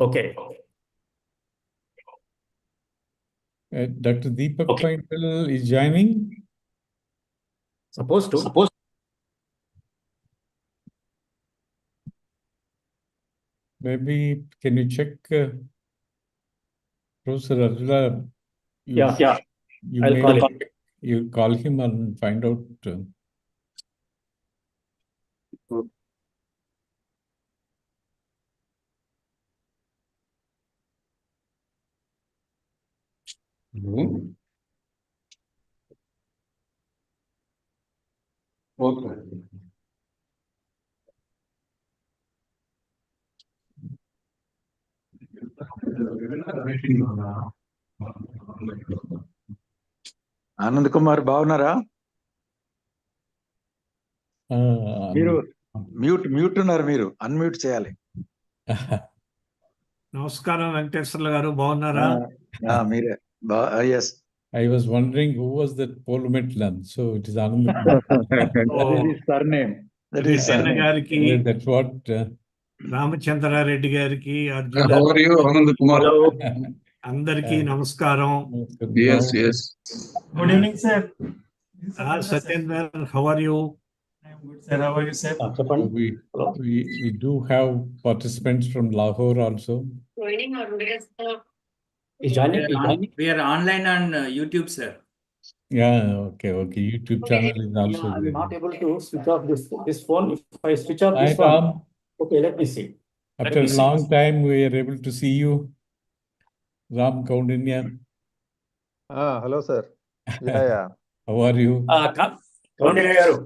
Okay. Dr. Deepak Paintal is joining. Supposed to. Maybe can you check Professor Arjula? Yeah. You I'll may call him. you call him and find out. Okay. Anand Kumar బాగున్నారా? మీరు mute ఉన్నారు, మీరు unmute చేయాలి. నమస్కారం వెంకటేశ్వర్ల గారు, బాగున్నారా? మీరే yes. I was wondering who was that Paul Maitland. So it is Anand Kumar. That is his surname. That is his surname. గారికి, That's what. రామచంద్రారెడ్డి గారికి, Arjun How are you, Anand Kumar? అందరికీ నమస్కారం. Yes, yes. Good evening, sir. Satyendra, how are you? I'm good, sir. How are you, sir? We do have participants from Lahore also. Is joining? We are online on YouTube, sir. Yeah, okay. YouTube channel is also I'm there. not able to switch off this phone. If I switch off Hi, this phone. Ram. Okay, let me see. After a long time, we are able to see you. Ram Kaundinya. Hello, sir. Yeah. How are you? Kaundinya garu.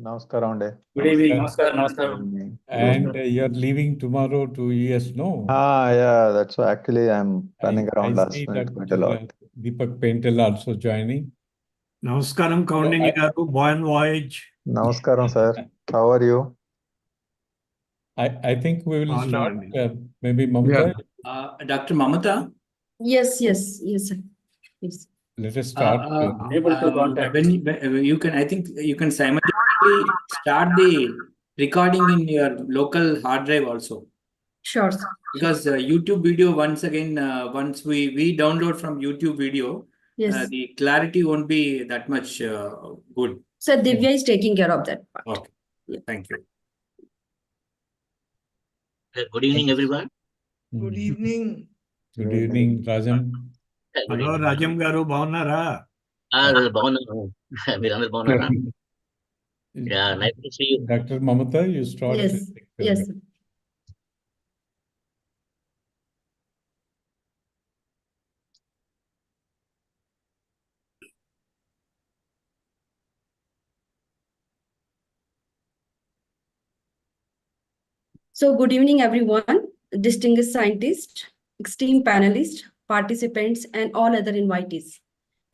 నమస్కారం అండి. Good evening. Namaskaram. And you're leaving tomorrow to US, no? Yeah, that's why actually I'm running around I last see minute quite a Dr. lot. Deepak Paintal also joining. నమస్కారం కౌండిన్య గారు, బాన్ voyage. నమస్కారం sir. How are you? I think we will start. Maybe Mamata. Dr. Mamata? Yes, sir. Please. Let us start. Able to contact. When you can, I think you can simultaneously start the recording in your local hard drive also. Sure, sir. Because YouTube video, once again, once we download from YouTube video, Yes. the clarity won't be that much good. So Divya is taking care of that part. Okay. Yeah. Thank you. Good evening, everyone. Good evening. Good evening, Rajam. Hello Rajam గారు, బాగున్నారా? బాగున్నాను. మీరందరూ బాగున్నారా? Yeah, nice to see you. Dr. Mamata, you start. Yes, sir. So good evening, everyone, distinguished scientists, esteemed panelists, participants, and all other invitees.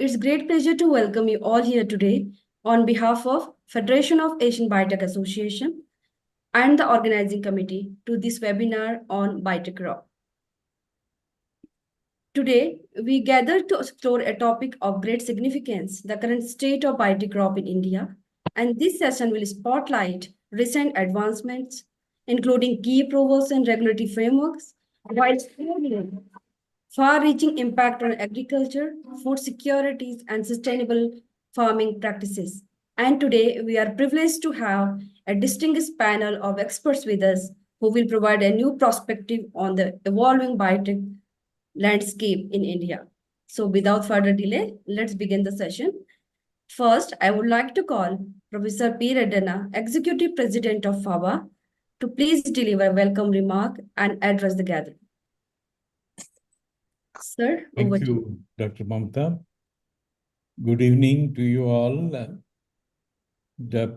It's great pleasure to welcome you all here today on behalf of Federation of Asian Biotech Association and the organizing committee to this webinar on biotech crop. Today, we gather to explore a topic of great significance, the current state of biotech crop in India, and this session will spotlight recent advancements, including key approvals and regulatory frameworks, while exploring far-reaching impact on agriculture, food security, and sustainable farming practices. And today, we are privileged to have a distinguished panel of experts with us who will provide a new perspective on the evolving biotech landscape in India. So without further delay, let's begin the session. First, I would like to call Professor P. Redana, Executive President of FABA, to please deliver a welcome remark and address the gathering. Sir, over Thank to you, Dr. Mamata. Good evening to you all.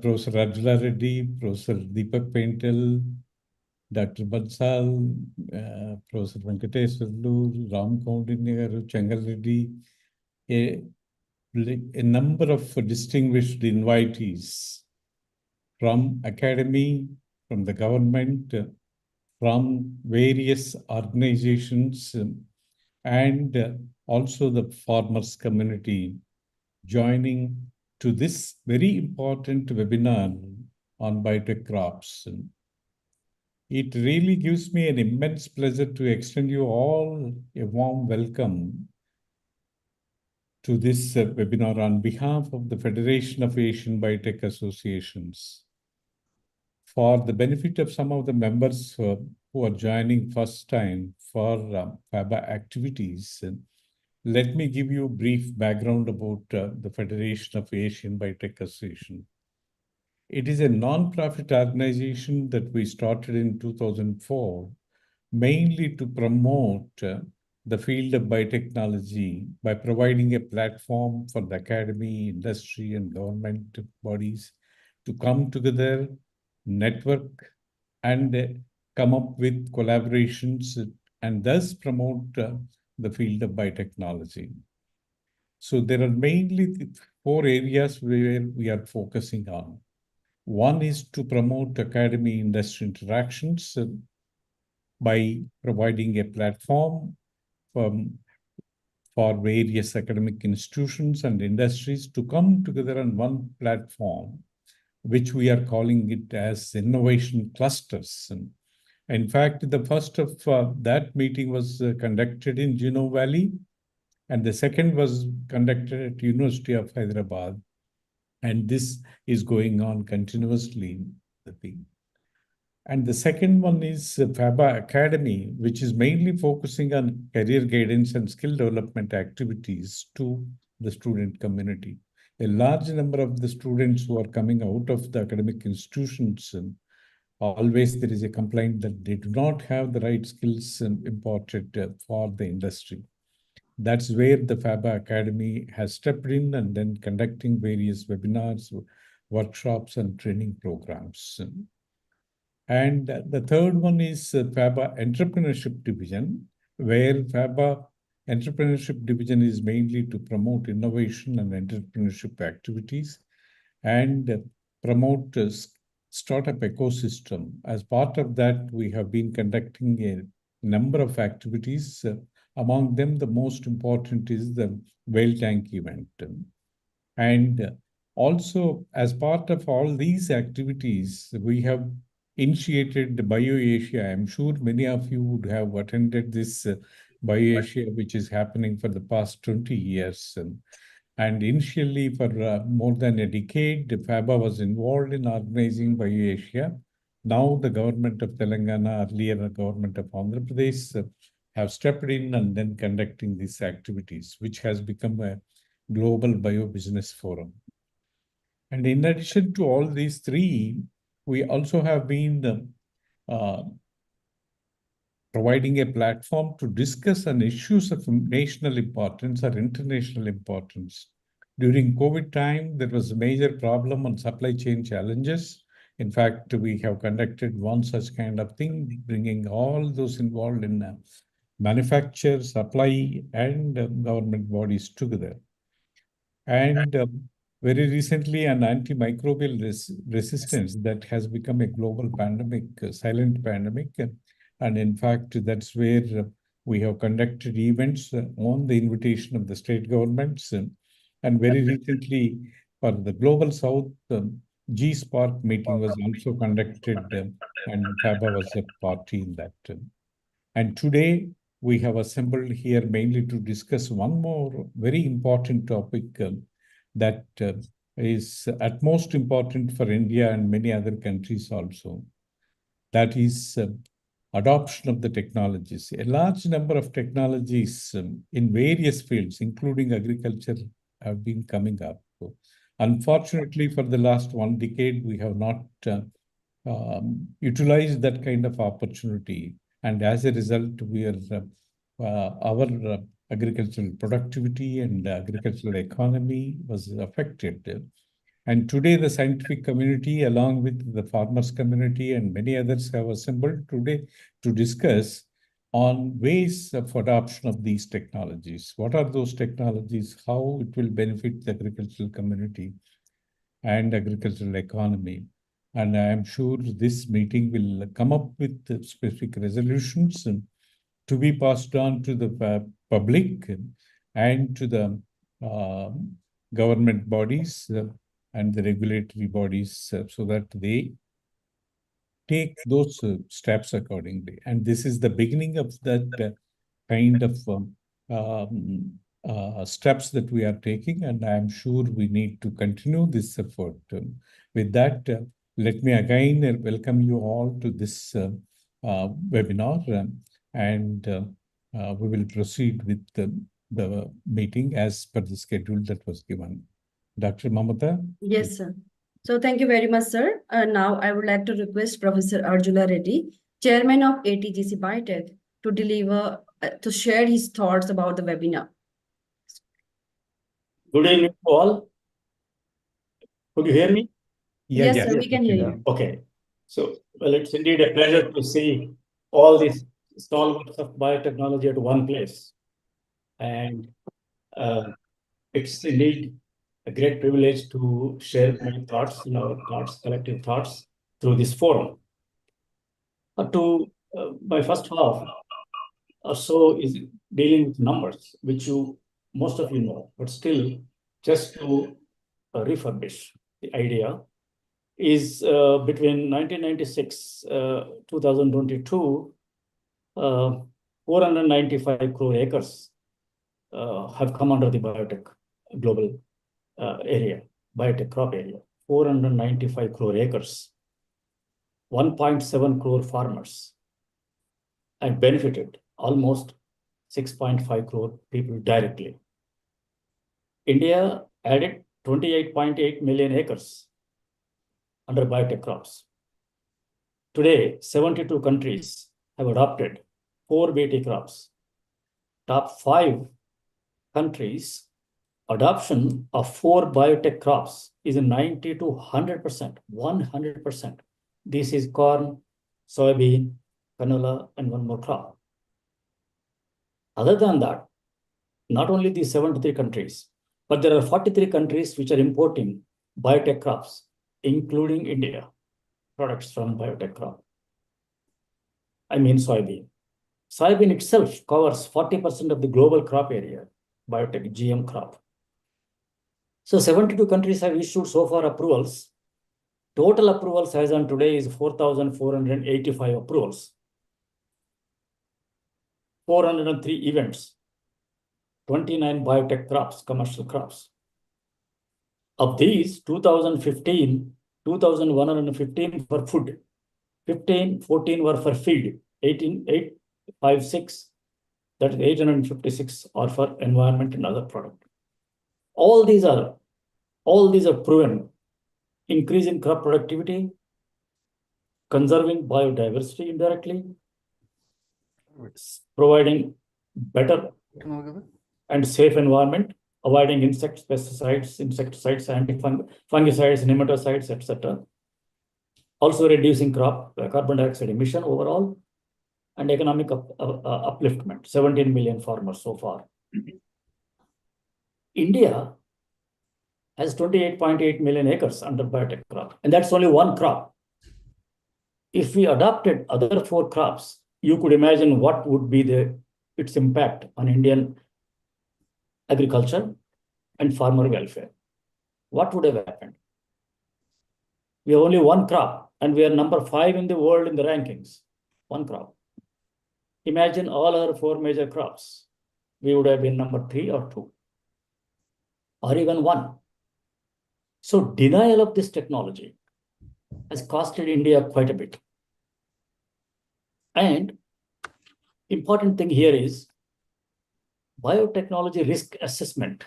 Professor Rajula Reddy, Professor Deepak Paintal, Dr. Bansal, Professor Venkateswarlu, Ram Kaundinya, Changal Reddy, a number of distinguished invitees from academy, from the government, from various organizations, and also the farmers community joining to this very important webinar on biotech crops. It really gives me an immense pleasure to extend you all a warm welcome to this webinar on behalf of the Federation of Asian Biotech Associations. For the benefit of some of the members who are joining first time for FABA activities, let me give you a brief background about the Federation of Asian Biotech Association. It is a non-profit organization that we started in 2004, mainly to promote the field of biotechnology by providing a platform for the academy, industry, and government bodies to come together, network, and come up with collaborations and thus promote the field of biotechnology. So there are mainly 4 areas where we are focusing on. One is to promote academy-industry interactions by providing a platform for various academic institutions and industries to come together on one platform, which we are calling it as innovation clusters. And in fact, the first of that meeting was conducted in Juno Valley, and the second was conducted at University of Hyderabad. And this is going on continuously. And the second one is FABA Academy, which is mainly focusing on career guidance and skill development activities to the student community. A large number of the students who are coming out of the academic institutions, always there is a complaint that they do not have the right skills imparted for the industry. That's where the FABA Academy has stepped in and then conducting various webinars, workshops, and training programs. And the third one is FABA Entrepreneurship Division, where FABA Entrepreneurship Division is mainly to promote innovation and entrepreneurship activities and promote a startup ecosystem. As part of that, we have been conducting a number of activities. Among them, the most important is the whale tank event. And also, as part of all these activities, we have initiated the BioAsia. I'm sure many of you would have attended this BioAsia, which is happening for the past 20 years. And initially, for more than a decade, FABA was involved in organizing BioAsia. Now, the government of Telangana, earlier the government of Andhra Pradesh, have stepped in and then conducting these activities, which has become a global bio-business forum. And in addition to all these 3, we also have been providing a platform to discuss on issues of national importance or international importance. During COVID time, there was a major problem on supply chain challenges. In fact, we have conducted one such kind of thing, bringing all those involved in manufacture, supply, and government bodies together. And very recently, an antimicrobial resistance that has become a global pandemic, silent pandemic. And in fact, that's where we have conducted events on the invitation of the state governments. And very recently, for the Global South, G-Spark meeting was also conducted, and FABA was a party in that. And today, we have assembled here mainly to discuss one more very important topic that is at most important for India and many other countries also. That is adoption of the technologies. A large number of technologies in various fields, including agriculture, have been coming up. So, unfortunately, for the last 1 decade, we have not utilized that kind of opportunity. And as a result, we are our agricultural productivity and agricultural economy was affected. And today, the scientific community, along with the farmers community and many others, have assembled today to discuss on ways of adoption of these technologies. What are those technologies? How it will benefit the agricultural community and agricultural economy? And I am sure this meeting will come up with specific resolutions to be passed on to the public and to the government bodies and the regulatory bodies so that they take those steps accordingly. And this is the beginning of that kind of steps that we are taking, and I'm sure we need to continue this effort. With that, let me again welcome you all to this webinar, and we will proceed with the meeting as per the schedule that was given. Dr. Mamata? Yes, sir. So thank you very much, sir. Now I would like to request Professor Arjula Reddy, Chairman of ATGC Biotech, to deliver, to share his thoughts about the webinar. Good evening to all. Could you hear me? Yes, yes, sir, we can hear yeah. you. Okay. So, well, it's indeed a pleasure to see all these stalwarts of biotechnology at one place. And it's indeed a great privilege to share my thoughts, collective thoughts through this forum. My first half or so is dealing with numbers, which most of you know, but still just to refurbish the idea is between 1996, 2022, 495 crore acres have come under the biotech global area, biotech crop area, 495 crore acres, 1.7 crore farmers, and benefited almost 6.5 crore people directly. India added 28.8 million acres under biotech crops. Today, 72 countries have adopted 4 BT crops. Top 5 countries, adoption of 4 biotech crops is 90 to 100%, 100%. This is corn, soybean, canola, and one more crop. Other than that, not only these 73 countries, but there are 43 countries which are importing biotech crops, including India, products from biotech crop. I mean soybean. Soybean itself covers 40% of the global crop area, biotech GM crop. So 72 countries have issued so far approvals. Total approvals as on today is 4,485 approvals. 403 events, 29 biotech crops, commercial crops. Of these, 2,115 for food, 14 were for feed, 856, that is 856 are for environment and other product. All these are proven increasing crop productivity, conserving biodiversity indirectly, providing better and safe environment, avoiding insects, pesticides, insecticides, fungicides, nematicides, etc. Also reducing carbon dioxide emission overall, and economic upliftment, 17 million farmers so far. India has 28.8 million acres under biotech crop, and that's only one crop. If we adopted other 4 crops, you could imagine what would be its impact on Indian agriculture and farmer welfare. What would have happened? We have only one crop, and we are number 5 in the world in the rankings. One crop. Imagine all our 4 major crops. We would have been number 3 or 2, or even 1. So denial of this technology has costed India quite a bit. And important thing here is biotechnology risk assessment,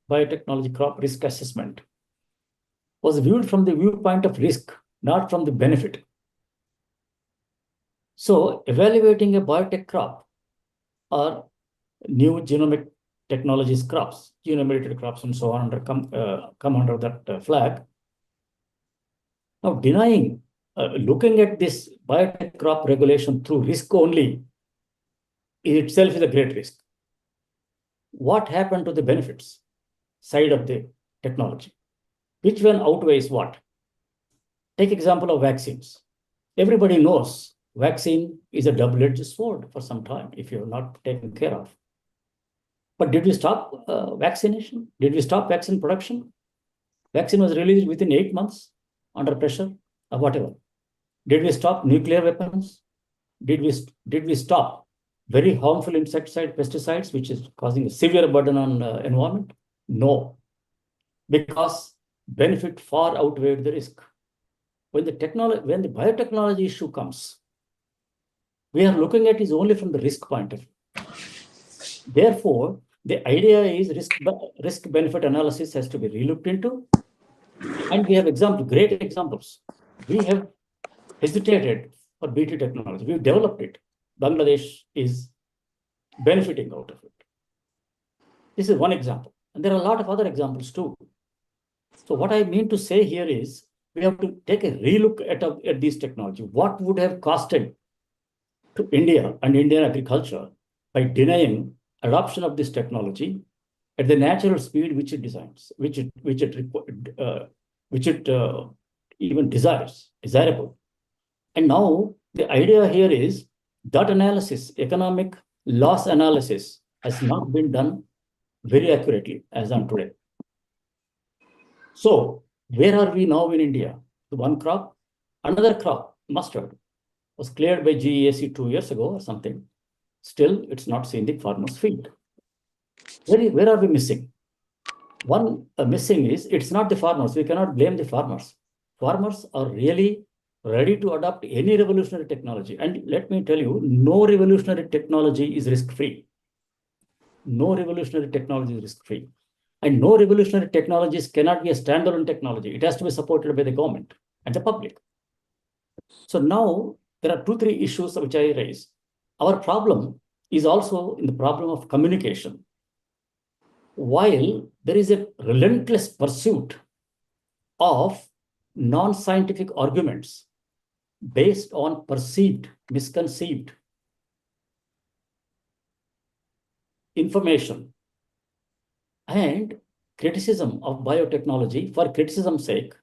biotechnology crop risk assessment was viewed from the viewpoint of risk, not from the benefit. So evaluating a biotech crop or new genomic technologies crops, genome-edited crops and so on come under that flag. Now denying, looking at this biotech crop regulation through risk only itself is a great risk. What happened to the benefits side of the technology? Which one outweighs what? Take example of vaccines. Everybody knows vaccine is a double-edged sword for some time if you're not taken care of. But did we stop vaccination? Did we stop vaccine production? Vaccine was released within 8 months under pressure or whatever. Did we stop nuclear weapons? Did we stop very harmful insecticide, pesticides, which is causing a severe burden on environment? No, because benefit far outweighed the risk. When the biotechnology issue comes, we are looking at it only from the risk point of view. Therefore, the idea is risk benefit analysis has to be relooked into. And we have great examples. We have hesitated for BT technology. We've developed it. Bangladesh is benefiting out of it. This is one example. And there are a lot of other examples too. So what I mean to say here is we have to take a relook at this technology. What would have costed to India and Indian agriculture by denying adoption of this technology at the natural speed which it designs, which it even desirable. And now the idea here is that analysis, economic loss analysis, has not been done very accurately as on today. So where are we now in India? The one crop, another crop, mustard, was cleared by GEAC 2 years ago or something. Still, it's not seen the farmer's field. Where are we missing? One missing is it's not the farmers. We cannot blame the farmers. Farmers are really ready to adopt any revolutionary technology. And let me tell you, no revolutionary technology is risk-free. No revolutionary technology is risk-free. And no revolutionary technologies cannot be a standalone technology. It has to be supported by the government and the public. So now there are 2-3 issues which I raise. Our problem is also in the problem of communication. While there is a relentless pursuit of non-scientific arguments based on perceived, misconceived information and criticism of biotechnology for criticism's sake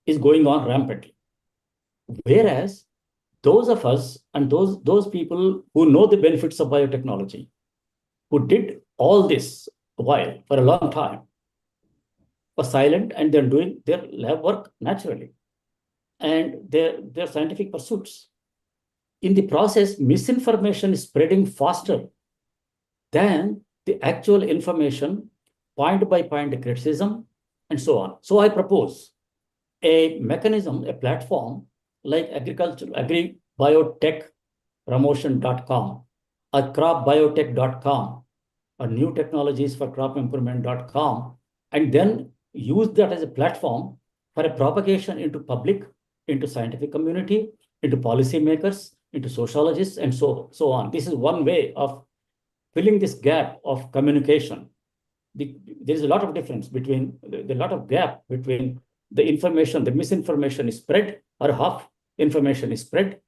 is going on rampantly. Whereas those of us and those people who know the benefits of biotechnology, who did all this while for a long time, were silent and they're doing their lab work naturally and their scientific pursuits. In the process, misinformation is spreading faster than the actual information, point by point criticism, and so on. So I propose a mechanism, a platform like agribiotechpromotion.com or cropbiotech.com or new technologies for crop improvement.com, and then use that as a platform for a propagation into public, into scientific community, into policymakers, into sociologists, and so on. This is one way of filling this gap of communication. There is a lot of difference between the lot of gap between the information, the misinformation is spread or half information is spread.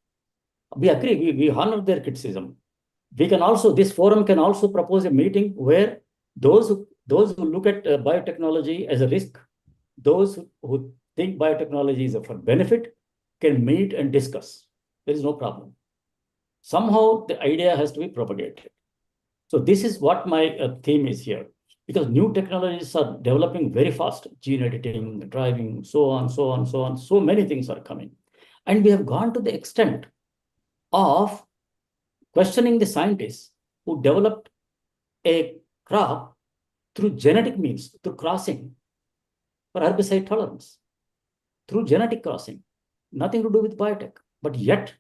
We agree, we honor their criticism. We can also, this forum can also propose a meeting where those who look at biotechnology as a risk, those who think biotechnology is for benefit, can meet and discuss. There is no problem. Somehow the idea has to be propagated. So this is what my theme is here, because new technologies are developing very fast, gene editing, driving, so on. So many things are coming. And we have gone to the extent of questioning the scientists who developed a crop through genetic means, through crossing for herbicide tolerance, through genetic crossing, nothing to do with biotech. But yet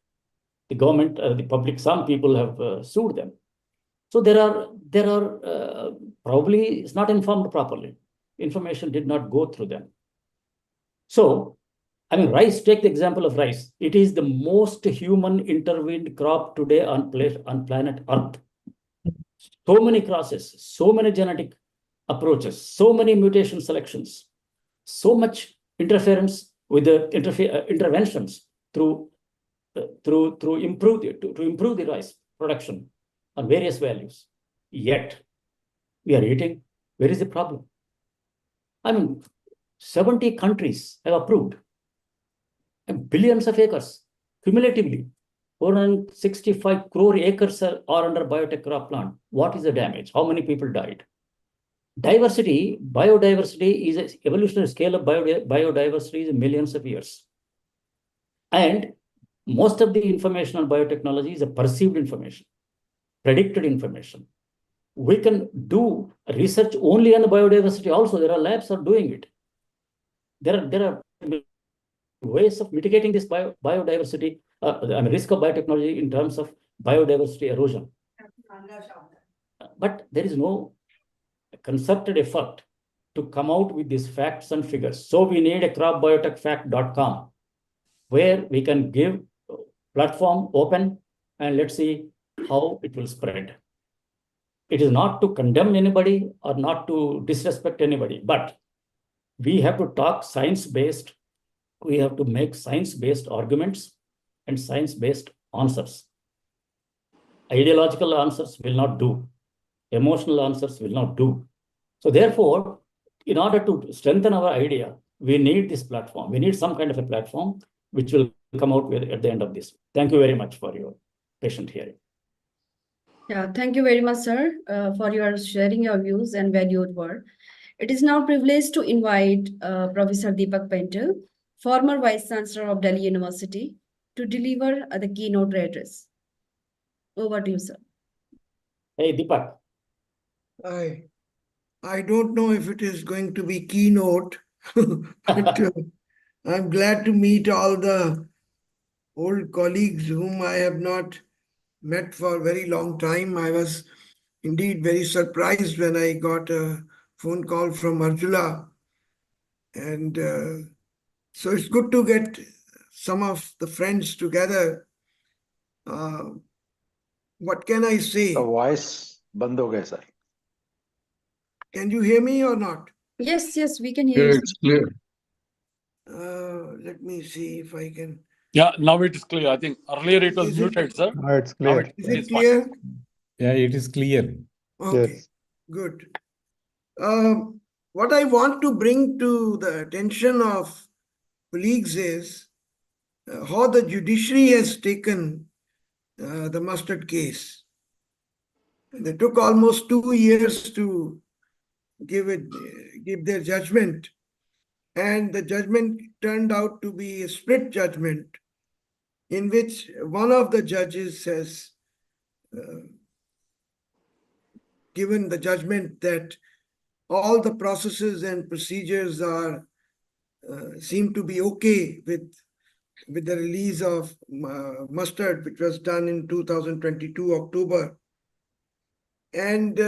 the government, the public, some people have sued them. So there are probably it's not informed properly. Information did not go through them. So, I mean, rice, take the example of rice. It is the most human intervened crop today on planet Earth. So many crosses, so many genetic approaches, so many mutation selections, so much interference with the interventions to improve the rice production on various values. Yet we are eating. Where is the problem? I mean, 70 countries have approved and billions of acres cumulatively. 465 crore acres are under biotech crop plant. What is the damage? How many people died? Diversity, biodiversity is an evolutionary scale of biodiversity is millions of years. And most of the information on biotechnology is a perceived information, predicted information. We can do research only on the biodiversity also. There are labs are doing it. There are ways of mitigating this biodiversity, risk of biotechnology in terms of biodiversity erosion. But there is no concerted effort to come out with these facts and figures. So we need a cropbiotechfact.com where we can give platform open and let's see how it will spread. It is not to condemn anybody or not to disrespect anybody, but we have to talk science-based. We have to make science-based arguments and science-based answers. Ideological answers will not do. Emotional answers will not do. So therefore, in order to strengthen our idea, we need this platform. We need some kind of a platform which will come out with at the end of this. Thank you very much for your patient hearing. Yeah, thank you very much, sir, for your sharing your views and valued word. It is now privileged to invite Professor Deepak Painter, former Vice Chancellor of Delhi University, to deliver the keynote address. Over to you, sir. Hey, Deepak. I don't know if it is going to be keynote, but I'm glad to meet all the old colleagues whom I have not met for a very long time. I was indeed very surprised when I got a phone call from Arjula. And so it's good to get some of the friends together. What can I say? The voice band ho gaya, sir. Can you hear me or not? Yes, we can hear Yeah, you. it's clear. Let me see if I can. Yeah, now it is clear. I think earlier it was Is it- muted, sir. No, it's Now clear. Is it is fine. clear? Yeah, it is clear. Okay, Yes. good. What I want to bring to the attention of colleagues is how the judiciary has taken the mustard case. They took almost 2 years to give their judgment, and the judgment turned out to be a split judgment in which one of the judges has given the judgment that all the processes and procedures are seem to be okay with the release of mustard, which was done in 2022 October. And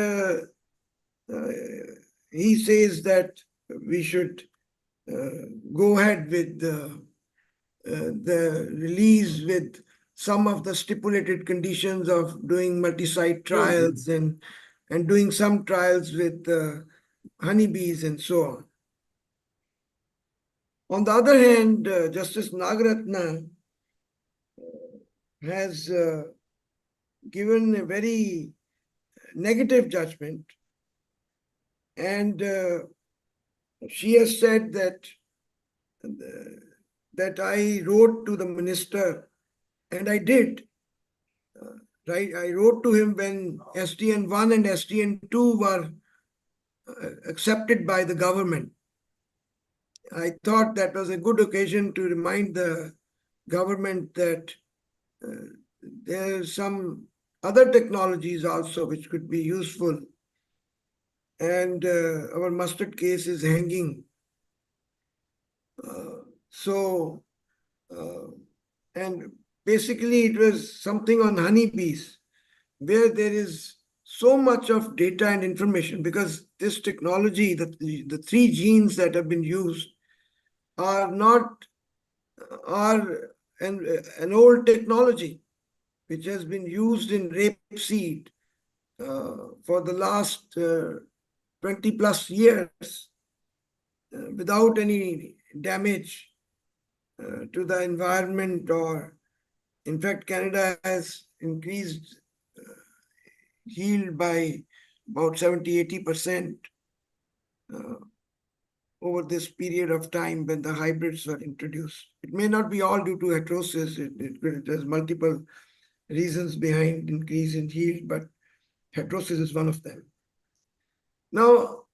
he says that we should go ahead with the release with some of the stipulated conditions of doing multi-site trials and doing some trials with honeybees and so on. On the other hand, Justice Nagaratna has given a very negative judgment, and she has said that I wrote to the minister, and I did. Right, I wrote to him when SDN1 and SDN2 were accepted by the government. I thought that was a good occasion to remind the government that there are some other technologies also which could be useful. And our mustard case is hanging. And basically it was something on honeybees, where there is so much of data and information, because this technology, the 3 genes that have been used are an old technology which has been used in rapeseed for the last 20 plus years without any damage to the environment, or in fact Canada has increased yield by about 70-80% over this period of time when the hybrids were introduced. It may not be all due to heterosis. There's multiple reasons behind increase in yield, but heterosis is one of them. Now,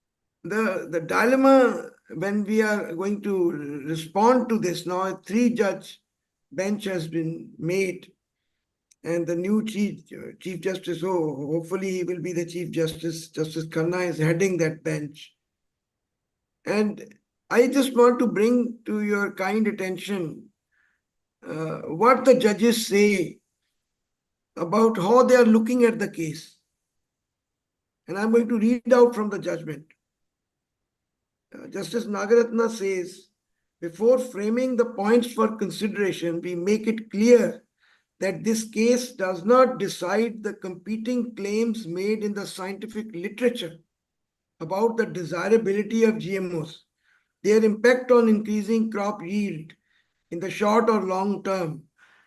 the dilemma when we are going to respond to this, now a 3-judge bench has been made, and the new Chief Justice, hopefully he will be the Chief Justice. Justice Khanna is heading that bench. And I just want to bring to your kind attention what the judges say about how they are looking at the case. And I'm going to read out from the judgment. Justice Nagaratna says, before framing the points for consideration, we make it clear that this case does not decide the competing claims made in the scientific literature about the desirability of GMOs, their impact on increasing crop yield in the short or long term,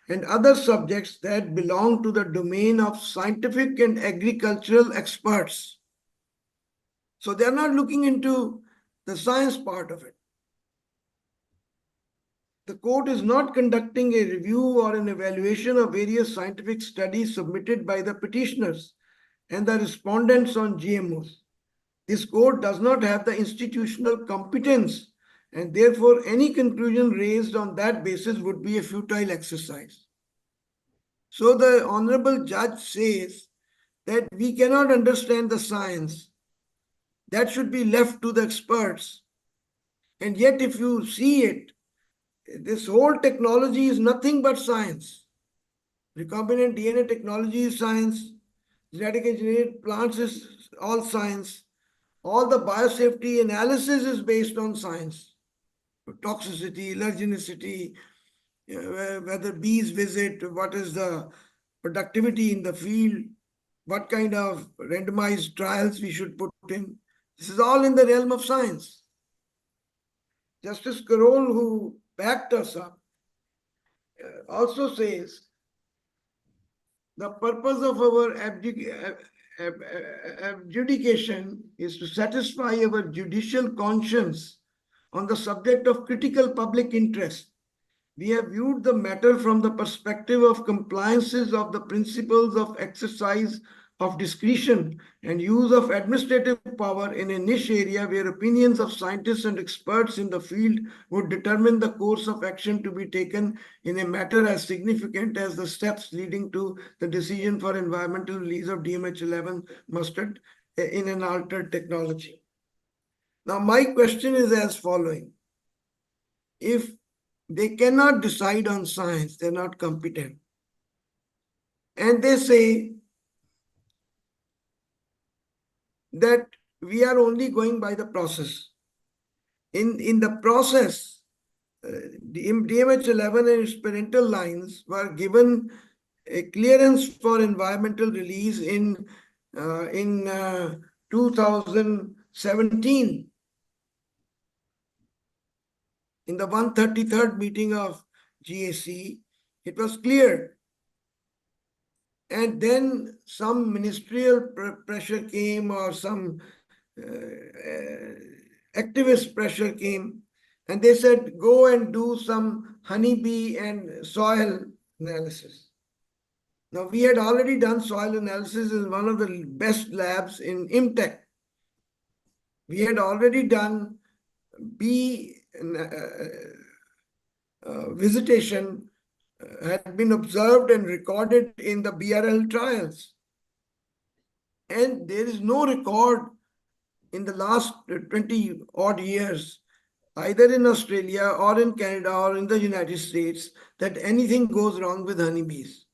and other subjects that belong to the domain of scientific and agricultural experts. So they're not looking into the science part of it. The court is not conducting a review or an evaluation of various scientific studies submitted by the petitioners and the respondents on GMOs. This court does not have the institutional competence, and therefore any conclusion raised on that basis would be a futile exercise. So the Honorable Judge says that we cannot understand the science. That should be left to the experts. And yet if you see it, this whole technology is nothing but science. Recombinant DNA technology is science. Genetic engineered plants is all science. All the biosafety analysis is based on science. Toxicity, allergenicity, whether bees visit, what is the productivity in the field, what kind of randomized trials we should put in. This is all in the realm of science. Justice Carroll, who backed us up, also says the purpose of our adjudication is to satisfy our judicial conscience on the subject of critical public interest. We have viewed the matter from the perspective of compliances of the principles of exercise of discretion and use of administrative power in a niche area where opinions of scientists and experts in the field would determine the course of action to be taken in a matter as significant as the steps leading to the decision for environmental release of DMH11 mustard in an altered technology. Now, my question is as following. If they cannot decide on science, they're not competent. And they say that we are only going by the process. In the process, DMH11 and its parental lines were given a clearance for environmental release in 2017. In the 133rd meeting of GAC, it was cleared. And then some ministerial pressure came, or some activist pressure came, and they said, go and do some honeybee and soil analysis. Now, we had already done soil analysis in one of the best labs in IMTech. We had already done bee visitation had been observed and recorded in the BRL trials. And there is no record in the last 20 odd years, either in Australia or in Canada or in the United States, that anything goes wrong with honeybees.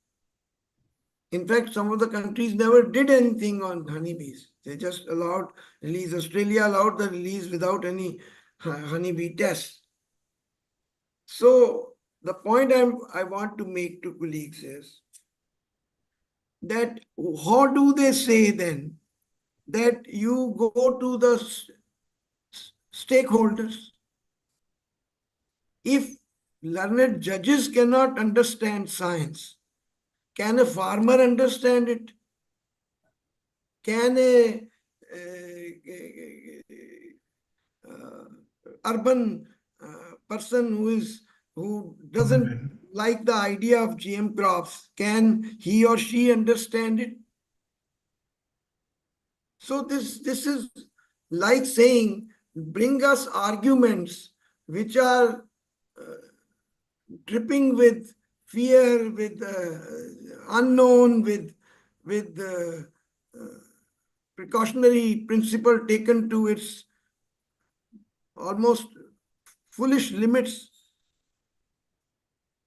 In fact, some of the countries never did anything on honeybees. They just allowed release. Australia allowed the release without any honeybee tests. So the point I want to make to colleagues is that how do they say then that you go to the stakeholders? If learned judges cannot understand science, can a farmer understand it? Can a urban person who doesn't like the idea of GM crops, can he or she understand it? So this is like saying, bring us arguments which are dripping with fear, with unknown, with precautionary principle taken to its almost foolish limits.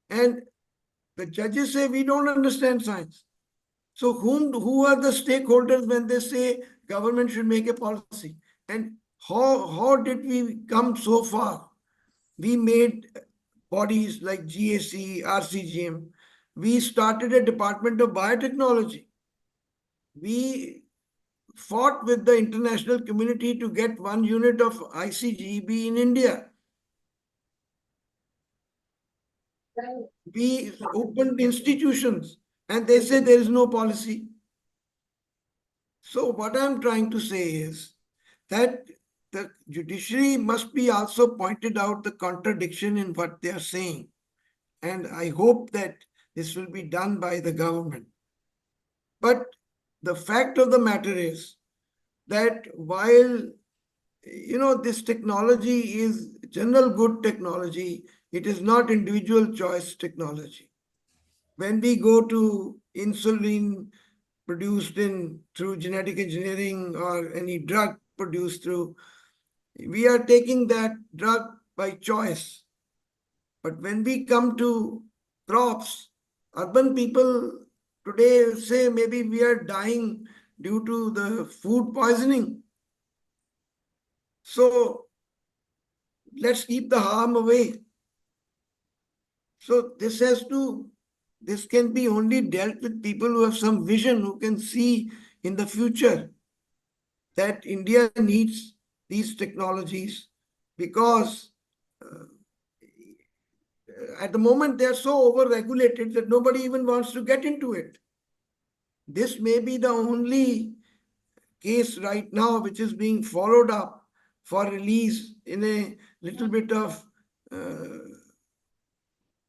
And the judges say we don't understand science. So who are the stakeholders when they say government should make a policy? And how did we come so far? We made bodies like GAC, RCGM. We started a department of biotechnology. We fought with the international community to get 1 unit of ICGB in India. We opened institutions and they say there is no policy. So what I'm trying to say is that the judiciary must be also pointed out the contradiction in what they are saying. And I hope that this will be done by the government. But the fact of the matter is that while this technology is general good technology, it is not individual choice technology. When we go to insulin produced through genetic engineering or any drug produced through, we are taking that drug by choice. But when we come to crops, urban people today say maybe we are dying due to the food poisoning. So let's keep the harm away. So this can be only dealt with people who have some vision, who can see in the future that India needs these technologies, because at the moment they're so over-regulated that nobody even wants to get into it. This may be the only case right now which is being followed up for release in a little bit of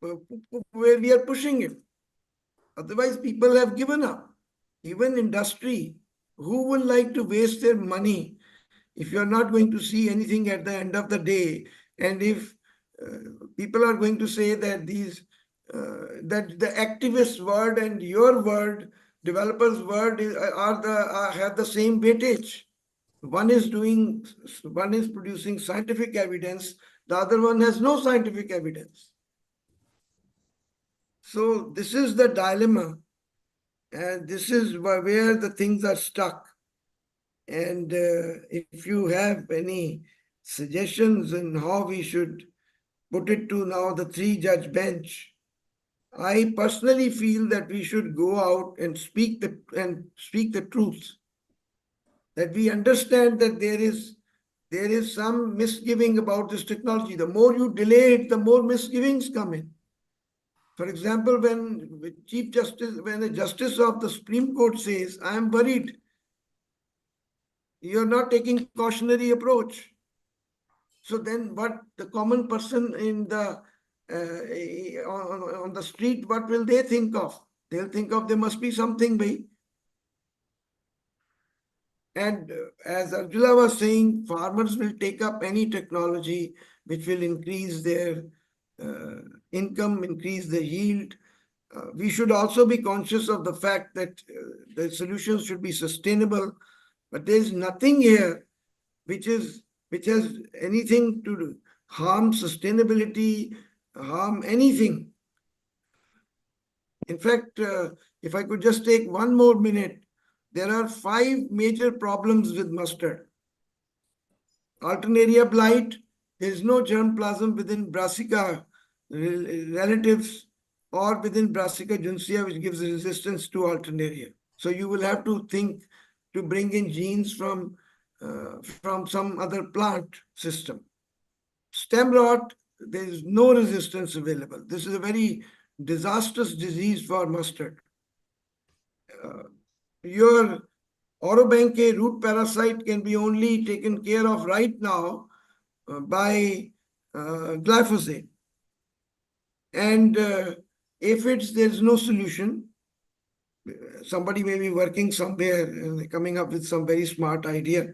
where we are pushing it. Otherwise, people have given up. Even industry, who would like to waste their money if you're not going to see anything at the end of the day? And if people are going to say that that the activist word and your word, developers' word, have the same weightage. One is producing scientific evidence, the other one has no scientific evidence. So this is the dilemma, and this is where the things are stuck. And if you have any suggestions on how we should put it to now the 3-judge bench, I personally feel that we should go out and speak the truth. That we understand that there is some misgiving about this technology. The more you delay it, the more misgivings come in. For example, when a justice of the Supreme Court says, I am worried, you're not taking cautionary approach. So then what the common person in the on the street, what will they think of? They'll think of there must be something by. And as Arjula was saying, farmers will take up any technology which will increase their income, increase the yield. We should also be conscious of the fact that the solutions should be sustainable, but there's nothing here which has anything to harm sustainability, harm anything. In fact, if I could just take 1 more minute, there are 5 major problems with mustard. Alternaria blight, there is no germplasm within Brassica relatives or within Brassica juncea, which gives resistance to Alternaria. So you will have to think to bring in genes from some other plant system. Stem rot, there is no resistance available. This is a very disastrous disease for mustard. Your Orobanche root parasite can be only taken care of right now by glyphosate. And aphids, there's no solution. Somebody may be working somewhere and coming up with some very smart idea.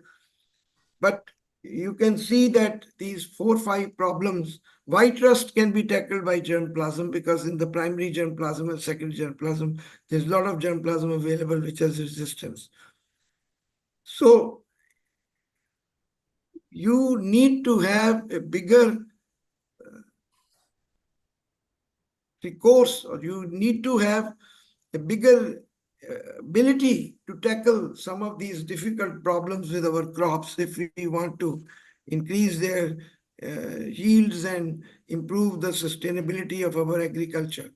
But you can see that these 4-5 problems, white rust can be tackled by germplasm, because in the primary germplasm and secondary germplasm, there's a lot of germplasm available which has resistance. So you need to have a bigger recourse, or you need to have a bigger ability to tackle some of these difficult problems with our crops if we want to increase their yields and improve the sustainability of our agriculture.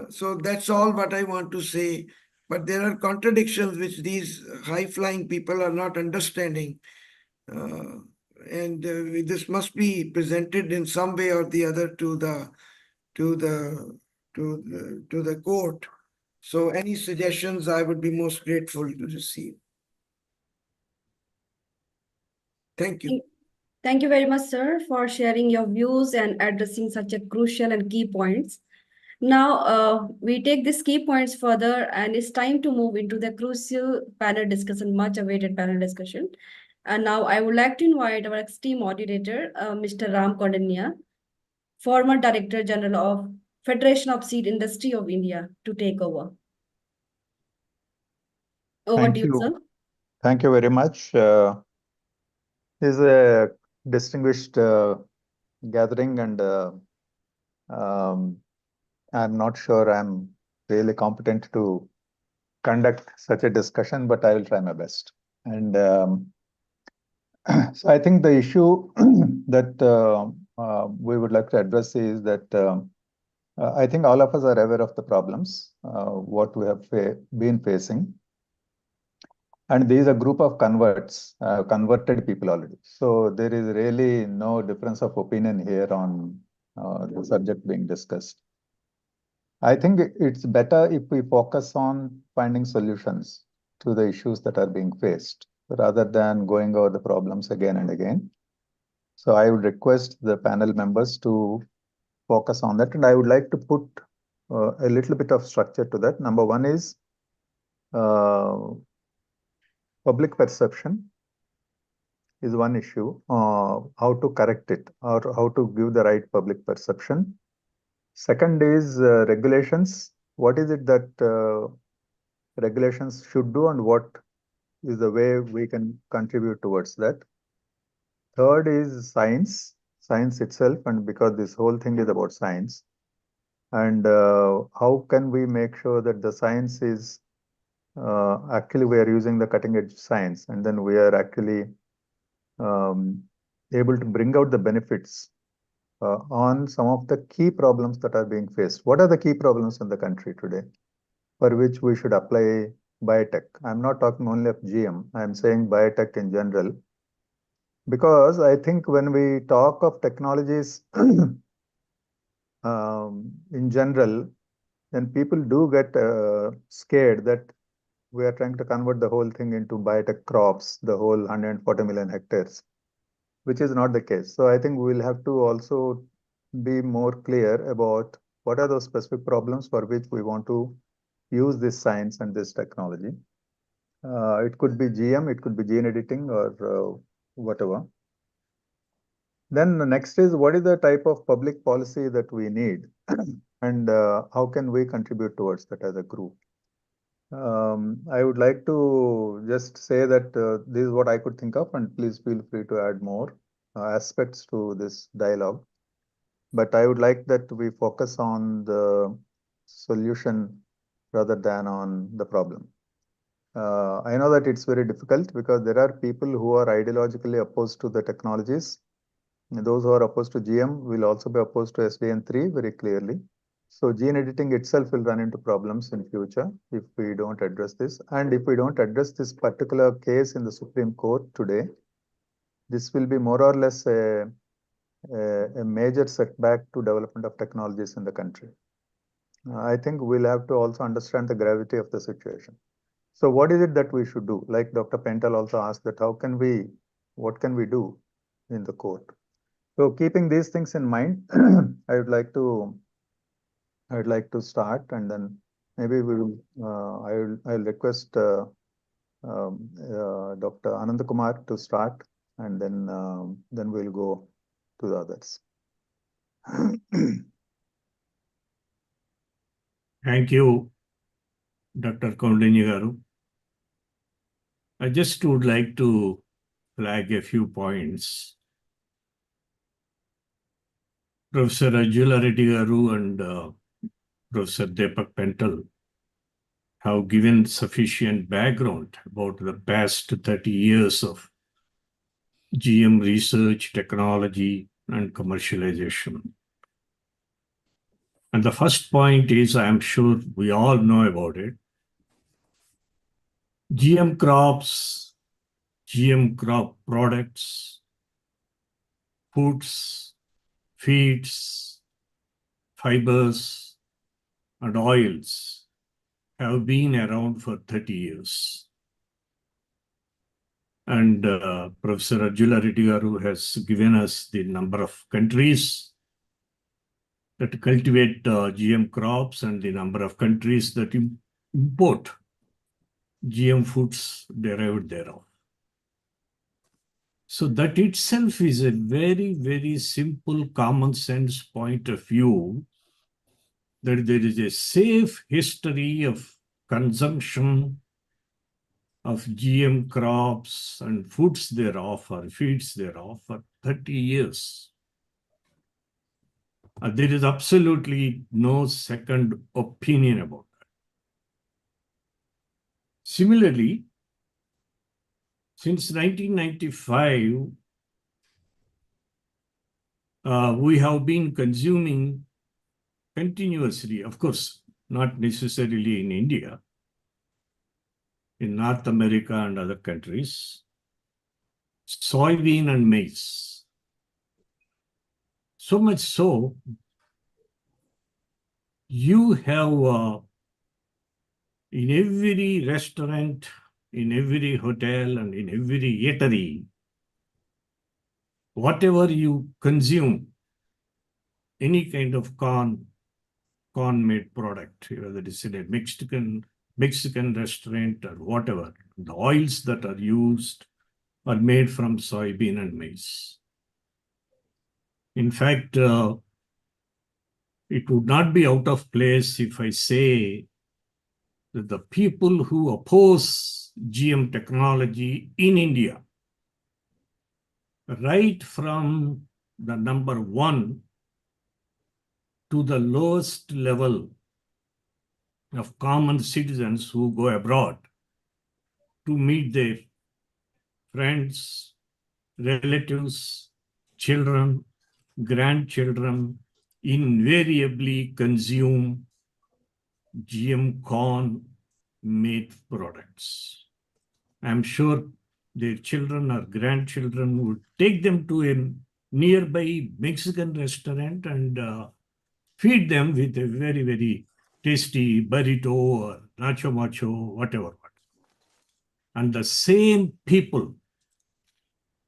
So that's all what I want to say. But there are contradictions which these high-flying people are not understanding. And this must be presented in some way or the other to the court. So any suggestions, I would be most grateful to receive. Thank you. Thank you very much, sir, for sharing your views and addressing such a crucial and key points. Now, we take these key points further, and it's time to move into the crucial panel discussion, much awaited panel discussion. And now I would like to invite our esteemed moderator, Mr. Ram Kondania, former Director General of Federation of Seed Industry of India, to take over. Over Thank to you, you. sir. Thank you very much. This is a distinguished gathering, and I'm not sure I'm really competent to conduct such a discussion, but I will try my best. And so I think the issue that we would like to address is that I think all of us are aware of the problems, what we have been facing. And there is a group of converts, converted people already. So there is really no difference of opinion here on the subject being discussed. I think it's better if we focus on finding solutions to the issues that are being faced, rather than going over the problems again and again. So I would request the panel members to focus on that. And I would like to put a little bit of structure to that. Number one is public perception is one issue, how to correct it or how to give the right public perception. Second is regulations. What is it that regulations should do, and what is the way we can contribute towards that? Third is science itself, and because this whole thing is about science. And how can we make sure that the science is actually we are using the cutting edge science, and then we are actually able to bring out the benefits on some of the key problems that are being faced. What are the key problems in the country today for which we should apply biotech? I'm not talking only of GM, I'm saying biotech in general. Because I think when we talk of technologies in general, then people do get scared that we are trying to convert the whole thing into biotech crops, the whole 140 million hectares, which is not the case. So I think we will have to also be more clear about what are those specific problems for which we want to use this science and this technology. It could be GM, it could be gene editing, or whatever. Then the next is, what is the type of public policy that we need and how can we contribute towards that as a group? I would like to just say that this is what I could think of, and please feel free to add more aspects to this dialogue. But I would like that we focus on the solution rather than on the problem. I know that it's very difficult because there are people who are ideologically opposed to the technologies. Those who are opposed to GM will also be opposed to SDN3 very clearly. So gene editing itself will run into problems in future if we don't address this. And if we don't address this particular case in the Supreme Court today, this will be more or less a major setback to development of technologies in the country. I think we'll have to also understand the gravity of the situation. So what is it that we should do? Like Dr. Pental also asked that what can we do in the court? So keeping these things in mind, I would like to start, and then maybe we will. I'll request Dr. Anand Kumar to start, and then we'll go to the others. Thank you, Dr. Kaundinya garu. I just would like to flag a few points. Professor Ajula Reddy garu and Professor Deepak Pental have given sufficient background about the past 30 years of GM research, technology, and commercialization. And the first point is, I am sure we all know about it. GM crops, GM crop products, foods, feeds, fibers, and oils have been around for 30 years. And Professor Ajula Reddy garu has given us the number of countries that cultivate GM crops and the number of countries that import GM foods derived thereof. So that itself is a very, very simple common sense point of view that there is a safe history of consumption of GM crops and foods thereof or feeds thereof for 30 years. There is absolutely no second opinion about that. Similarly, since 1995, we have been consuming continuously, of course, not necessarily in India, in North America and other countries, soybean and maize. So much so, you have in every restaurant, in every hotel, and in every eatery, whatever you consume, any kind of corn-made product, whether it's in a Mexican restaurant or whatever, the oils that are used are made from soybean and maize. In fact, it would not be out of place if I say that the people who oppose GM technology in India, right from the number 1 to the lowest level of common citizens who go abroad to meet their friends, relatives, children, grandchildren, invariably consume GM corn-made products. I'm sure their children or grandchildren would take them to a nearby Mexican restaurant and feed them with a very, very tasty burrito or nacho macho, whatever. And the same people,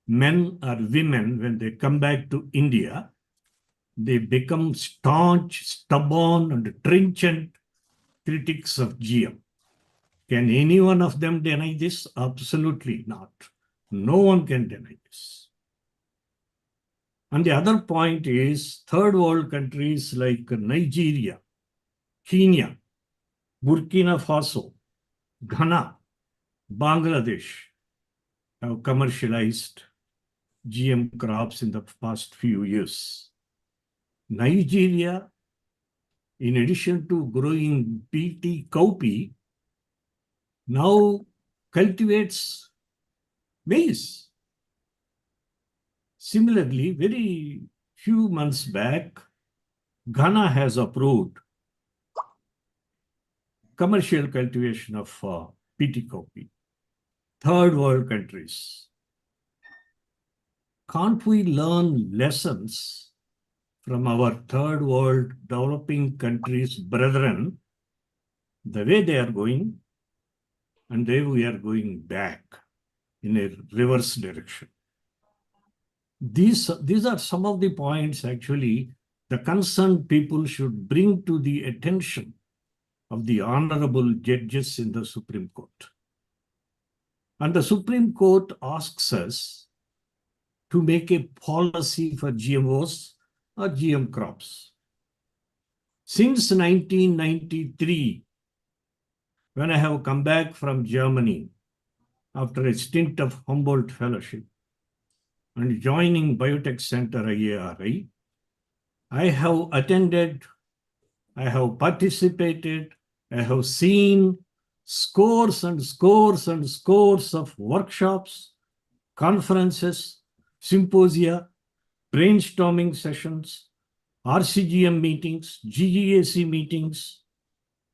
men or women, when they come back to India, they become staunch, stubborn, and trenchant critics of GM. Can any one of them deny this? Absolutely not. No one can deny this. And the other point is third world countries like Nigeria, Kenya, Burkina Faso, Ghana, Bangladesh have commercialized GM crops in the past few years. Nigeria, in addition to growing BT cowpea, now cultivates maize. Similarly, very few months back, Ghana has approved commercial cultivation of BT cowpea. Third world countries. Can't we learn lessons from our third world developing countries' brethren, the way they are going and the way we are going back in a reverse direction? These are some of the points actually the concerned people should bring to the attention of the honorable judges in the Supreme Court. And the Supreme Court asks us to make a policy for GMOs or GM crops. Since 1993, when I have come back from Germany after a stint of Humboldt Fellowship and joining Biotech Center IARI, I have attended, I have participated, I have seen scores and scores and scores of workshops, conferences, symposia, brainstorming sessions, RCGM meetings, GGAC meetings,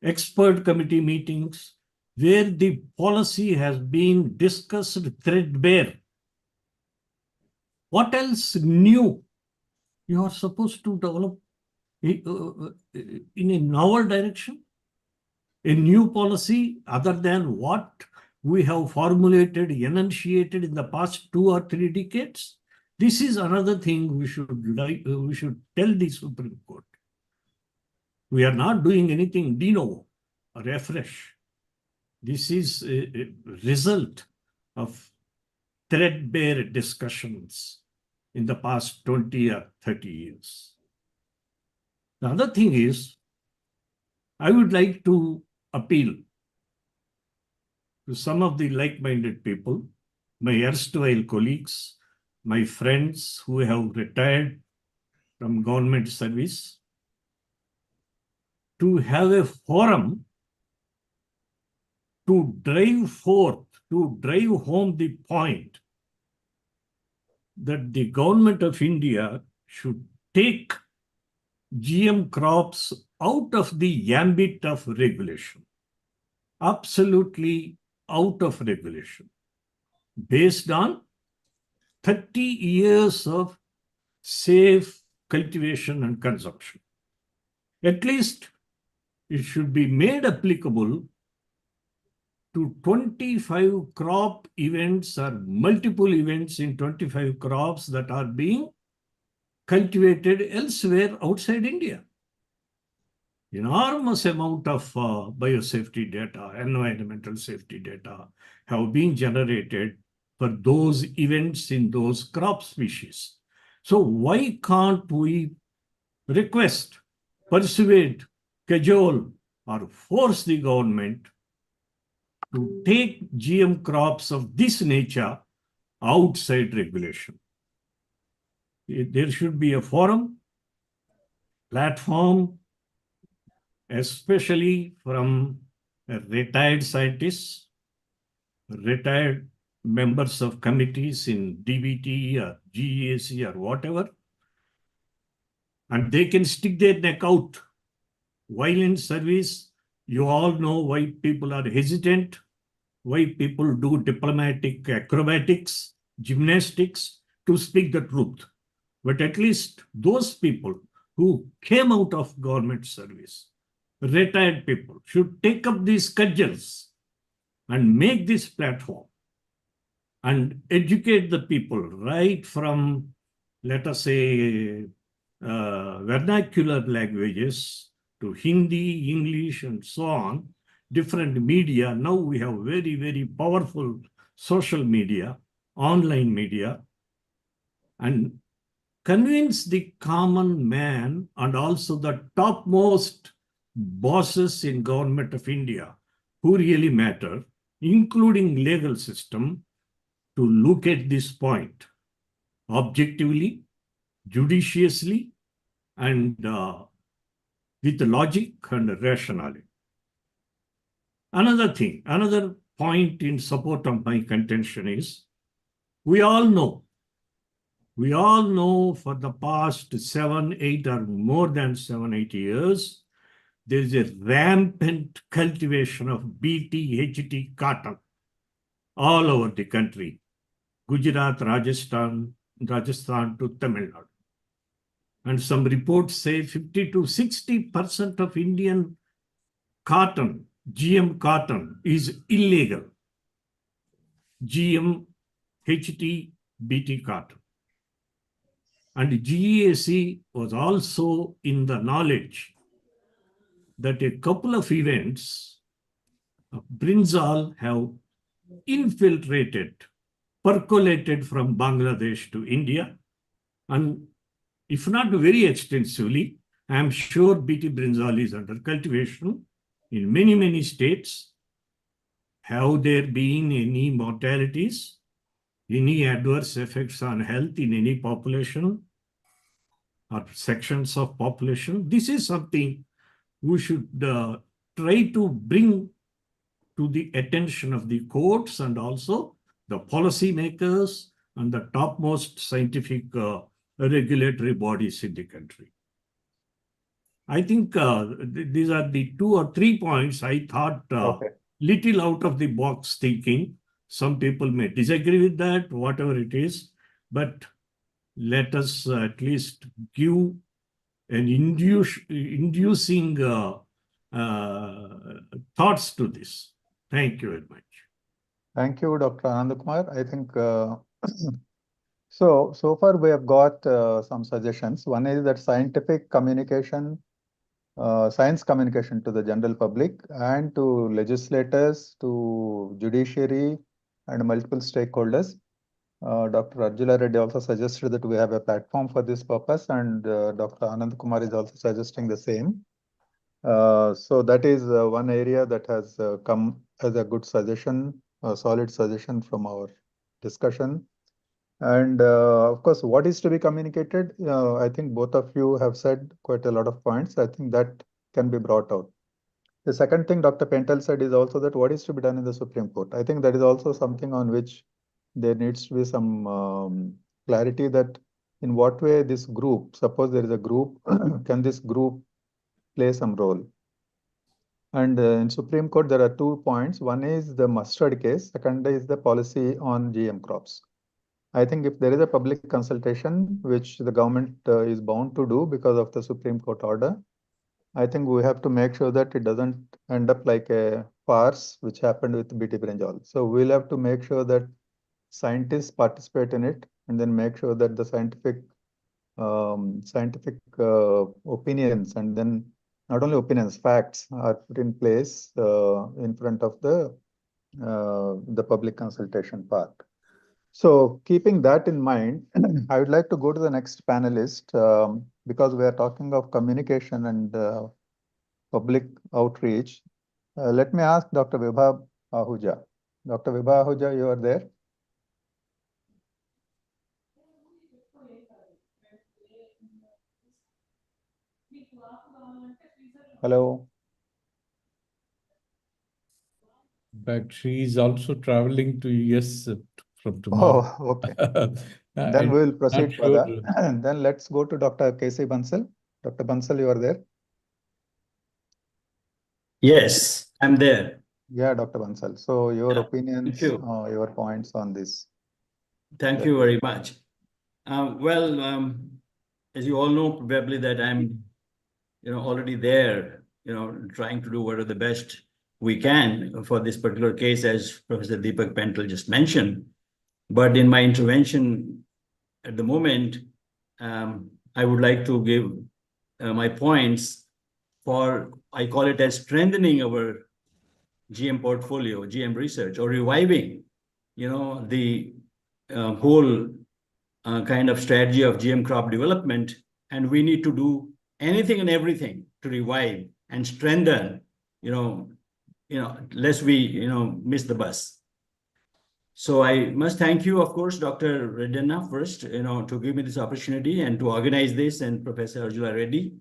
expert committee meetings, where the policy has been discussed threadbare. What else new you are supposed to develop in a novel direction? A new policy other than what we have formulated, enunciated in the past 2 or 3 decades? This is another thing we should tell the Supreme Court. We are not doing anything de novo or afresh. This is a result of threadbare discussions in the past 20 or 30 years. The other thing is, I would like to appeal to some of the like-minded people, my erstwhile colleagues, my friends who have retired from government service, to have a forum to drive forth, to drive home the point that the government of India should take GM crops out of the ambit of regulation, absolutely out of regulation, based on 30 years of safe cultivation and consumption. At least it should be made applicable to 25 crop events or multiple events in 25 crops that are being cultivated elsewhere outside India. Enormous amount of biosafety data, environmental safety data have been generated for those events in those crop species. So why can't we request, persuade, cajole, or force the government to take GM crops of this nature outside regulation? There should be a forum, platform, especially from retired scientists, retired members of committees in DBT or GEAC or whatever, and they can stick their neck out. While in service, you all know why people are hesitant, why people do diplomatic acrobatics, gymnastics to speak the truth. But at least those people who came out of government service, retired people, should take up these cudgels and make this platform and educate the people right from, let us say, vernacular languages to Hindi, English, and so on, different media. Now we have very, very powerful social media, online media, and convince the common man and also the topmost bosses in government of India who really matter, including legal system, to look at this point objectively, judiciously, and with logic and rationality. Another thing, another point in support of my contention is, we all know for the past 7, 8 or more than 7, 8 years, there is a rampant cultivation of BT, HT cotton all over the country, Gujarat, Rajasthan to Tamil Nadu. And some reports say 50 to 60% of Indian cotton, GM cotton, is illegal. GM, HT, BT cotton. And GEAC was also in the knowledge that a couple of events of brinjal have infiltrated, percolated from Bangladesh to India. And if not very extensively, I am sure BT brinjal is under cultivation in many, many states. Have there been any mortalities, any adverse effects on health in any population or sections of population? This is something we should try to bring to the attention of the courts and also the policymakers and the topmost scientific regulatory bodies in the country. I think these are the 2 or 3 points I thought little out of the box thinking. Some people may disagree with that, whatever it is, but let us at least give an inducing thoughts to this. Thank you very much. Thank you, Dr. Anandakumar. I think so far we have got some suggestions. One is that scientific communication, science communication to the general public and to legislators, to judiciary and multiple stakeholders. Dr. Arjula Reddy also suggested that we have a platform for this purpose, and Dr. Anand Kumar is also suggesting the same. So that is one area that has come as a good suggestion, a solid suggestion from our discussion. And of course, what is to be communicated? I think both of you have said quite a lot of points. I think that can be brought out. The second thing Dr. Pentel said is also that what is to be done in the Supreme Court. I think that is also something on which there needs to be some clarity, that in what way this group, suppose there is a group, can this group play some role? And in Supreme Court, there are 2 points. One is the mustard case. Second is the policy on GM crops. I think if there is a public consultation, which the government is bound to do because of the Supreme Court order, I think we have to make sure that it doesn't end up like a farce, which happened with BT brinjal. So we'll have to make sure that scientists participate in it, and then make sure that the scientific opinions, and then not only opinions, facts are put in place in front of the public consultation part. So keeping that in mind, I would like to go to the next panelist because we are talking of communication and public outreach. Let me ask Dr. Vibha Ahuja. Dr. Vibha Ahuja, you are there? Hello. But she is also traveling to US from tomorrow. Oh, okay. Then we'll proceed further. And then let's go to Dr. K.C. Bansal. Dr. Bansal, you are there? Yes, I'm there. Yeah, Dr. Bansal. So your opinions, your points on this. Thank you very much. As you all know, probably that I'm, already there, trying to do what are the best we can for this particular case, as Professor Deepak Pentel just mentioned. But in my intervention at the moment, I would like to give my points for, I call it as strengthening our GM portfolio, GM research, or reviving, the whole kind of strategy of GM crop development. And we need to do anything and everything to revive and strengthen, lest we, miss the bus. So I must thank you, of course, Dr. Reddy first, to give me this opportunity and to organize this, and Professor Arjula Reddy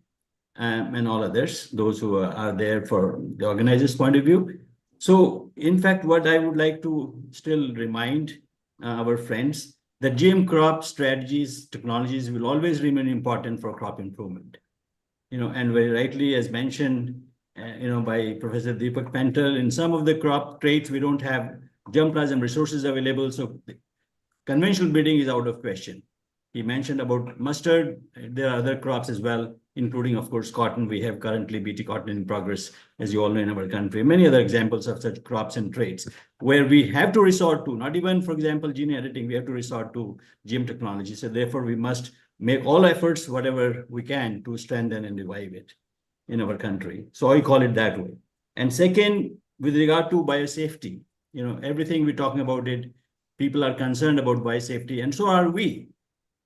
and all others, those who are there for the organizer's point of view. So, in fact, what I would like to still remind our friends, that GM crop strategies, technologies will always remain important for crop improvement. And very rightly, as mentioned, by Professor Deepak Pentel, in some of the crop traits, we don't have germplasm resources available. So conventional breeding is out of question. He mentioned about mustard. There are other crops as well, including, of course, cotton. We have currently BT cotton in progress, as you all know, in our country. Many other examples of such crops and traits where we have to resort to, not even, for example, gene editing, we have to resort to GM technology. So therefore, we must make all efforts, whatever we can, to strengthen and revive it in our country. So I call it that way. And second, with regard to biosafety, everything we're talking about it, people are concerned about biosafety, and so are we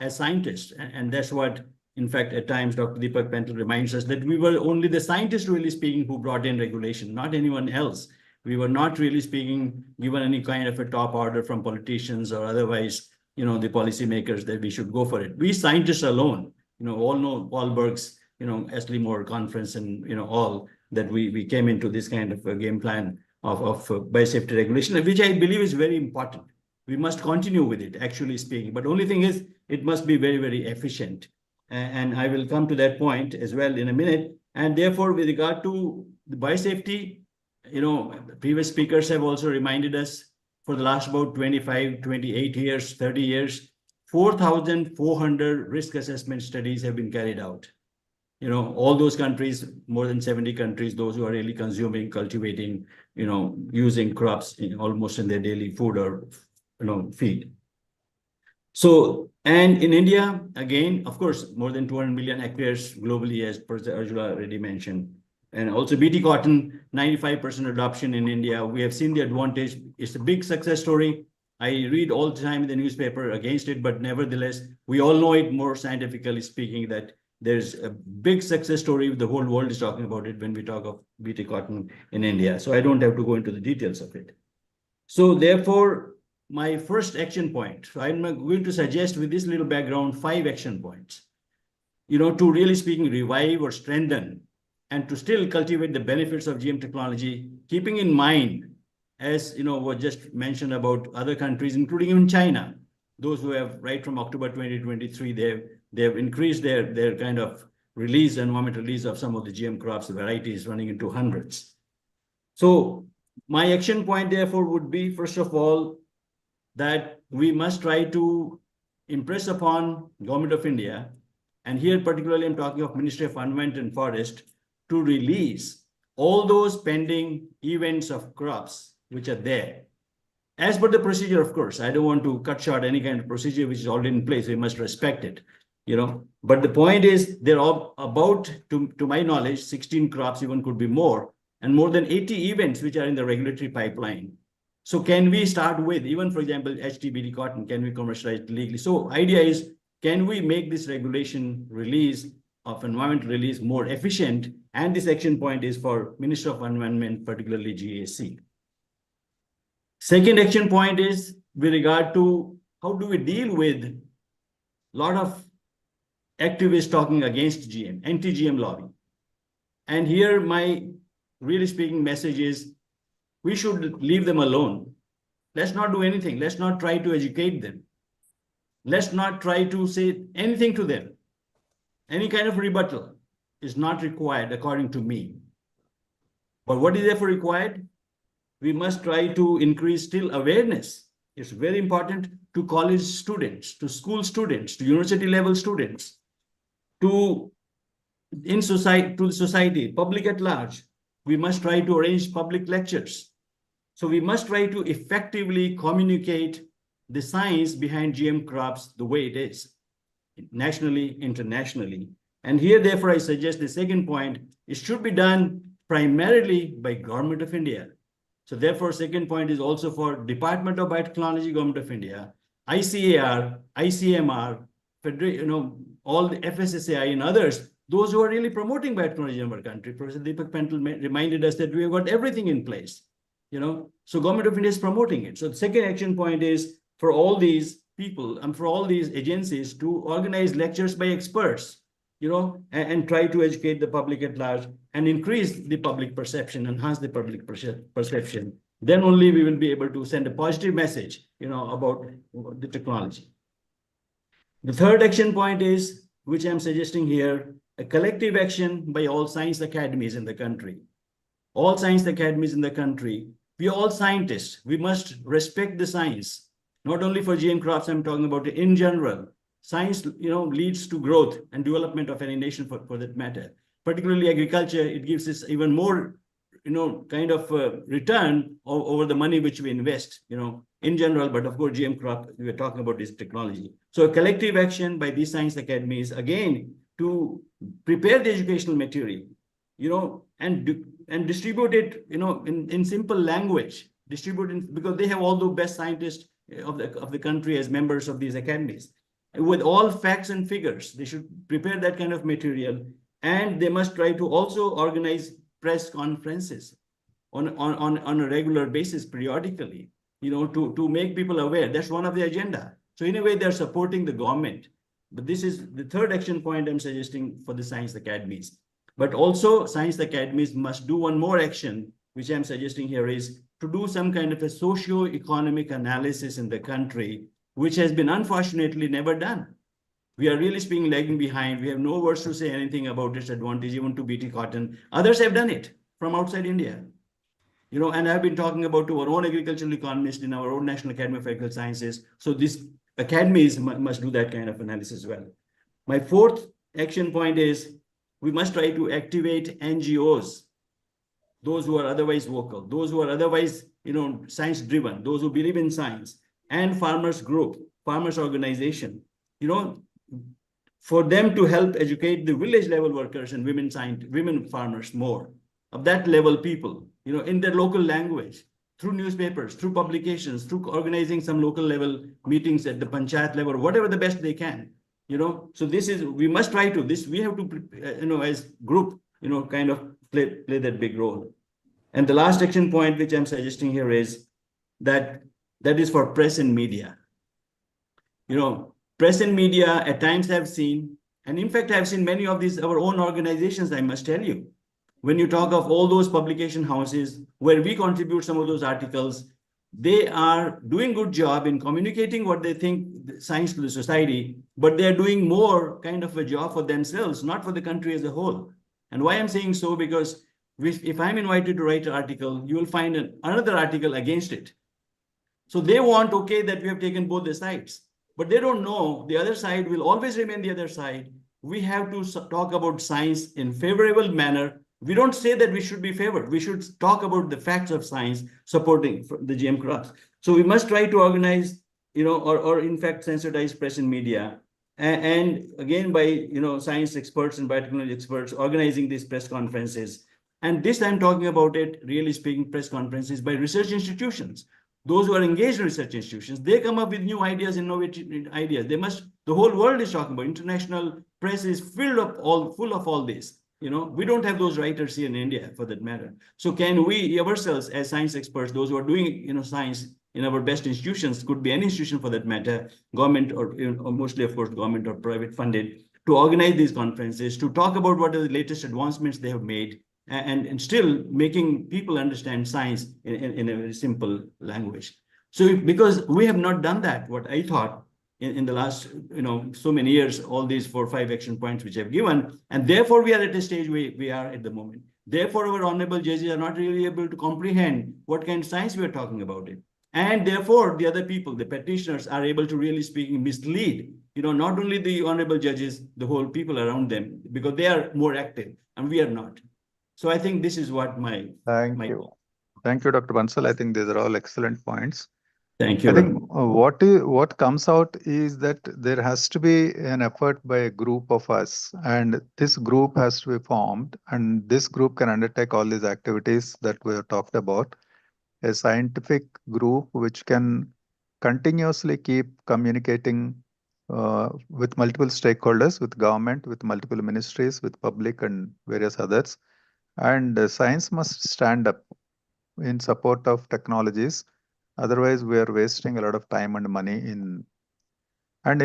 as scientists. And that's what, in fact, at times Dr. Deepak Pental reminds us that we were only the scientists, really speaking, who brought in regulation, not anyone else. We were not really speaking, given any kind of a top order from politicians or otherwise, the policymakers, that we should go for it. We scientists alone, all know Wahlberg's, Ashley Moore conference, and, all that we came into this kind of a game plan of biosafety regulation, which I believe is very important. We must continue with it, actually speaking. But the only thing is, it must be very, very efficient. And I will come to that point as well in a minute. And therefore, with regard to the biosafety, previous speakers have also reminded us, for the last about 25, 28 years, 30 years, 4,400 risk assessment studies have been carried out. All those countries, more than 70 countries, those who are really consuming, cultivating, using crops almost in their daily food or, feed. So, and in India, again, of course, more than 200 million hectares globally, as Professor Arjula already mentioned. And also BT cotton, 95% adoption in India. We have seen the advantage. It's a big success story. I read all the time in the newspaper against it, but nevertheless, we all know it, more scientifically speaking, that there's a big success story. The whole world is talking about it when we talk of BT cotton in India. So I don't have to go into the details of it. So therefore, my first action point, so I'm going to suggest, with this little background, 5 action points, to really speaking, revive or strengthen and to still cultivate the benefits of GM technology, keeping in mind, as was just mentioned about other countries, including even China, those who have, right from October 2023, they've increased their kind of release, environmental release of some of the GM crops, varieties running into hundreds. So my action point, therefore, would be, first of all, that we must try to impress upon Government of India, and here particularly I'm talking of Ministry of Environment and Forest, to release all those pending events of crops which are there. As per the procedure, of course, I don't want to cut short any kind of procedure which is already in place. We must respect it, But the point is, there are about, to my knowledge, 16 crops, even could be more, and more than 80 events which are in the regulatory pipeline. So can we start with, even for example, HTBD cotton, can we commercialize it legally? So idea is, can we make this regulation release of environmental release more efficient? And this action point is for Minister of Environment, particularly GAC. Second action point is with regard to how do we deal with a lot of activists talking against GM, anti-GM lobby. And here my really speaking message is, we should leave them alone. Let's not do anything. Let's not try to educate them. Let's not try to say anything to them. Any kind of rebuttal is not required, according to me. But what is therefore required? We must try to increase still awareness. It's very important to college students, to school students, to university level students, to the society, public at large. We must try to arrange public lectures. So we must try to effectively communicate the science behind GM crops the way it is, nationally, internationally. And here, therefore, I suggest the second point, it should be done primarily by Government of India. So therefore, second point is also for Department of Biotechnology, Government of India, ICAR, ICMR, all the FSSAI and others, those who are really promoting biotechnology in our country. Professor Deepak Pental reminded us that we have got everything in place, So Government of India is promoting it. So the second action point is for all these people and for all these agencies to organize lectures by experts, and try to educate the public at large and increase the public perception, enhance the public perception. Then only we will be able to send a positive message, about the technology. The third action point is, which I'm suggesting here, a collective action by all science academies in the country. All science academies in the country, we are all scientists. We must respect the science, not only for GM crops, I'm talking about it in general. Science, leads to growth and development of any nation for that matter. Particularly agriculture, it gives us even more, kind of return over the money which we invest, in general. But of course, GM crop, we are talking about this technology. So a collective action by these science academies, again, to prepare the educational material, and distribute it, in simple language, because they have all the best scientists, of the country as members of these academies. With all facts and figures, they should prepare that kind of material, and they must try to also organize press conferences on a regular basis, periodically, to make people aware. That's one of the agenda. So in a way, they're supporting the government. But this is the third action point I'm suggesting for the science academies. But also, science academies must do one more action, which I'm suggesting here, is to do some kind of a socio-economic analysis in the country, which has been unfortunately never done. We are really being lagging behind. We have no words to say anything about disadvantage, even to BT Cotton. Others have done it from outside India. And I've been talking about to our own agricultural economists in our own National Academy of Agricultural Sciences. So these academies must do that kind of analysis as well. My fourth action point is we must try to activate NGOs, those who are otherwise vocal, those who are otherwise, science driven, those who believe in science, and farmers group, farmers organization, for them to help educate the village level workers and women farmers more, of that level people, in their local language, through newspapers, through publications, through organizing some local level meetings at the panchayat level, whatever the best they can, So we must try to, we have to, as group, kind of play that big role. And the last action point, which I'm suggesting here, is that is for press and media. Press and media at times have seen, and in fact, I've seen many of these, our own organizations, I must tell you, when you talk of all those publication houses where we contribute some of those articles, they are doing good job in communicating what they think science to the society, but they're doing more kind of a job for themselves, not for the country as a whole. And why I'm saying so, because if I'm invited to write an article, you will find another article against it. So they want, okay, that we have taken both the sides, but they don't know the other side will always remain the other side. We have to talk about science in favorable manner. We don't say that we should be favored. We should talk about the facts of science supporting the GM crops. So we must try to organize, or in fact, sensitize press and media. And again, by, science experts and biotechnology experts organizing these press conferences. And this I'm talking about it, really speaking, press conferences by research institutions. Those who are engaged in research institutions, they come up with new ideas, innovative ideas. The whole world is talking about. International press is full of all this. We don't have those writers here in India, for that matter. So can we ourselves, as science experts, those who are doing, science in our best institutions, could be any institution for that matter, government or mostly, of course, government or private funded, to organize these conferences, to talk about what are the latest advancements they have made, and still making people understand science in a very simple language. So because we have not done that, what I thought in the last, so many years, all these 4 or 5 action points which I've given, and therefore we are at a stage we are at the moment. Therefore, our honorable judges are not really able to comprehend what kind of science we are talking about it. And therefore, the other people, the petitioners, are able to really speaking mislead, not only the honorable judges, the whole people around them, because they are more active and we are not. So I think this is what Thank you. Thank you, Dr. Bansal. I think these are all excellent points. Thank you. I think what comes out is that there has to be an effort by a group of us, and this group has to be formed, and this group can undertake all these activities that we have talked about. A scientific group which can continuously keep communicating with multiple stakeholders, with government, with multiple ministries, with public and various others. And science must stand up in support of technologies. Otherwise, we are wasting a lot of time and money in. And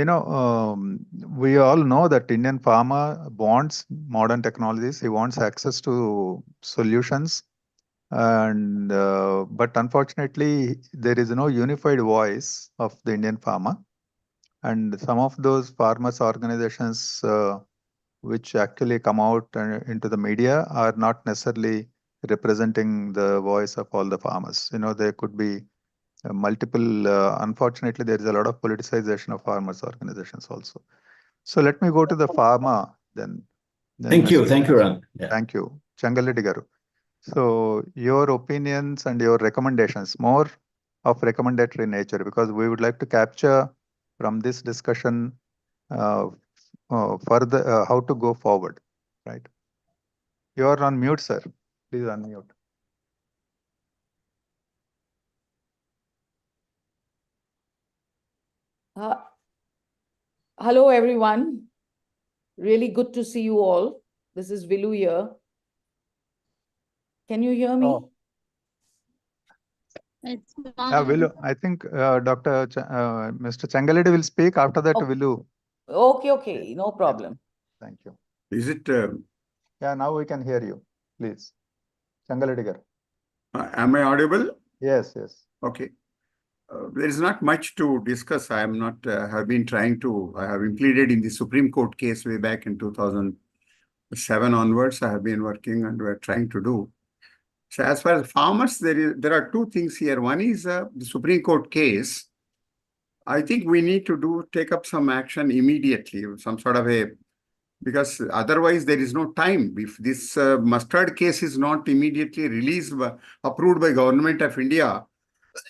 we all know that Indian farmer wants modern technologies. He wants access to solutions. And but unfortunately, there is no unified voice of the Indian farmer. And some of those farmers organizations which actually come out into the media are not necessarily representing the voice of all the farmers. There could be multiple, unfortunately, there is a lot of politicization of farmers organizations also. So let me go to the farmer then. Thank you, Ram. Yeah. Thank you. Changaleddy Garu. So your opinions and your recommendations, more of recommendatory nature, because we would like to capture from this discussion further how to go forward, right? You are on mute, sir. Please unmute. Hello, everyone. Really good to see you all. This is Vilu here. Can you hear me? Oh. Vilu, I think Mr. Changaledi will speak. After that, Vilu. Okay, no problem. Thank you. Is it? Yeah, now we can hear you. Please, Changaledi. Am I audible? Yes. Okay. There is not much to discuss. I am not. I have been trying to. I have pleaded in the Supreme Court case way back in 2007 onwards. I have been working and we are trying to do. So as far as farmers, there are two things here. One is the Supreme Court case. I think we need to take up some action immediately, some sort of because otherwise there is no time. If this mustard case is not immediately released, approved by Government of India,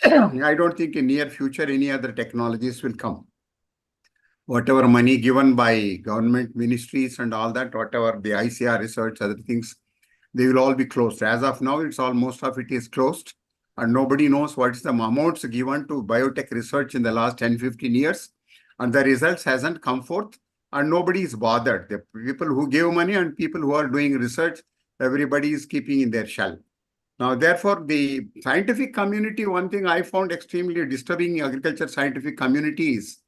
I don't think in near future any other technologies will come. Whatever money given by government ministries and all that, whatever the ICR research, other things, they will all be closed. As of now, most of it is closed, and nobody knows what is the amounts given to biotech research in the last 10-15 years, and the results hasn't come forth, and nobody is bothered. The people who gave money and people who are doing research, everybody is keeping in their shell. Now, therefore, the scientific community, one thing I found extremely disturbing in agriculture scientific community is,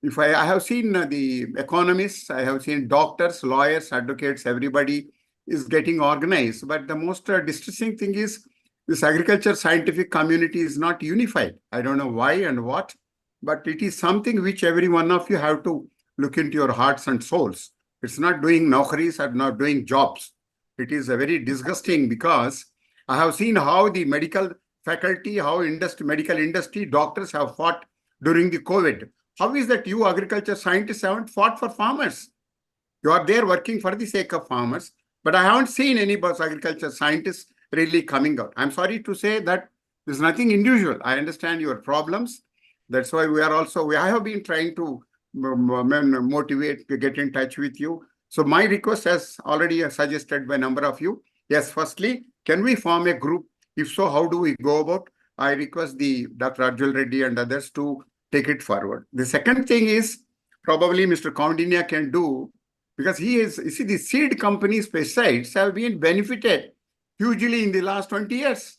if I have seen the economists, I have seen doctors, lawyers, advocates, everybody is getting organized. But the most distressing thing is this agriculture scientific community is not unified. I don't know why and what, but it is something which every one of you have to look into your hearts and souls. It's not doing naukaris or not doing jobs. It is very disgusting because I have seen how the medical faculty, how medical industry, doctors have fought during the COVID. How is that you agriculture scientists haven't fought for farmers? You are there working for the sake of farmers, but I haven't seen any agriculture scientists really coming out. I'm sorry to say that there's nothing unusual. I understand your problems. That's why I have been trying to motivate, get in touch with you. So my request, as already suggested by a number of you, yes, firstly, can we form a group? If so, how do we go about? I request the Dr. Arjul Reddy and others to take it forward. The second thing is probably Mr. Kaundinya can do, because you see, the seed companies, pesticides have been benefited hugely in the last 20 years.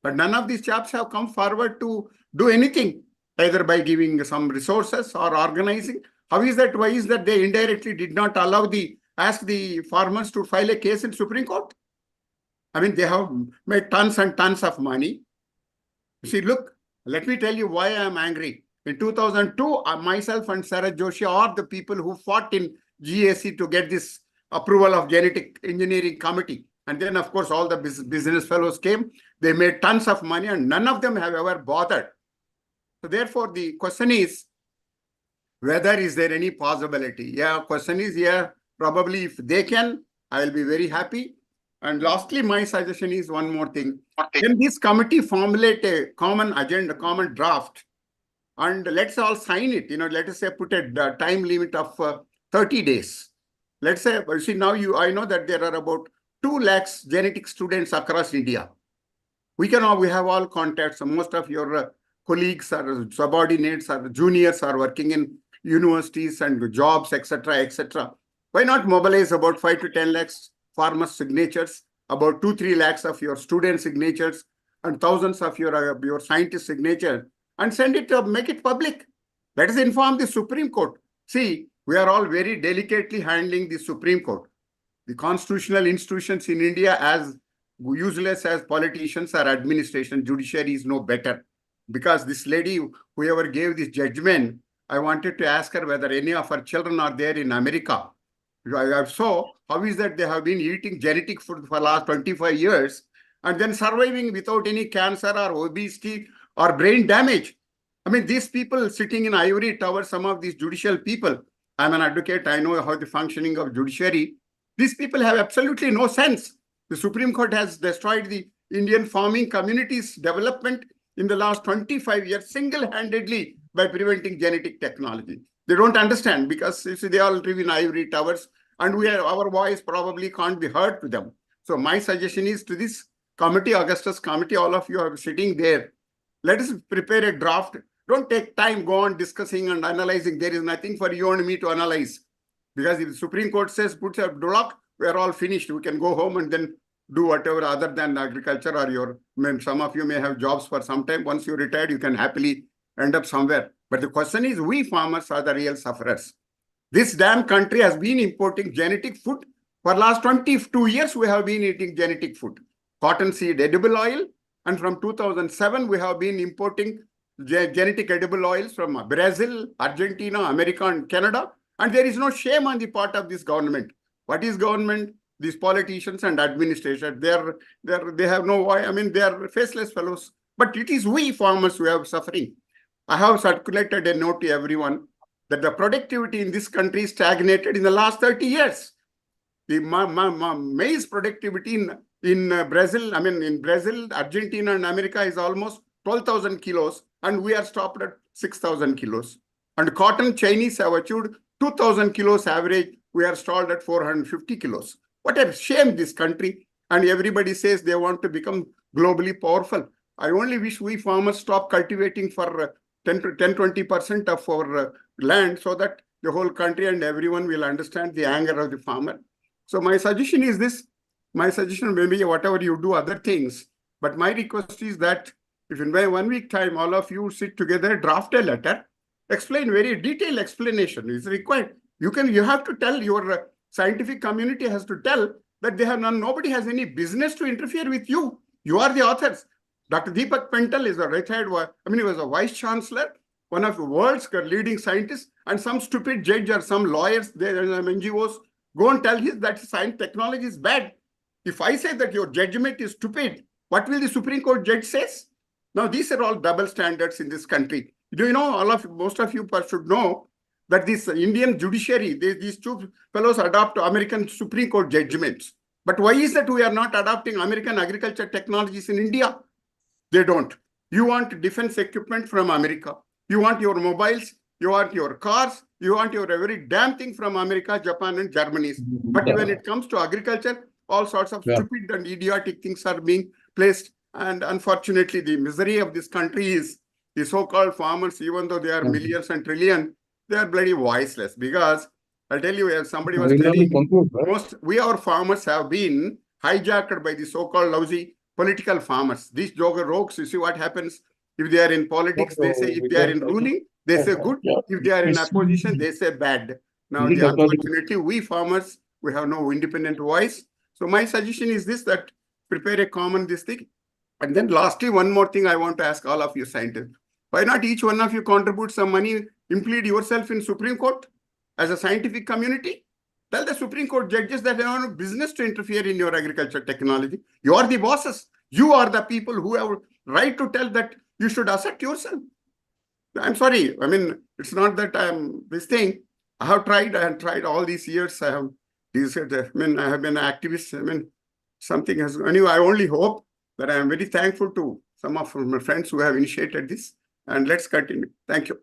But none of these chaps have come forward to do anything, either by giving some resources or organizing. How is that? Why is that they indirectly did not ask the farmers to file a case in Supreme Court? I mean, they have made tons and tons of money. You see, look, let me tell you why I am angry. In 2002, myself and Sarah Joshi are the people who fought in GAC to get this approval of genetic engineering committee. And then, of course, all the business fellows came. They made tons of money and none of them have ever bothered. So therefore, the question is, whether is there any possibility? Yeah, question is, yeah, probably if they can, I will be very happy. And lastly, my suggestion is one more thing. Can this committee formulate a common agenda, common draft, and let's all sign it? Let us say put a time limit of 30 days. Let's say, see, now I know that there are about 2 lakhs genetic students across India. We have all contacts. Most of your colleagues or subordinates or juniors are working in universities and jobs, etc., etc. Why not mobilize about 5 to 10 lakhs farmers' signatures, about 2-3 lakhs of your student signatures, and thousands of your scientist signatures, and send it make it public. Let us inform the Supreme Court. See, we are all very delicately handling the Supreme Court. The constitutional institutions in India, as useless as politicians or administration, judiciary is no better. Because this lady, whoever gave this judgment, I wanted to ask her whether any of her children are there in America. So, how is that they have been eating genetic food for the last 25 years and then surviving without any cancer or obesity or brain damage? I mean, these people sitting in ivory tower, some of these judicial people, I'm an advocate, I know how the functioning of judiciary. These people have absolutely no sense. The Supreme Court has destroyed the Indian farming community's development in the last 25 years single-handedly by preventing genetic technology. They don't understand because you see, they all live in ivory towers and our voice probably can't be heard to them. So my suggestion is to this committee, Augustus committee, all of you are sitting there. Let us prepare a draft Don't take time, go on discussing and analyzing. There is nothing for you and me to analyze. Because if the Supreme Court says, puts a block, we are all finished. We can go home and then do whatever other than agriculture or your, some of you may have jobs for some time. Once you're retired, you can happily end up somewhere. But the question is, we farmers are the real sufferers. This damn country has been importing genetic food. For last 22 years, we have been eating genetic food. Cottonseed edible oil. And from 2007, we have been importing genetic edible oils from Brazil, Argentina, America, and Canada. And there is no shame on the part of this government. What is government? These politicians and administrators, they have no why. I mean, they are faceless fellows. But it is we farmers who are suffering. I have circulated a note to everyone that the productivity in this country stagnated in the last 30 years. The maize productivity in Brazil, in Brazil, Argentina, and America is almost 12,000 kilos, and we are stopped at 6,000 kilos. And cotton, Chinese have achieved 2,000 kilos average. We are stalled at 450 kilos. What a shame this country. And everybody says they want to become globally powerful. I only wish we farmers stop cultivating for 10-20% of our land so that the whole country and everyone will understand the anger of the farmer. So my suggestion is this. My suggestion may be whatever you do other things. But my request is that if in 1 week time, all of you sit together, draft a letter, explain very detailed explanation is required. You have to tell your scientific community has to tell that nobody has any business to interfere with you. You are the authors. Dr. Deepak Pental is a retired, he was a vice chancellor, one of the world's leading scientists, and some stupid judge or some lawyers, there are NGOs, go and tell him that science technology is bad. If I say that your judgment is stupid, what will the Supreme Court judge says? Now, these are all double standards in this country. Do you know, most of you should know that this Indian judiciary, these two fellows adopt American Supreme Court judgments. But why is that we are not adopting American agriculture technologies in India? They don't. You want defense equipment from America. You want your mobiles, you want your cars, you want your every damn thing from America, Japan, and Germany. But when it comes to agriculture, all sorts of stupid and idiotic things are being placed. And unfortunately, the misery of this country is the so-called farmers, even though they are millions and trillions, they are bloody voiceless. Because I'll tell you, as somebody was telling, we our farmers have been hijacked by the so-called lousy political farmers. These jogger rogues, you see what happens. If they are in politics, they say, if they are in ruling, they say good. If they are in opposition, they say bad. Now, unfortunately, we farmers, we have no independent voice. So my suggestion is this, that prepare a common this thing. And then lastly, one more thing I want to ask all of you scientists. Why not each one of you contribute some money, implead yourself in Supreme Court as a scientific community? Tell the Supreme Court judges that they have no business to interfere in your agriculture technology. You are the bosses. You are the people who have right to tell that you should assert yourself. I'm sorry. It's not that I'm this thing. I have tried all these years. I have been an activist. Something has, anyway, I only hope that I am very thankful to some of my friends who have initiated this. And let's continue. Thank you.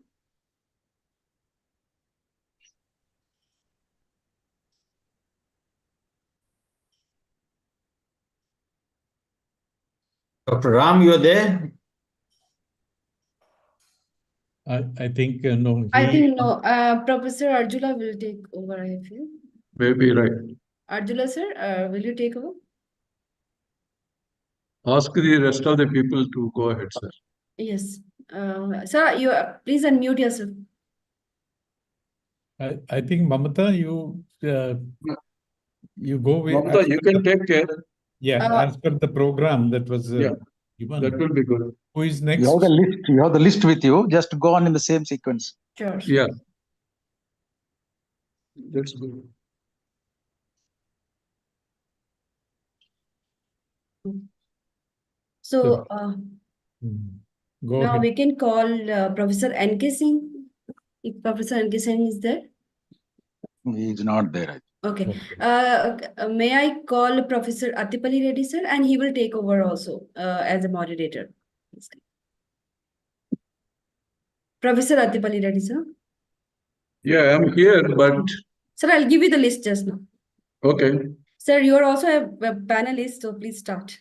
Dr. Ram, you are there? I think no. I think no. Professor Arjula will take over, I feel. Maybe right. Arjula, sir, will you take over? Ask the rest of the people to go ahead, sir. Yes. Sir, you please unmute yourself. I think Mamata, you go with. Mamata, you can take care. Yeah, as per the program that was given. That will be good. Who is next? You have the list. You have the list with you. Just go on in the same sequence. Sure. Yeah. That's good. So Go now ahead. we can call Professor N.K. Singh. If Professor N.K. Singh is there. He is not there. Okay. May I call Professor Attipalli Reddy, sir, and he will take over also as a moderator. Professor Attipalli Reddy, sir. Yeah, I'm here, but. Sir, I'll give you the list just now. Okay. Sir, you are also a panelist, so please start.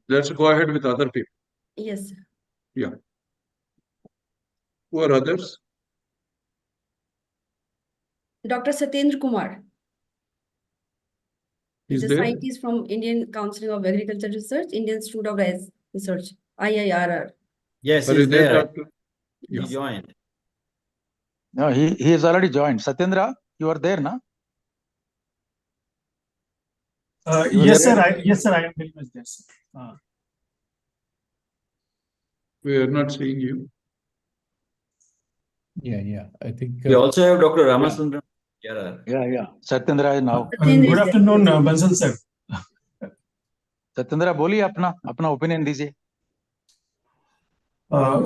Let's go ahead with other people. Yes, sir. Yeah. Who are others? Dr. Satyendra Kumar. Is He's a there? scientist from Indian Council of Agriculture Research, Indian Institute of Rice Research, IIRR. Yes, Are he's you there, there. doctor? He Yeah. joined. No, he is already joined. Satyendra, you are there, na? You are Yes, there? sir. Yes, sir. I am very much there, sir. We are not seeing you. Yeah. I think. We also have Dr. Yeah. Ramasundram. Yeah. Satyendra is now. Good afternoon, Bansal sir. Satyendra बोलिए अपना opinion दीजिए.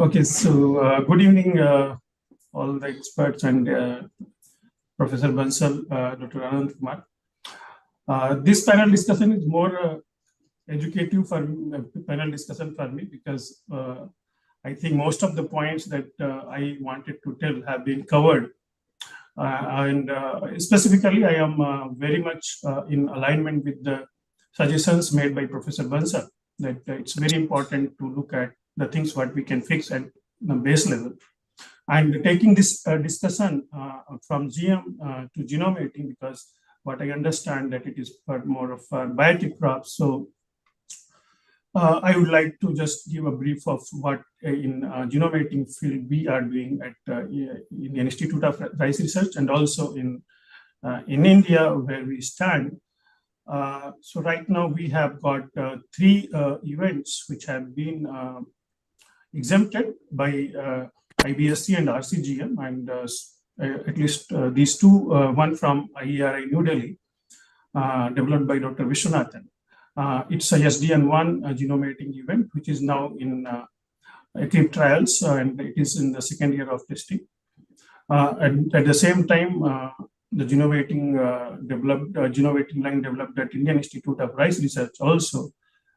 Okay, so good evening, all the experts and Professor Bansal, Dr. Anand Kumar. This panel discussion is more educative for panel discussion for me because I think most of the points that I wanted to tell have been covered. And specifically, I am very much in alignment with the suggestions made by Professor Bansal that it's very important to look at the things what we can fix at the base level. And taking this discussion from GM to genome editing, because what I understand that it is for more of biotech crops. So I would like to just give a brief of what in genome editing field we are doing at in the Institute of Rice Research and also in India where we stand. So right now we have got 3 events which have been exempted by IBSC and RCGM, and at least these 2, one from IERI New Delhi, developed by Dr. Vishwanathan. It's a SDN1 genome editing event, which is now in ECLIP trials, and it is in the 2nd year of testing. And at the same time, the genome editing genome editing line developed at Indian Institute of Rice Research also.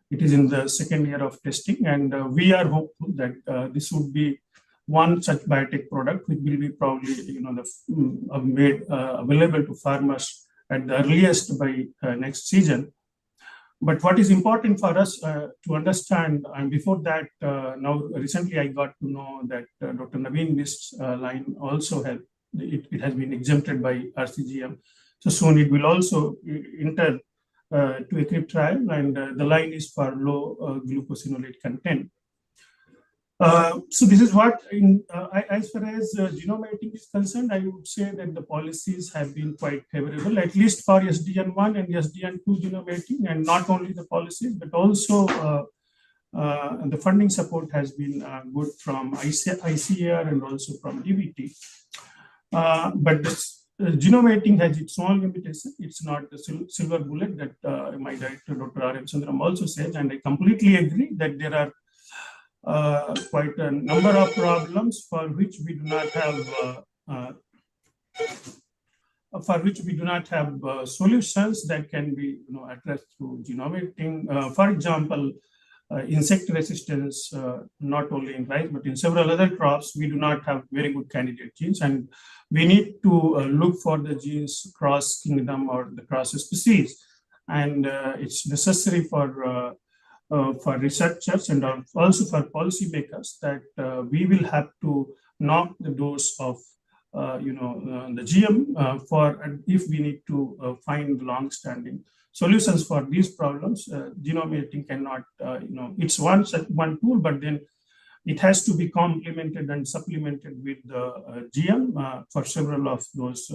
It is in the 2nd year of testing, and we are hopeful that this would be one such biotech product which will be probably made available to farmers at the earliest by next season. But what is important for us to understand, and before that, now recently I got to know that Dr. Naveen Mist's line also it has been exempted by RCGM. So soon it will also enter to ECLIP trial, and the line is for low glucosinolate content. So this is what, as far as genome editing is concerned, I would say that the policies have been quite favorable, at least for SDN1 and SDN2 genome editing, and not only the policies, but also the funding support has been good from ICAR and also from DBT. But this genome editing has its own limitation. It's not the silver bullet that my director, Dr. R.M. Sundaram, also says, and I completely agree that there are quite a number of problems for which we do not have solutions that can be addressed through genome editing. For example, insect resistance, not only in rice but in several other crops, we do not have very good candidate genes, and we need to look for the genes cross kingdom or the cross species, and it's necessary for researchers and also for policymakers that we will have to knock the doors of the GM for if we need to find long-standing solutions for these problems. Genome editing cannot, it's one tool, but then it has to be complemented and supplemented with the GM for several of those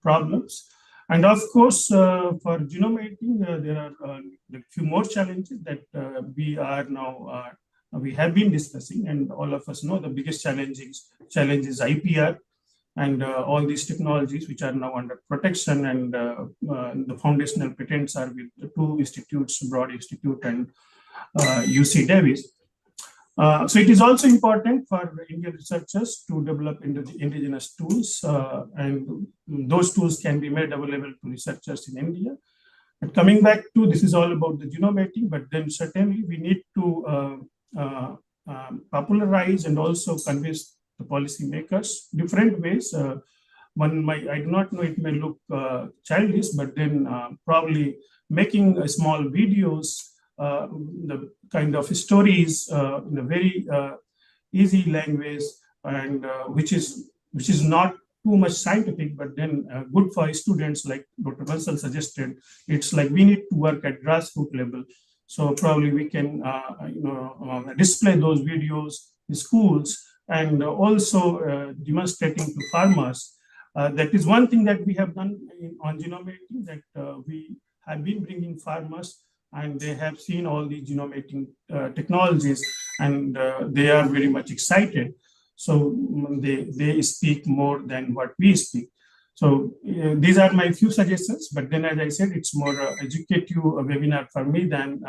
problems. And of course, for genome editing, there are a few more challenges that we have been discussing, and all of us know the biggest challenge is IPR, and all these technologies which are now under protection, and the foundational patents are with the 2 institutes, Broad Institute and UC Davis. So it is also important for Indian researchers to develop indigenous tools, and those tools can be made available to researchers in India. But coming back to, this is all about the genome editing, but then certainly we need to popularize and also convince the policymakers different ways. I do not know, it may look childish, but then probably making small videos, the kind of stories in a very easy language, and which is not too much scientific, but then good for students, like Dr. Bansal suggested. It's like we need to work at grassroots level. So probably we can display those videos in schools, and also demonstrating to farmers. That is one thing that we have done on genome editing, that we have been bringing farmers, and they have seen all the genome editing technologies, and they are very much excited. So they speak more than what we speak. So these are my few suggestions, but then, as I said, it's more educative webinar for me than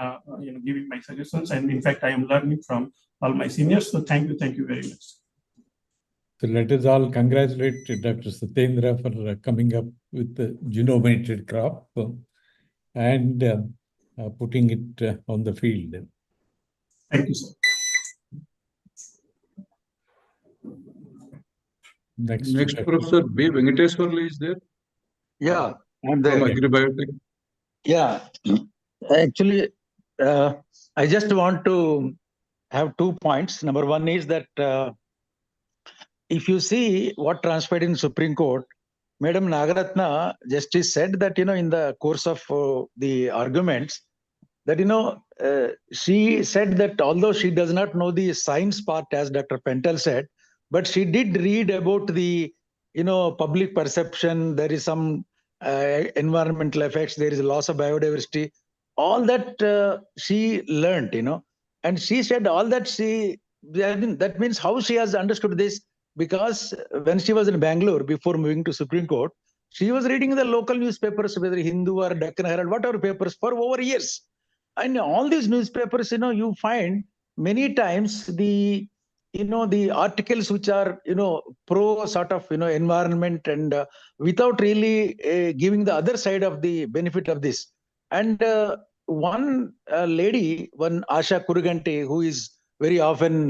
giving my suggestions. And in fact, I am learning from all my seniors. So thank you very much. So let us all congratulate Dr. Satyendra for coming up with the genome-edited crop and putting it on the field. Thank you, sir. Next Professor B. Venkateswarlu is there. Yeah, I'm there. From Agri-Biotech. Yeah, actually, I just want to have 2 points. Number one is that if you see what transpired in Supreme Court, Madam Nagaratna Justice said that, in the course of the arguments, that, she said that although she does not know the science part, as Dr. Pentel said, but she did read about the, public perception. There is some environmental effects, there is a loss of biodiversity, all that she learned, and she said all that that means how she has understood this, because when she was in Bangalore before moving to Supreme Court, she was reading the local newspapers, whether Hindu or Deccan Herald, whatever papers, for over years. And all these newspapers, you find many times the articles which are, pro sort of, environment, and without really giving the other side of the benefit of this. And one lady, one Asha Kuruganti, who is very often,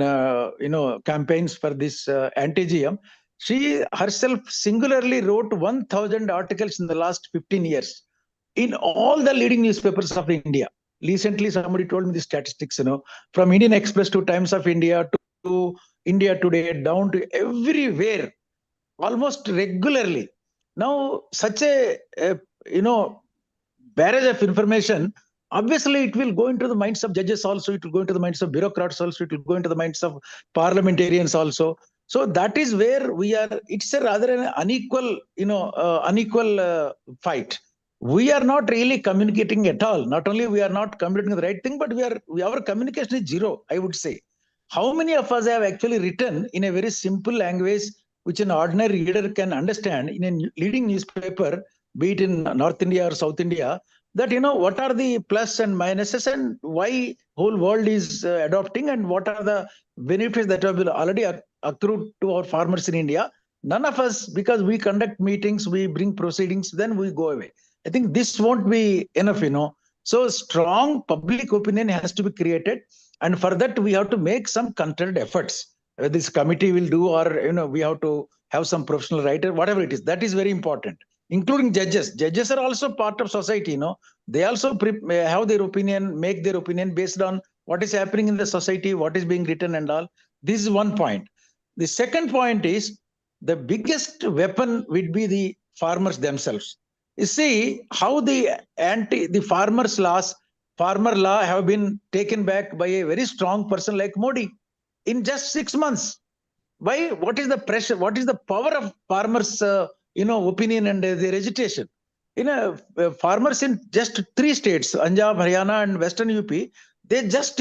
campaigns for this anti-GM, she herself singularly wrote 1,000 articles in the last 15 years in all the leading newspapers of India. Recently, somebody told me the statistics, from Indian Express to Times of India to India Today, down to everywhere, almost regularly. Now, such a barrage of information, obviously it will go into the minds of judges also, it will go into the minds of bureaucrats also, it will go into the minds of parliamentarians also. So that is where we are. It's a rather an unequal, unequal fight. We are not really communicating at all. Not only we are not communicating the right thing, but our communication is zero, I would say. How many of us have actually written in a very simple language which an ordinary reader can understand in a leading newspaper, be it in North India or South India, that, what are the plus and minuses and why whole world is adopting, and what are the benefits that have already accrued to our farmers in India. None of us, because we conduct meetings, we bring proceedings, then we go away. I think this won't be enough, So strong public opinion has to be created. And for that, we have to make some concerted efforts. Whether this committee will do, or, we have to have some professional writer, whatever it is, that is very important. Including judges. Judges are also part of society, They also have their opinion, make their opinion based on what is happening in the society, what is being written and all. This is one point. The second point is, the biggest weapon would be the farmers themselves. You see how the farmer law have been taken back by a very strong person like Modi in just 6 months. Why? What is the pressure? What is the power of farmers' opinion and their agitation? Farmers in just 3 states, Punjab, Haryana, and Western UP, they just,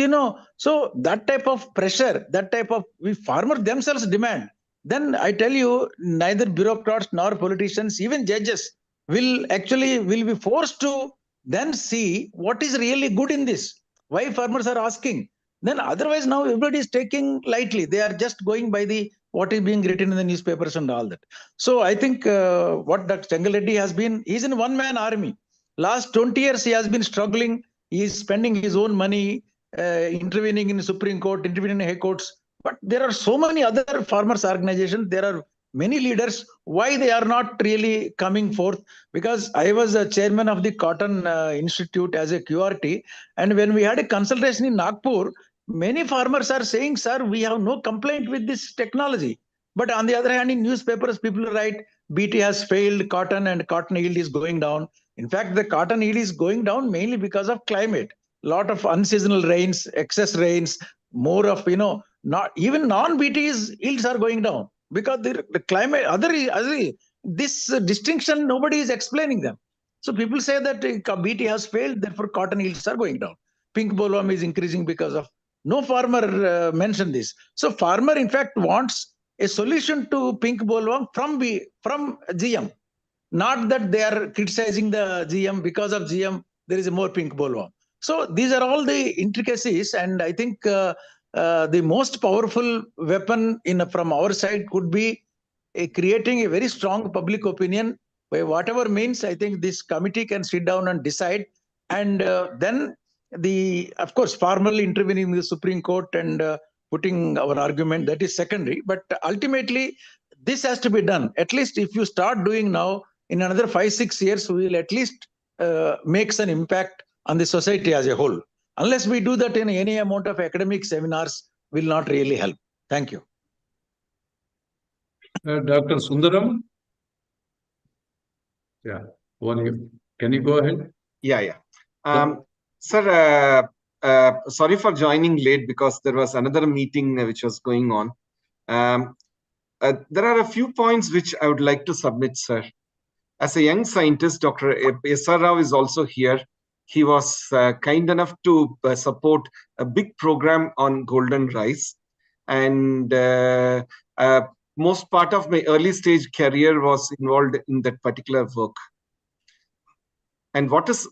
so that type of pressure, that type of farmers themselves demand. Then I tell you, neither bureaucrats nor politicians, even judges, will be forced to then see what is really good in this. Why farmers are asking? Then otherwise now everybody is taking lightly. They are just going by what is being written in the newspapers and all that. So I think what Dr. Changal Reddy has been, he's in one-man army. Last 20 years he has been struggling. He is spending his own money, intervening in the Supreme Court, intervening in High Courts. But there are so many other farmers organizations. There are many leaders. Why they are not really coming forth? Because I was a chairman of the Cotton Institute as a QRT. And when we had a consultation in Nagpur, many farmers are saying, sir, we have no complaint with this technology. But on the other hand, in newspapers, people write BT has failed cotton and cotton yield is going down. In fact, the cotton yield is going down mainly because of climate. A lot of unseasonal rains, excess rains, more of, not even non-BT yields are going down because the climate, this distinction, nobody is explaining them. So people say that BT has failed, therefore cotton yields are going down. Pink bollworm is increasing because of, no farmer mentioned this. So farmer in fact wants a solution to pink bollworm from GM. Not that they are criticizing the GM, because of GM there is a more pink bollworm. So these are all the intricacies, and I think the most powerful weapon from our side could be creating a very strong public opinion by whatever means. I think this committee can sit down and decide, and then of course formally intervening in the Supreme Court and putting our argument, that is secondary. But ultimately this has to be done. At least if you start doing now, in another 5-6 years, we will at least make an impact on the society as a whole. Unless we do that in any amount of academic seminars, will not really help. Thank you. Dr. Sundaram? Yeah, can you go ahead? Yeah. Sir, sorry for joining late because there was another meeting which was going on. There are a few points which I would like to submit, sir. As a young scientist, Dr. S.R. Rao is also here. He was kind enough to support a big program on golden rice. And most part of my early stage career was involved in that particular work. And what has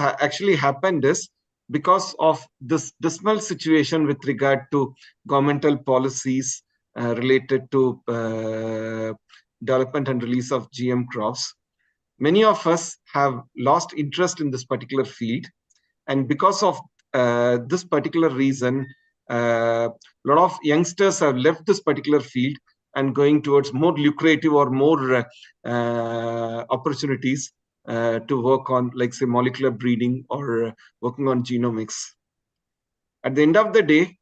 actually happened is, because of this dismal situation with regard to governmental policies related to development and release of GM crops, many of us have lost interest in this particular field. And because of this particular reason, a lot of youngsters have left this particular field and going towards more lucrative or more opportunities to work on, like say, molecular breeding or working on genomics. At the end of the day,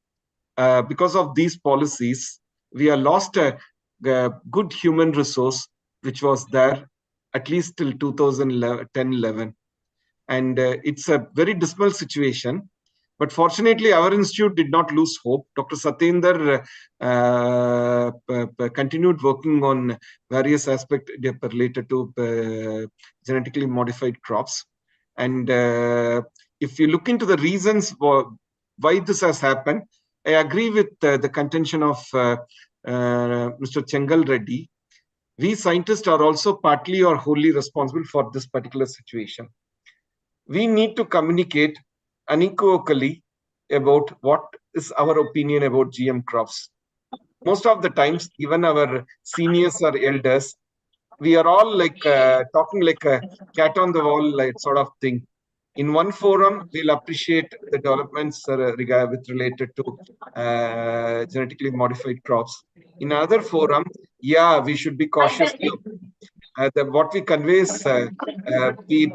because of these policies, we have lost a good human resource which was there at least till 2010-11. And it's a very dismal situation. But fortunately, our institute did not lose hope. Dr. Satyendra continued working on various aspects related to genetically modified crops. And if you look into the reasons for why this has happened, I agree with the contention of Mr. Chengal Reddy. We scientists are also partly or wholly responsible for this particular situation. We need to communicate unequivocally about what is our opinion about GM crops. Most of the times, even our seniors or elders, we are all like talking like a cat on the wall, like sort of thing. In one forum, we'll appreciate the developments related to genetically modified crops. In another forum, yeah, we should be cautious. What we convey is we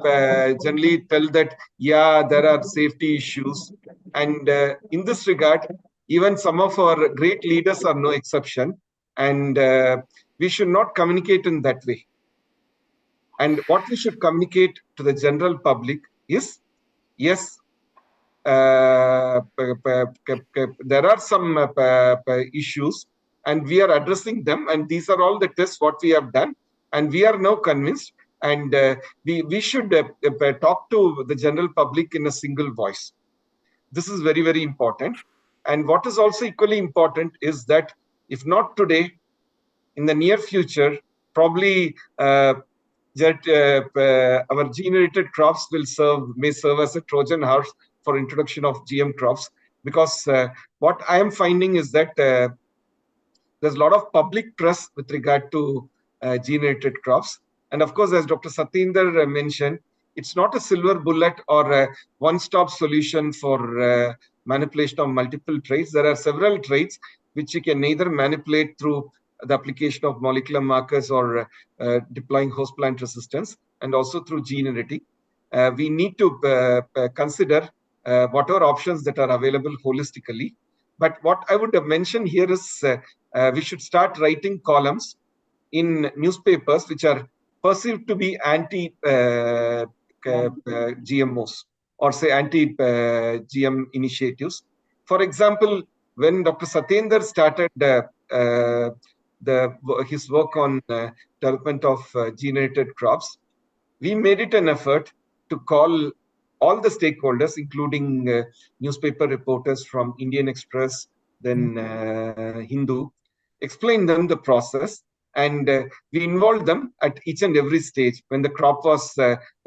generally tell that, yeah, there are safety issues. And in this regard, even some of our great leaders are no exception. And we should not communicate in that way. And what we should communicate to the general public is, yes, there are some issues and we are addressing them. And these are all the tests what we have done. And we are now convinced, and we should talk to the general public in a single voice. This is very, very important. And what is also equally important is that if not today, in the near future, probably our gene-edited crops may serve as a Trojan horse for introduction of GM crops. Because what I am finding is that there's a lot of public trust with regard to gene-edited crops. And of course, as Dr. Satyendra mentioned, it's not a silver bullet or a one-stop solution for manipulation of multiple traits. There are several traits which you can either manipulate through the application of molecular markers or deploying host plant resistance, and also through gene editing. We need to consider whatever options that are available holistically. But what I would mention here is we should start writing columns in newspapers which are perceived to be anti-GMOs or say anti-GM initiatives. For example, when Dr. Satyendra started his work on development of gene-edited crops, we made it an effort to call all the stakeholders, including newspaper reporters from Indian Express, then Hindu, explain them the process, and we involved them at each and every stage. When the crop was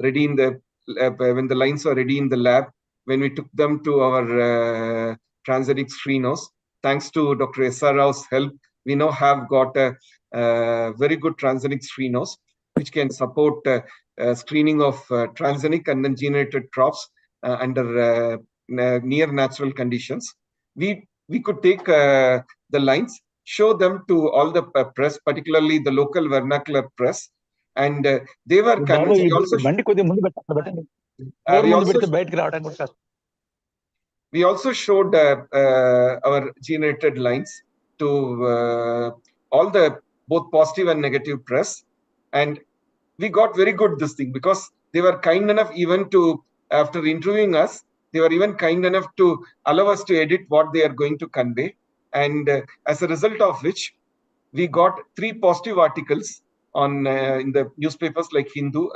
ready in the when the lines were ready in the lab, when we took them to our transgenic screeners, thanks to Dr. S.R. Rao's help, we now have got a very good transgenic screeners which can support screening of transgenic and then gene-edited crops under near natural conditions. We could take the lines, show them to all the press, particularly the local vernacular press, and they were convinced. We also showed our gene-edited lines to all the both positive and negative press, and we got very good this thing because they were kind enough even to, after interviewing us, they were even kind enough to allow us to edit what they are going to convey. And as a result of which, we got 3 positive articles on in the newspapers like Hindu,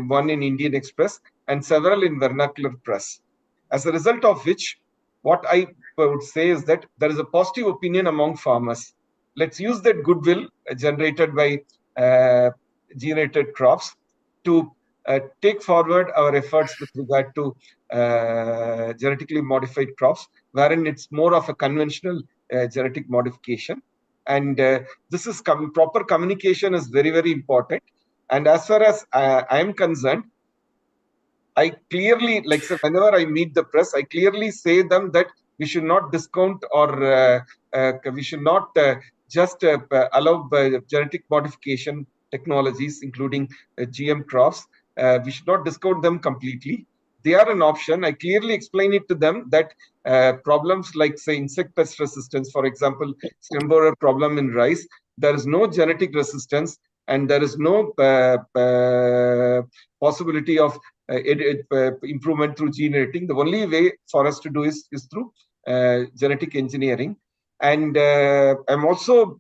one in Indian Express, and several in vernacular press. As a result of which, what I would say is that there is a positive opinion among farmers. Let's use that goodwill generated by gene-edited crops to take forward our efforts with regard to genetically modified crops, wherein it's more of a conventional genetic modification. And this is proper communication is very, very important. And as far as I am concerned, I clearly, like so whenever I meet the press, I clearly say them that we should not discount or we should not just allow genetic modification technologies, including GM crops. We should not discount them completely. They are an option. I clearly explain it to them that problems like, say, insect pest resistance, for example, stem borer problem in rice, there is no genetic resistance and there is no possibility of improvement through gene editing. The only way for us to do is through genetic engineering. And I'm also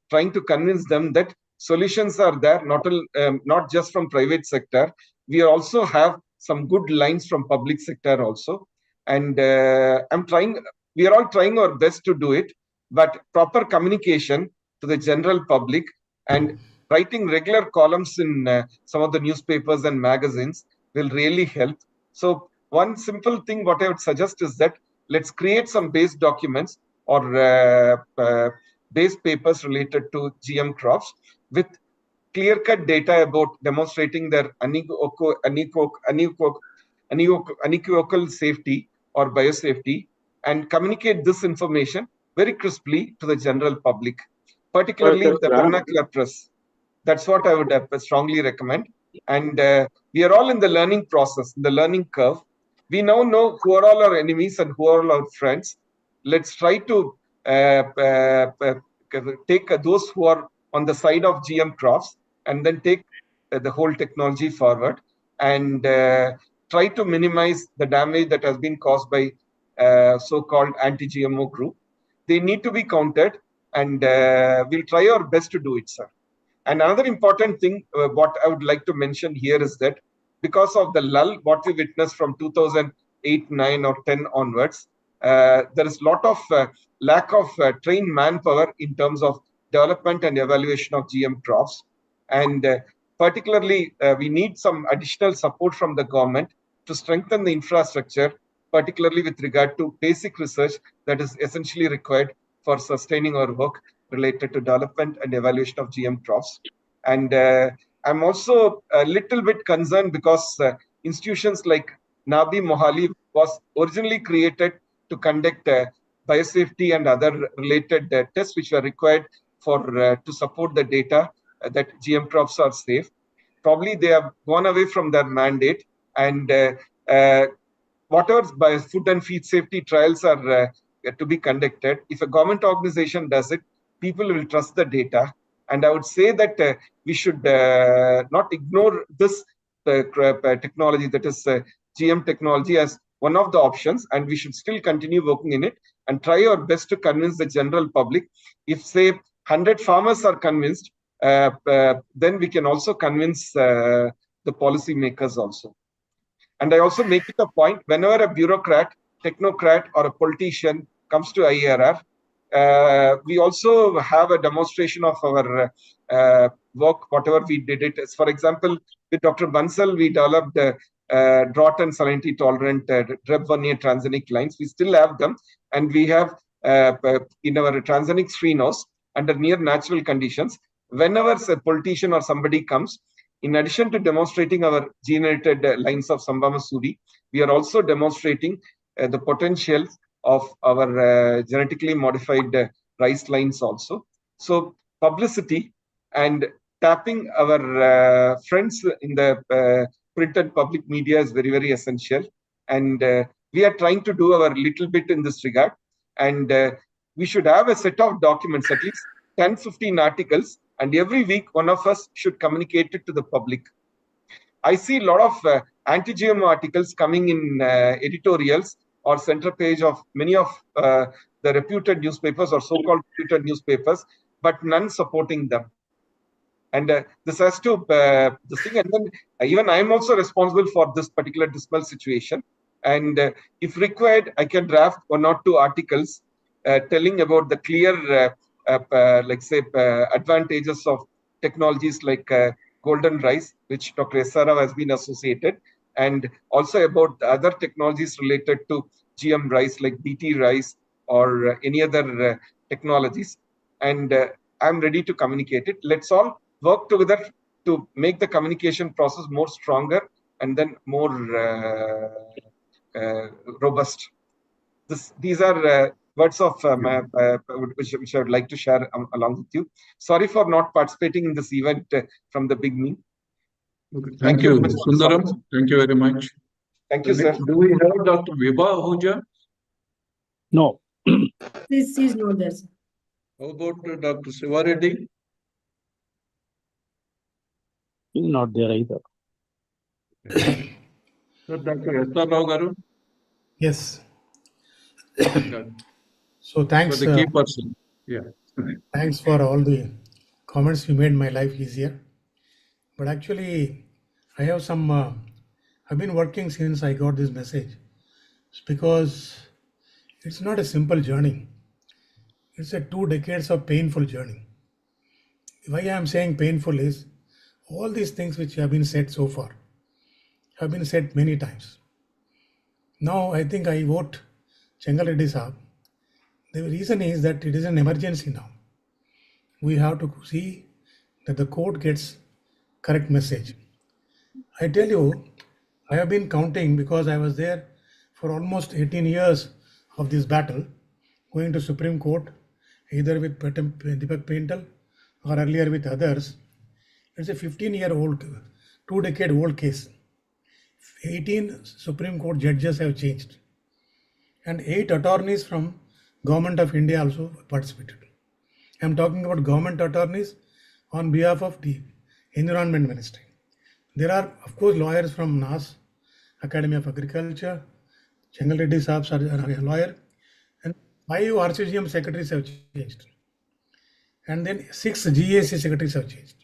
trying to convince them that solutions are there, not just from private sector. We also have some good lines from public sector also. And we are all trying our best to do it, but proper communication to the general public and writing regular columns in some of the newspapers and magazines will really help. So one simple thing what I would suggest is that let's create some base documents or base papers related to GM crops with clear-cut data about demonstrating their unequivocal safety or biosafety, and communicate this information very crisply to the general public, particularly the vernacular press. That's what I would strongly recommend. And we are all in the learning process, in the learning curve. We now know who are all our enemies and who are all our friends. Let's try to take those who are on the side of GM crops and then take the whole technology forward and try to minimize the damage that has been caused by so-called anti-GMO group. They need to be countered, and we'll try our best to do it, sir. And another important thing, what I would like to mention here is that because of the lull, what we witnessed from 2008, 9 or 10 onwards, there is a lot of lack of trained manpower in terms of development and evaluation of GM crops. And particularly, we need some additional support from the government to strengthen the infrastructure, particularly with regard to basic research that is essentially required for sustaining our work related to development and evaluation of GM crops. And I'm also a little bit concerned because institutions like Nabi Mohali was originally created to conduct biosafety and other related tests which were required for to support the data that GM crops are safe. Probably they have gone away from their mandate, and whatever by food and feed safety trials are to be conducted, if a government organization does it, people will trust the data. And I would say that we should not ignore this technology, that is GM technology, as one of the options, and we should still continue working in it and try our best to convince the general public. If, say, 100 farmers are convinced, then we can also convince the policy makers also. And I also make it a point, whenever a bureaucrat, technocrat, or a politician comes to IRR, we also have a demonstration of our work, whatever we did it. As for example, with Dr. Bansal, we developed drought and salinity tolerant Dreb 1A transgenic lines. We still have them, and we have in our transgenic screenhouse under near natural conditions. Whenever a politician or somebody comes, in addition to demonstrating our gene-edited lines of Samba Masuri, we are also demonstrating the potential of our genetically modified rice lines also. So publicity and tapping our friends in the printed public media is very, very essential. And we are trying to do our little bit in this regard. And we should have a set of documents, at least 10, 15 articles, and every week one of us should communicate it to the public. I see a lot of anti-GMO articles coming in editorials or center page of many of the reputed newspapers or so-called reputed newspapers, but none supporting them. And this has to this thing, and then even I'm also responsible for this particular dismal situation. And if required, I can draft 1 or 2 articles telling about the clear, like say, advantages of technologies like golden rice, which Dr. SRA has been associated, and also about other technologies related to GM rice like BT rice or any other technologies. And I'm ready to communicate it. Let's all work together to make the communication process more stronger and then more robust. These are words of which I would like to share along with you. Sorry for not participating in this event from the beginning. Okay. Thank you, Sundaram. Thank you very much. Thank you, sir. Do we have Dr. Vibha Ahuja? No. She's not there, sir. How about Dr. Sivareddy? He's not there either. So, Dr. S.R. Rao garu? Yes. Okay. So thanks. For the key person. Yeah. Thanks for all the comments. You made my life easier. But actually, I have some. I've been working since I got this message. It's because it's not a simple journey. It's a 2 decades of painful journey. Why I am saying painful is all these things which have been said so far have been said many times. Now I think I vote Chengal Reddy Saab. The reason is that it is an emergency now. We have to see that the court gets correct message. I tell you, I have been counting because I was there for almost 18 years of this battle, going to Supreme Court, either with Deepak Paintal or earlier with others. It's a 15-year-old, 2-decade-old case. 18 Supreme Court judges have changed, and 8 attorneys from Government of India also participated. I'm talking about government attorneys on behalf of the Environment Ministry. There are, of course, lawyers from NAS, Academy of Agriculture, Chengal Reddy Saab are a lawyer, and 5 RCGM secretaries have changed. And then 6 GAC secretaries have changed.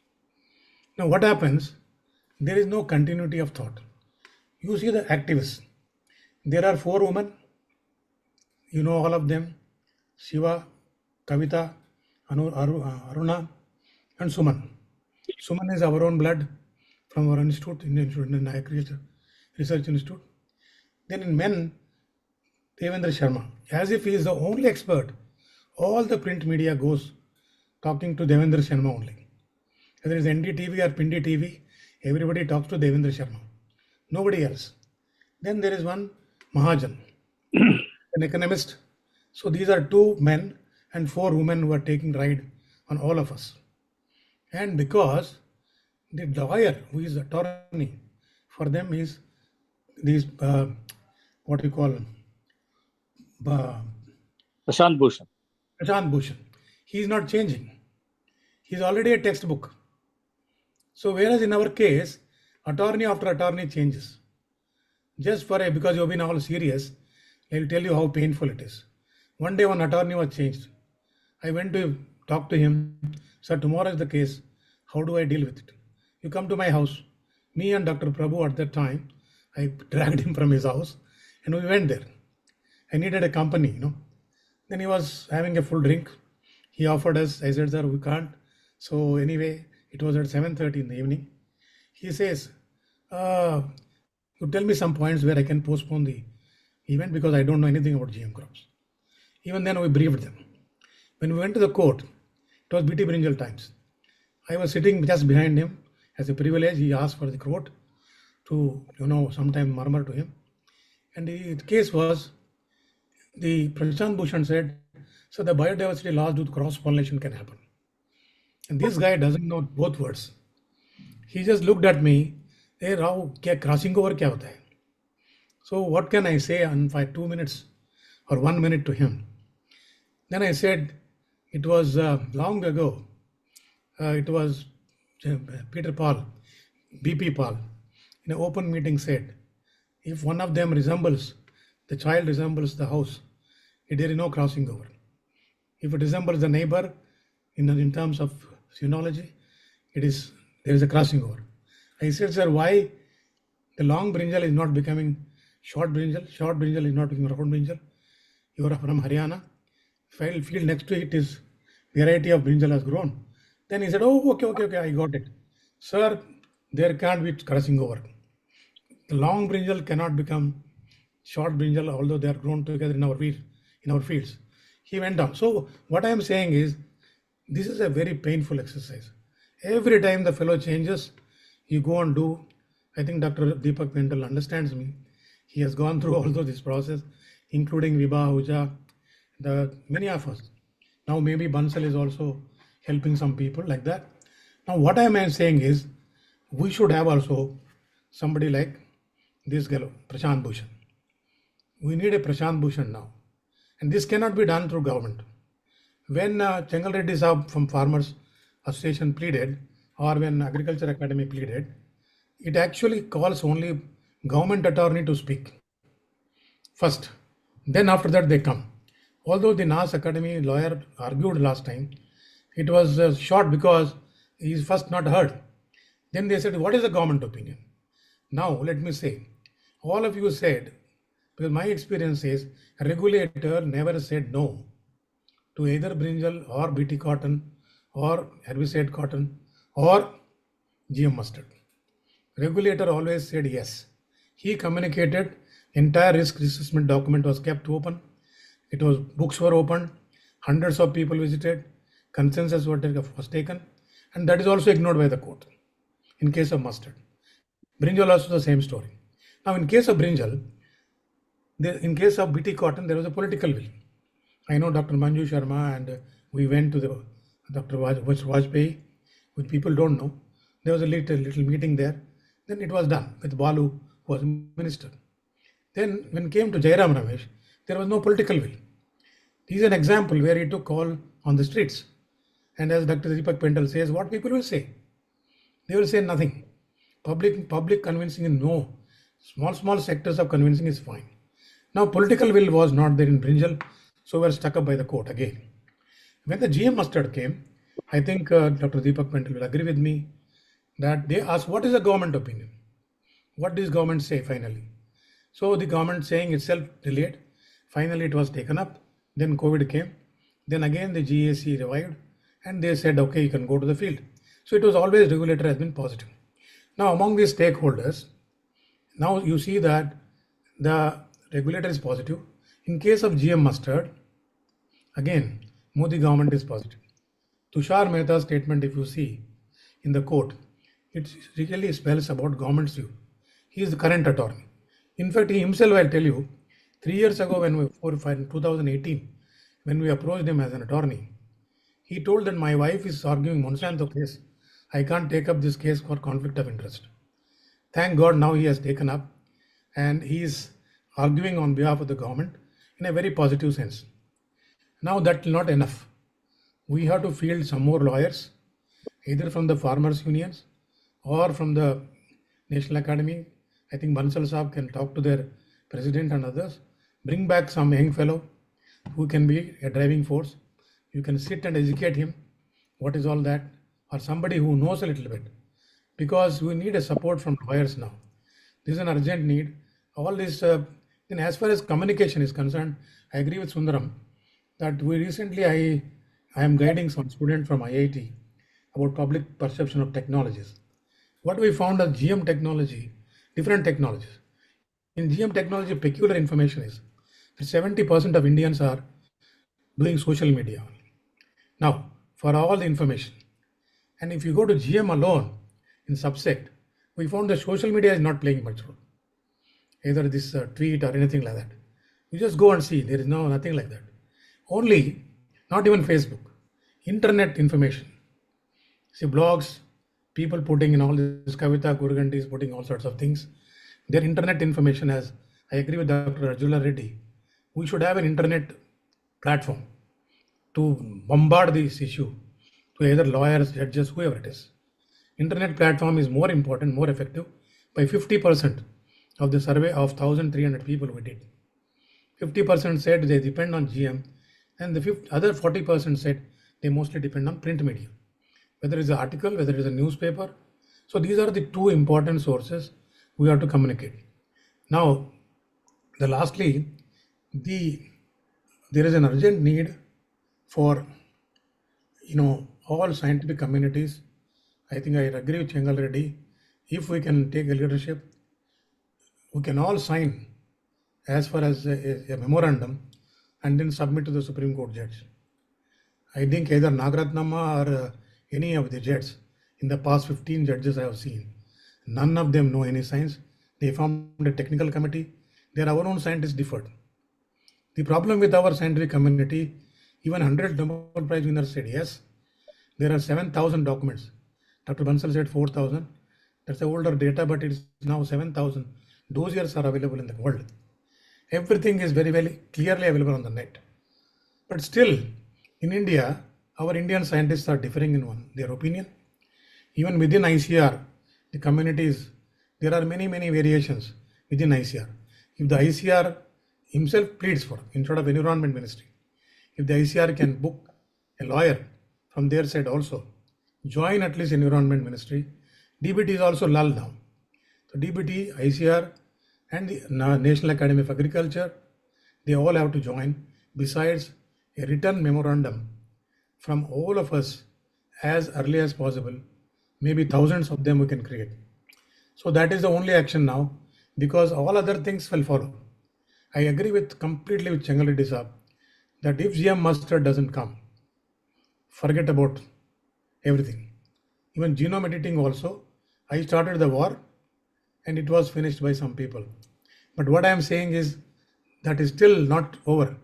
Now what happens? There is no continuity of thought. You see the activists. There are 4 women. You know all of them. Shiva, Kavita, Aruna, and Suman. Suman is our own blood from our institute, Indian Agriculture Research Institute. Then in men, Devendra Sharma, as if he is the only expert. All the print media goes talking to Devendra Sharma only. Whether it's NDTV or Pindi TV, everybody talks to Devendra Sharma. Nobody else. Then there is one Mahajan, an economist. So these are 2 men and 4 women who are taking ride on all of us. And because the lawyer who is attorney for them is these what you call Prashant Bhushan. Prashant Bhushan. He is not changing. He's already a textbook. So whereas in our case, attorney after attorney changes. Just because you've been all serious, I'll tell you how painful it is. One day one attorney was changed. I went to talk to him. Sir, tomorrow is the case. How do I deal with it? You come to my house. Me and Dr. Prabhu at that time, I dragged him from his house and we went there. I needed a company, Then he was having a full drink. He offered us. I said, sir, we can't. So anyway, it was at 7:30 in the evening. He says, you tell me some points where I can postpone the event because I don't know anything about GM crops. Even then we briefed them. When we went to the court, it was BT Brinjal times. I was sitting just behind him as a privilege. He asked for the court to, sometime murmur to him. And the case was, the Prashant Bhushan said, so the biodiversity laws due to cross-pollination can happen. And this guy doesn't know both words. He just looked at me, hey Rao, crossing over kya hota hai? So what can I say in 2 minutes or 1 minute to him? Then I said, it was long ago. It was Peter Paul, BP Paul, in an open meeting said, if one of them the child resembles the house, there is no crossing over. If it resembles the neighbor in terms of phenology, there is a crossing over. I said, sir, why the long brinjal is not becoming short brinjal is not becoming round brinjal? You are from Haryana. Field next to it is variety of brinjal has grown. Then he said, oh, okay, I got it. Sir, there can't be crossing over. The long brinjal cannot become short brinjal, although they are grown together in our fields. He went on. So what I am saying is, this is a very painful exercise. Every time the fellow changes, you go and do. I think Dr. Deepak Pental understands me. He has gone through all of this process, including Vibha, Huja, many of us. Now maybe Bansal is also helping some people like that. Now what I am saying is, we should have also somebody like this guy, Prashant Bhushan. We need a Prashant Bhushan now. And this cannot be done through government. When Chengal Reddy Saab from Farmers Association pleaded, or when Agriculture Academy pleaded, it actually calls only government attorney to speak first. Then after that they come. Although the NAS Academy lawyer argued last time, it was short because he is first not heard. Then they said, what is the government opinion? Now let me say, all of you said, because my experience is, a regulator never said no to either brinjal or BT cotton or herbicide cotton or GM mustard. Regulator always said yes. He communicated, entire risk assessment document was kept open. Books were opened, hundreds of people visited, consensus was taken, and that is also ignored by the court in case of mustard. Brinjal also the same story. Now in case of brinjal, in case of BT cotton, there was a political will. I know Dr. Manju Sharma and we went to the Dr. Vajpayee, which people don't know. There was a little meeting there. Then it was done with Balu, who was minister. Then when it came to Jairam Ramesh, there was no political will. This is an example where he took call on the streets. And as Dr. Deepak Pental says, what people will say? They will say nothing. Public convincing is no. Small sectors of convincing is fine. Now political will was not there in brinjal, so we were stuck up by the court again. When the GM mustard came, I think Dr. Deepak Pental will agree with me that they asked, what is the government opinion? What does government say finally? So the government saying itself delayed. Finally, it was taken up. Then COVID came. Then again the GAC revived and they said, okay, you can go to the field. So it was always regulator has been positive. Now among these stakeholders, now you see that the regulator is positive. In case of GM mustard, again, Modi government is positive. Tushar Mehta's statement, if you see in the court, it really spells about government's view. He is the current attorney. In fact, he himself, I'll tell you, 3 years ago, in 2018, when we approached him as an attorney, he told that my wife is arguing Monsanto case. I can't take up this case for conflict of interest. Thank God now he has taken up and he is arguing on behalf of the government in a very positive sense. Now that's not enough. We have to field some more lawyers, either from the farmers' unions or from the National Academy. I think Bansal Saab can talk to their president and others. Bring back some young fellow who can be a driving force. You can sit and educate him. What is all that? Or somebody who knows a little bit. Because we need a support from lawyers now. This is an urgent need. All this, then as far as communication is concerned, I agree with Sundaram that I am guiding some student from IIT about public perception of technologies. What we found as GM technology, different technologies. In GM technology, peculiar information is that 70% of Indians are doing social media. Now, for all the information. And if you go to GM alone in subsect, we found that social media is not playing much role. Either this tweet or anything like that. You just go and see, there is nothing like that. Only, not even Facebook, internet information. See, blogs, people putting in all this, Kavita Kurganti is putting all sorts of things. Their internet information has, I agree with Dr. Rajula Reddy, we should have an internet platform to bombard this issue to either lawyers, judges, whoever it is. Internet platform is more important, more effective by 50% of the survey of 1,300 people we did. 50% said they depend on GM, and the other 40% said they mostly depend on print media, whether it's an article, whether it's a newspaper. So these are the two important sources we have to communicate. Now, lastly, there is an urgent need for all scientific communities. I think I agree with Chengal Reddy. If we can take a leadership, we can all sign as far as a memorandum and then submit to the Supreme Court judge. I think either Nagaratnama or any of the judges, in the past 15 judges I have seen, none of them know any science. They formed a technical committee. Our own scientists differed. The problem with our scientific community, even 100 Nobel Prize winners said yes. There are 7,000 documents. Dr. Bansal said 4,000. That's the older data, but it's now 7,000. Those years are available in the world. Everything is very, very clearly available on the net. But still, in India, our Indian scientists are differing in their opinion. Even within ICR, the communities, there are many, many variations within ICR. If the ICR himself pleads for, instead of Environment Ministry, if the ICR can book a lawyer from their side also, join at least Environment Ministry. DBT is also lull now. So DBT, ICR, and the National Academy of Agriculture, they all have to join, besides a written memorandum from all of us as early as possible. Maybe thousands of them we can create. So that is the only action now, because all other things will follow. I agree completely with Chengal Reddy Saab that if GM mustard doesn't come, forget about everything. Even genome editing also, I started the war and it was finished by some people. But what I am saying is that is still not over.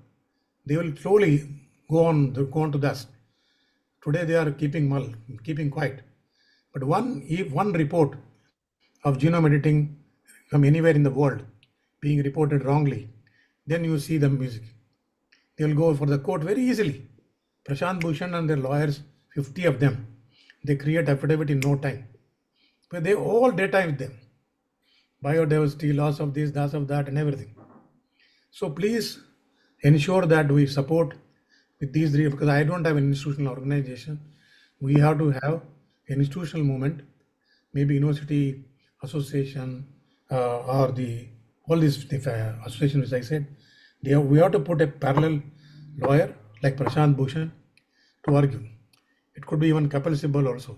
They will slowly go on to dust. Today they are keeping quiet. But one report of genome editing from anywhere in the world being reported wrongly, then you see the music. They will go for the court very easily. Prashant Bhushan and their lawyers, 50 of them, they create affidavit in no time. But they all data with them. Biodiversity, loss of this, loss of that, and everything. So please ensure that we support with these three, because I don't have an institutional organization. We have to have an institutional movement, maybe university association or all these associations which I said. We have to put a parallel lawyer like Prashant Bhushan to argue. It could be even Kapil Sibal also,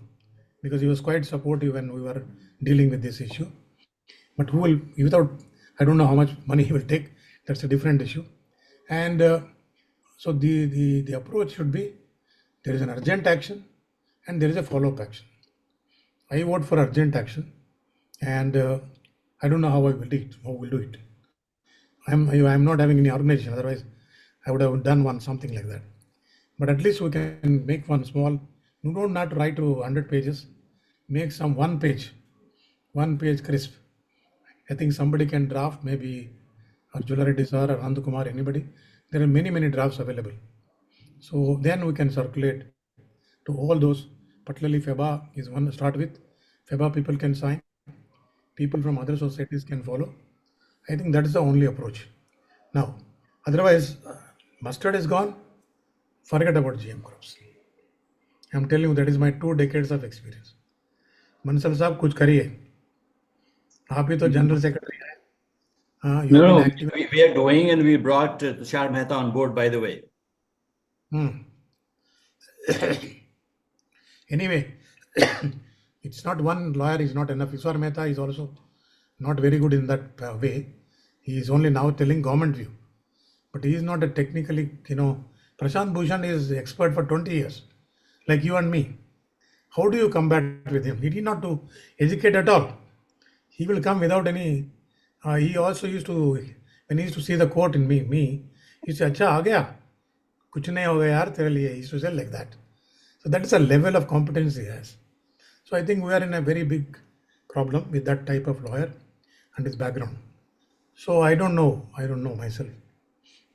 because he was quite supportive when we were dealing with this issue. But I don't know how much money he will take. That's a different issue. And so the approach should be, there is an urgent action and there is a follow-up action. I vote for urgent action, and I don't know how we will do it. I'm not having any organization, otherwise I would have done something like that. But at least we can make one small, you don't have to write to 100 pages, make some one page crisp. I think somebody can draft maybe or Jula Reddy sir or Anand Kumar, anybody, there are many drafts available. So then we can circulate to all those, particularly FEBA is one to start with. FEBA people can sign, people from other societies can follow. I think that is the only approach. Now, otherwise, mustard is gone, forget about GM crops. I'm telling you, that is my 2 decades of experience. Mansal साहब कुछ करिए, आप ही तो general secretary हैं. You have been active. We are doing, and we brought Tushar Mehta on board, by the way. Anyway, it's not one lawyer is not enough. Tushar Mehta is also not very good in that way. He is only now telling government view, but he is not a technically, Prashant Bhushan is expert for 20 years, like you and me. How do you combat with him? He did not to educate at all. He will come without any. He also used to, when he used to see the quote in me, he used to say, "अच्छा आ गया, कुछ नहीं हो गया यार तेरे लिए." He used to say like that. So that is a level of competence he has. So I think we are in a very big problem with that type of lawyer and his background. So I don't know myself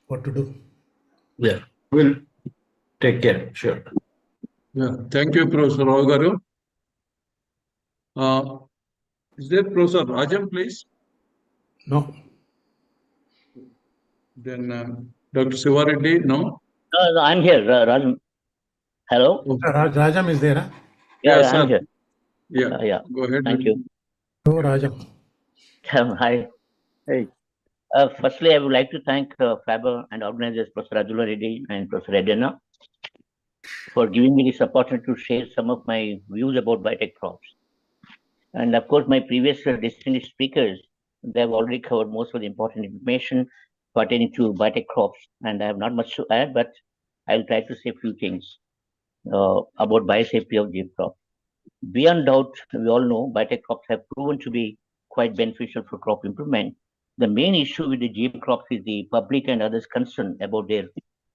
what to do. Yeah, we'll take care. Sure. Yeah, thank you, Professor Rao garu. Is there Professor Rajam, please? No. Then Dr. Sivareddy, no? No, I'm here, Rajam. Hello? Rajam is there, huh? Yeah, sir. I'm here. Yeah, Yeah. go ahead. Thank you. No, Rajam. Hi. Hey. Firstly, I would like to thank Faber and organizers Professor Rajula Reddy and Professor Edena for giving me this opportunity to share some of my views about biotech crops. And of course, my previous distinguished speakers, they have already covered most of the important information pertaining to biotech crops, and I have not much to add, but I will try to say a few things about biosafety of GM crops. Beyond doubt, we all know biotech crops have proven to be quite beneficial for crop improvement. The main issue with the GM crops is the public and others' concern about their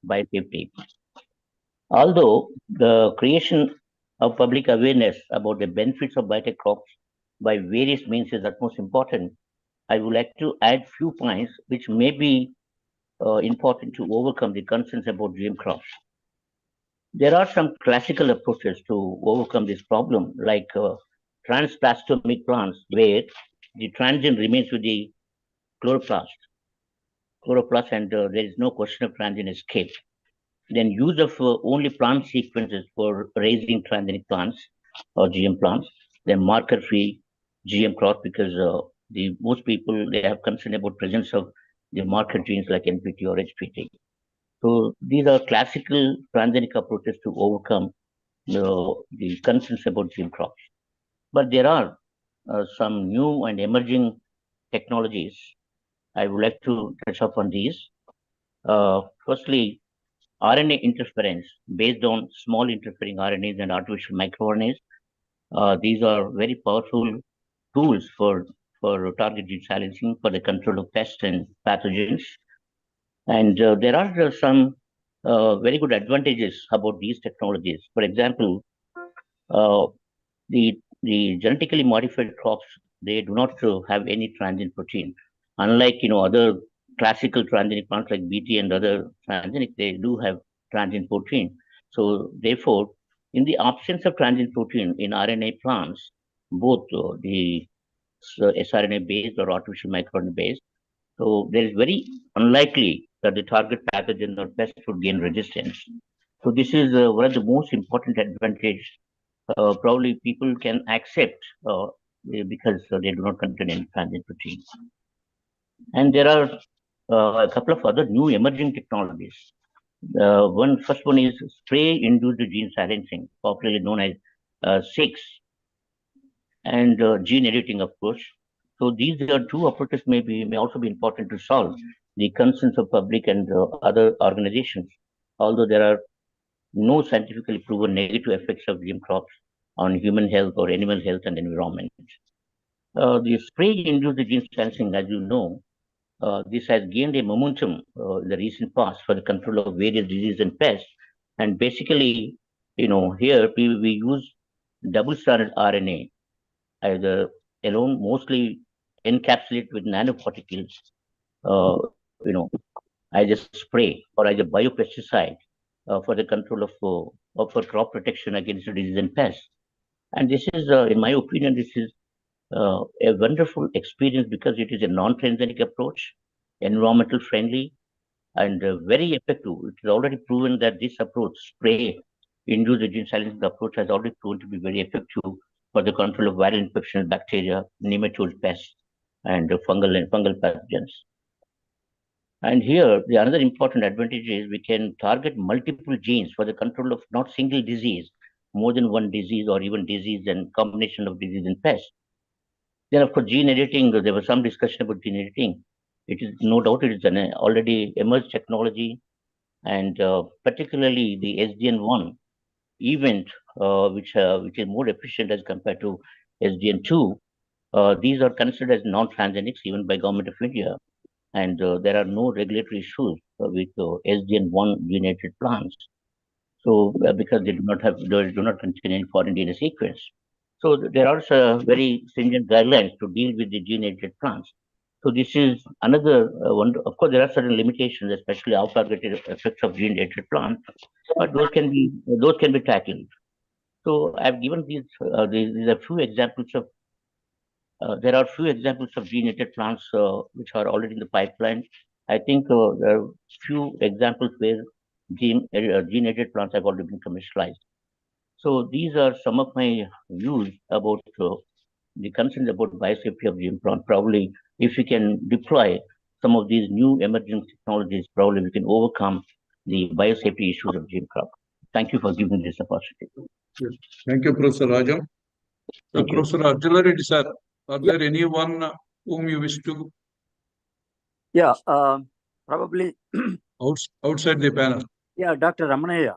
biosafety. Although the creation of public awareness about the benefits of biotech crops by various means is utmost important, I would like to add few points which may be important to overcome the concerns about GM crops. There are some classical approaches to overcome this problem, like transplastomic plants, where the transgene remains with the chloroplast, and there is no question of transgene escape. Then use of only plant sequences for raising transgenic plants or GM plants. Then marker-free GM crops, because most people, they have concern about presence of the marker genes like NPT or HPT. So these are classical transgenic approaches to overcome the concerns about GM crops. But there are some new and emerging technologies. I would like to touch upon these. Firstly, RNA interference based on small interfering RNAs and artificial microRNAs. These are very powerful tools for target gene silencing for the control of pests and pathogens. And there are some very good advantages about these technologies. For example, the genetically modified crops, they do not have any transgenic protein. Unlike other classical transgenic plants like BT and other transgenic, they do have transgenic protein. So therefore, in the absence of transgenic protein in RNA plants, both the sRNA based or artificial microRNA based, so there is very unlikely that the target pathogen or pest would gain resistance. So this is one of the most important advantages. Probably people can accept because they do not contain any transgenic protein. And there are a couple of other new emerging technologies. First one is spray-induced gene silencing, popularly known as SIX, and gene editing, of course. So these are two approaches may also be important to solve the concerns of public and other organizations, although there are no scientifically proven negative effects of GM crops on human health or animal health and environment. The spray-induced gene silencing, as you know, this has gained a momentum in the recent past for the control of various diseases and pests. And basically, here we use double-stranded RNA either alone, mostly encapsulated with nanoparticles as a spray or as a biopesticide for the control of crop protection against disease and pests. And this is, in my opinion, this is a wonderful experience because it is a non-transgenic approach, environmental friendly, and very effective. It is already proven that this approach, spray-induced gene silencing approach, has already proven to be very effective for the control of viral infections, bacteria, nematode pests, and fungal pathogens. And here, the another important advantage is we can target multiple genes for the control of not single disease, more than one disease or even disease and combination of disease and pests. Then, of course, gene editing, there was some discussion about gene editing. It is no doubt it is an already emerged technology, and particularly the SDN1 event, which is more efficient as compared to SDN2. These are considered as non-transgenics even by Government of India, and there are no regulatory issues with SDN1 gene-edited plants. So because they do not contain any foreign DNA sequence. So there are also very stringent guidelines to deal with the gene-edited plants. So this is another one. Of course, there are certain limitations, especially off-targeted effects of gene-edited plants, but those can be tackled. So I've given these are few examples of. There are few examples of gene-edited plants which are already in the pipeline. I think there are few examples where gene-edited plants have already been commercialized. So these are some of my views about the concerns about biosafety of GM plant. Probably, if we can deploy some of these new emerging technologies, probably we can overcome the biosafety issues of GM crop. Thank you for giving me this opportunity. Yes. Thank you, Professor Rajam. Thank you. Professor Arjuna Reddy, sir, are there anyone whom you wish to? Yeah, probably. Outside the panel. Yeah, Dr. Ramanaya,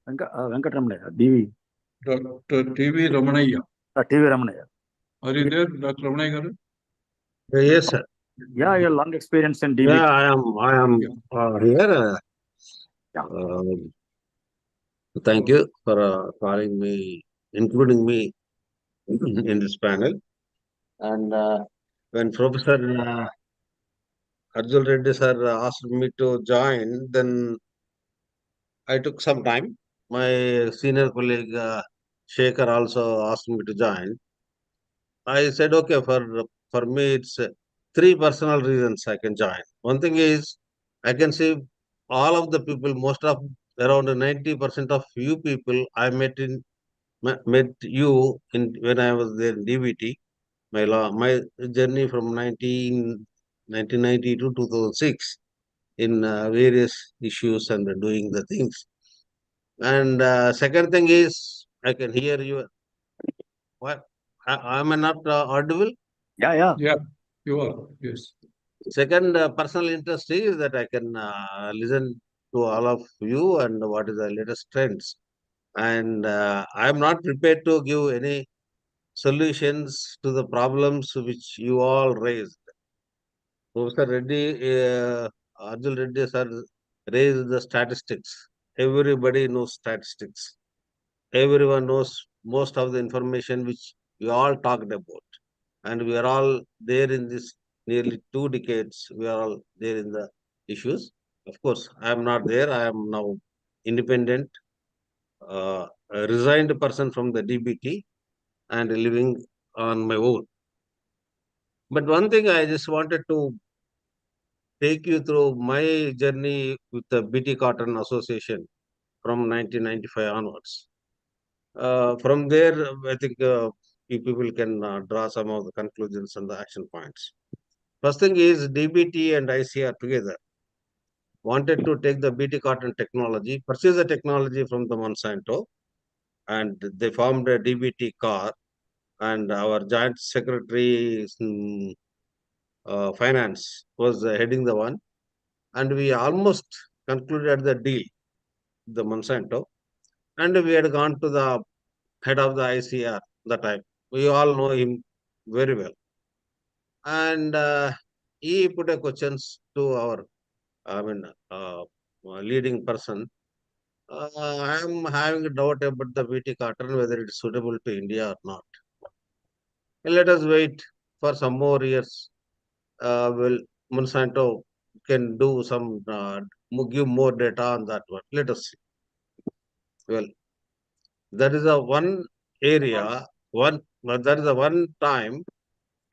Venkat Ramanaya, DV. Dr. TV Ramanaya. TV Ramanaya. Are you there, Dr. Ramanaya? Yes, sir. Yeah, your long experience in DV. Yeah, I am here. Thank you for calling me, including me in this panel. And when Professor Arjun Reddy sir asked me to join, then I took some time. My senior colleague Shekhar also asked me to join. I said, okay, for me, it's three personal reasons I can join. One thing is, I can see all of the people, most of around 90% of you people, I met you in when I was there in DVT. My journey from 1990 to 2006 in various issues and doing the things. And second thing is, I can hear you. What? Am I not audible? Yeah. Yeah, you are. Yes. Second personal interest is that I can listen to all of you and what is the latest trends. And I am not prepared to give any solutions to the problems which you all raised. Professor Reddy, Arjun Reddy sir raised the statistics. Everybody knows statistics. Everyone knows most of the information which we all talked about. And we are all there in this nearly 2 decades. We are all there in the issues. Of course, I am not there. I am now independent, a resigned person from the DBT and living on my own. But one thing I just wanted to take you through my journey with the BT Cotton Association from 1995 onwards. From there, I think you people can draw some of the conclusions and the action points. First thing is DBT and ICR together wanted to take the BT cotton technology, purchase the technology from the Monsanto, and they formed a DBT car. And our joint secretary finance was heading the one, and we almost concluded the deal, the Monsanto, and we had gone to the head of the ICR that time. We all know him very well, and he put a questions to our leading person. I am having a doubt about the BT cotton, whether it is suitable to India or not. Let us wait for some more years. Will Monsanto can do some, give more data on that one. Let us see. Well, that is a one area, that is a one time,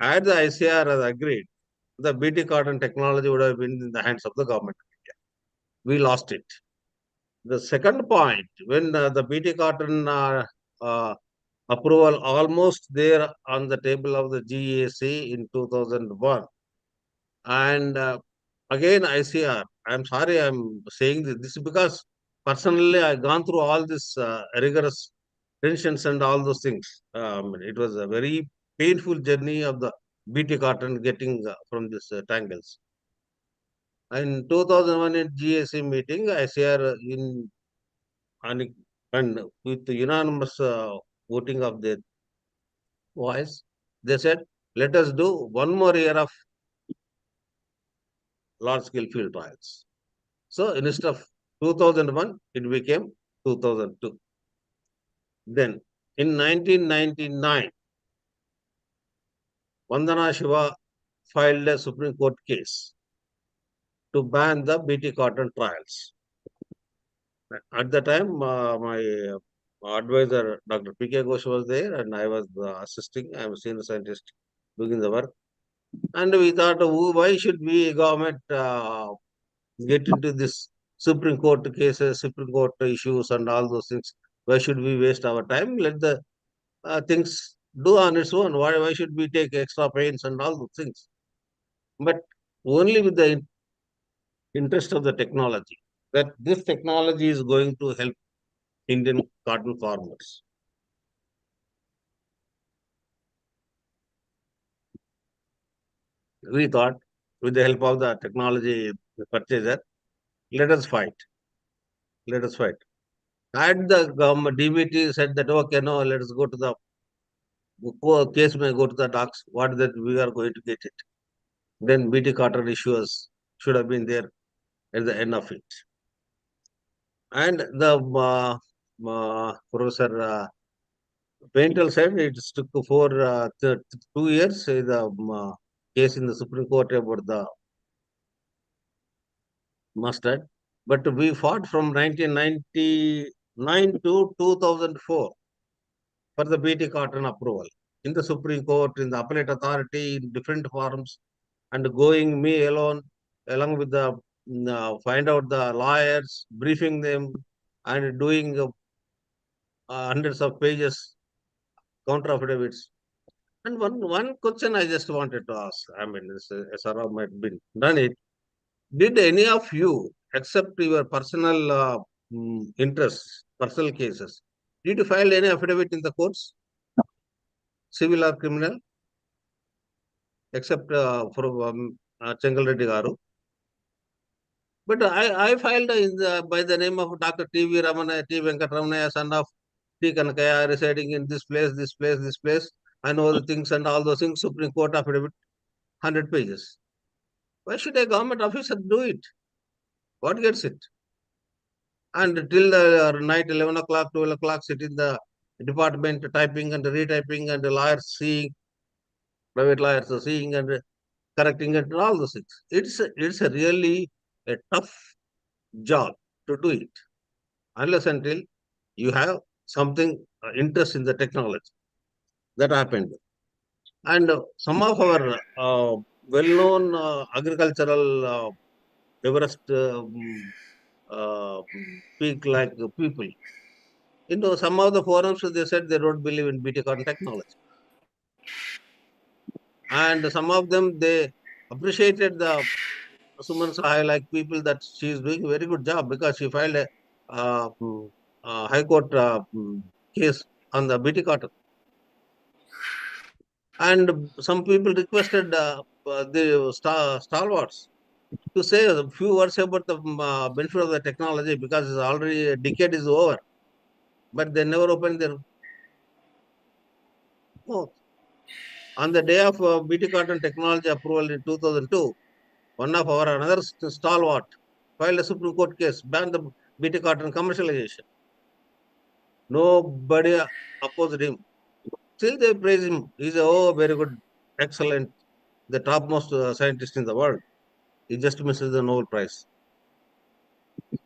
had the ICR has agreed, the BT cotton technology would have been in the hands of the government of India. We lost it. The second point, when the BT cotton approval almost there on the table of the GAC in 2001, and again ICR, I'm sorry I'm saying this, this is because personally I've gone through all this rigorous tensions and all those things. It was a very painful journey of the BT cotton getting from these tangles. In 2001 in GAC meeting, ICR and with the unanimous voting of their voice, they said, let us do one more year of large-scale field trials. So instead of 2001, it became 2002. Then in 1999, Vandana Shiva filed a Supreme Court case to ban the BT cotton trials. At the time, my advisor, Dr. P.K. Ghosh was there, and I was assisting. I am a senior scientist doing the work. And we thought, why should we, government, get into this Supreme Court cases, Supreme Court issues, and all those things? Why should we waste our time? Let the things do on its own. Why should we take extra pains and all those things? But only with the interest of the technology, that this technology is going to help Indian cotton farmers. We thought, with the help of the technology purchaser, let us fight. Let us fight. Had the government, DBT said that, okay, no, let us go to the case, may go to the docks, what that we are going to get it. Then BT cotton issues should have been there at the end of it. And the Professor Paintel said it took for 2 years, the case in the Supreme Court about the mustard. But we fought from 1999 to 2004 for the BT cotton approval in the Supreme Court, in the appellate authority, in different forums, and going me alone, along with the find out the lawyers, briefing them, and doing hundreds of pages counter affidavits. And one question I just wanted to ask, I mean, SRO might have been done it. Did any of you, except your personal interests, personal cases, did you file any affidavit in the courts, civil or criminal, except for Chengal Reddy Garu? But I filed by the name of Dr. T.V. Ramana, T. Venkatramana, son of T. Kanakaya, residing in this place, this place, this place. I know the things and all those things, Supreme Court affidavit, 100 pages. Why should a government officer do it? What gets it? And till the night, 11 o'clock, 12 o'clock, sit in the department typing and retyping, and the lawyers seeing, private lawyers are seeing and correcting it and all those things. It's a really a tough job to do it, unless until you have something interest in the technology. That happened. And some of our well-known agricultural Everest peak like people, some of the forums, they said they don't believe in BT cotton technology. And some of them, they appreciated the Suman Sahai, like people, that she is doing a very good job because she filed a High Court case on the BT cotton. And some people requested the stalwarts to say a few words about the benefit of the technology because it's already a decade is over. But they never opened their mouth. On the day of BT cotton technology approval in 2002, one of our another stalwart filed a Supreme Court case, banned the BT cotton commercialization. Nobody opposed him. Still they praise him. He's very good, excellent, the topmost scientist in the world. He just misses the Nobel Prize.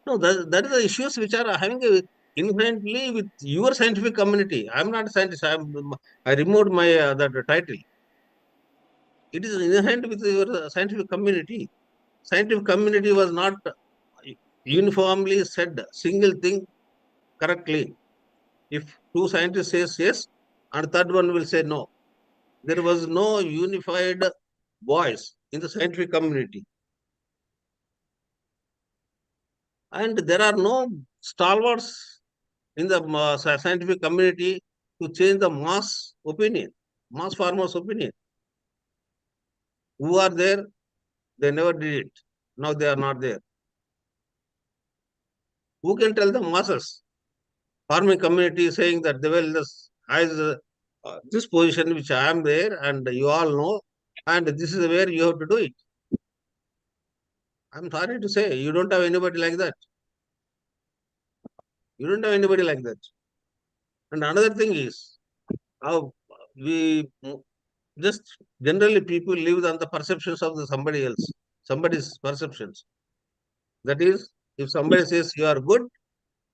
No, that is the issues which are having inherently with your scientific community. I'm not a scientist. I removed my that title. It is inherent with your scientific community. Scientific community was not uniformly said single thing correctly. If two scientists says yes, and third one will say no. There was no unified voice in the scientific community. And there are no stalwarts in the scientific community to change the mass opinion, mass farmers' opinion. Who are there? They never did it. Now they are not there. Who can tell the masses? Farming community saying that they will this position which I am there and you all know, and this is where you have to do it. I'm sorry to say, you don't have anybody like that. You don't have anybody like that. And another thing is, how we just generally people live on the perceptions of somebody else, somebody's perceptions. That is, if somebody says you are good,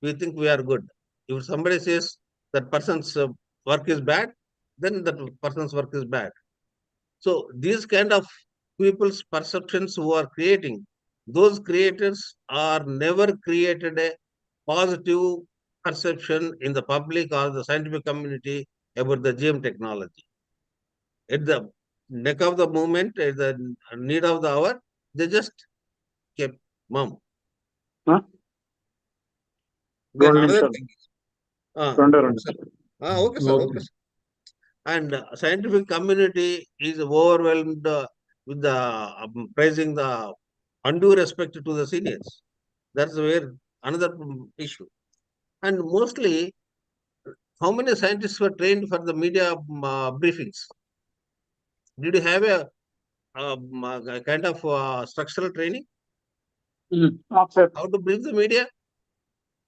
we think we are good. If somebody says that person's work is bad, then that person's work is bad. So these kind of people's perceptions who are creating, those creators are never created a positive perception in the public or the scientific community about the GM technology. At the neck of the moment, at the need of the hour, they just kept mum. Huh? Then Don't another insult. thing is, okay, sir. Okay, sir. And scientific community is overwhelmed with the praising the undue respect to the seniors. That's where another issue. And mostly, how many scientists were trained for the media briefings? Did you have a kind of structural training? How to brief the media?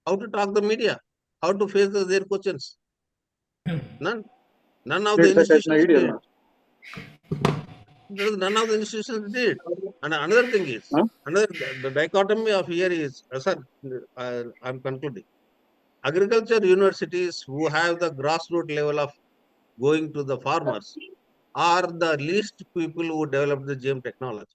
How to talk the media? How to face their questions? None. None of the institutions did it. None of the institutions did it. And another thing is, the dichotomy of here is, sir, I'm concluding. Agriculture universities who have the grassroots level of going to the farmers are the least people who develop the GM technology.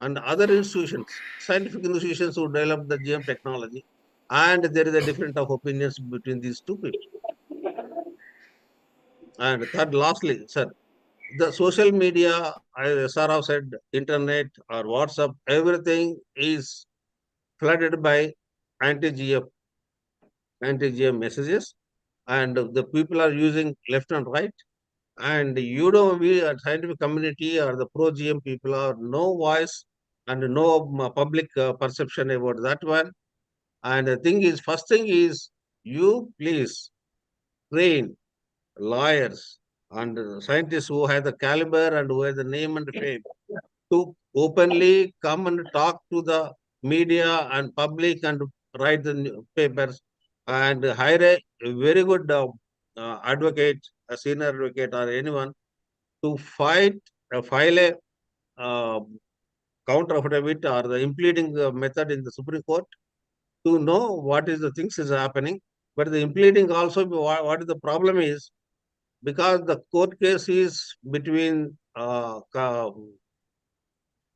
And other institutions, scientific institutions who develop the GM technology, and there is a difference of opinions between these two people. And third, lastly, sir, the social media, as Sarah said, internet or WhatsApp, everything is flooded by anti-GM messages, and the people are using left and right. And we at scientific community or the pro-GM people are no voice and no public perception about that one. And the thing is, first thing is, you please train lawyers and scientists who have the caliber and who have the name and fame to openly come and talk to the media and public and write the papers and hire a very good advocate, a senior advocate or anyone to file a counter affidavit or the impleading method in the Supreme Court to know what is the things is happening. But the impleading also, what is the problem is, because the court case is between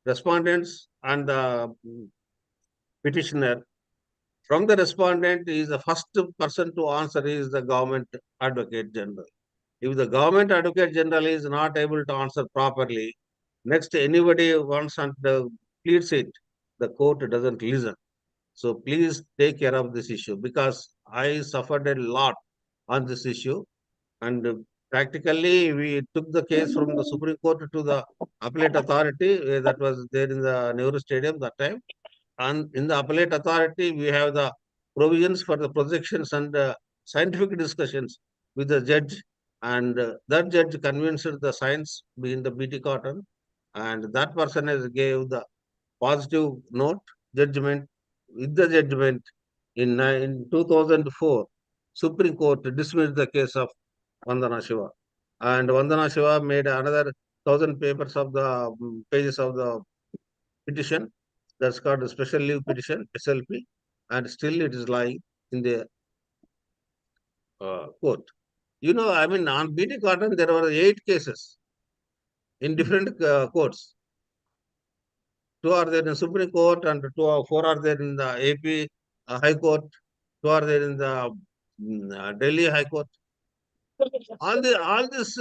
respondents and the petitioner. From the respondent is the first person to answer is the government advocate general. If the government advocate general is not able to answer properly, next anybody wants and pleads it, the court doesn't listen. So please take care of this issue because I suffered a lot on this issue. And practically, we took the case from the Supreme Court to the appellate authority that was there in the Nehru Stadium that time. And in the appellate authority, we have the provisions for the projections and scientific discussions with the judge. And that judge convinced the science being the BT Cotton. And that person has gave the positive note judgment. With the judgment in 2004, Supreme Court dismissed the case of Vandana Shiva. And Vandana Shiva made another 1,000 papers of the pages of the petition. That's called a special leave petition, SLP, and still it is lying in the court. You know, I mean, on BT cotton, there were 8 cases in different courts. 2 are there in Supreme Court and 4 are there in the AP High Court. 2 are there in the Delhi High Court. All this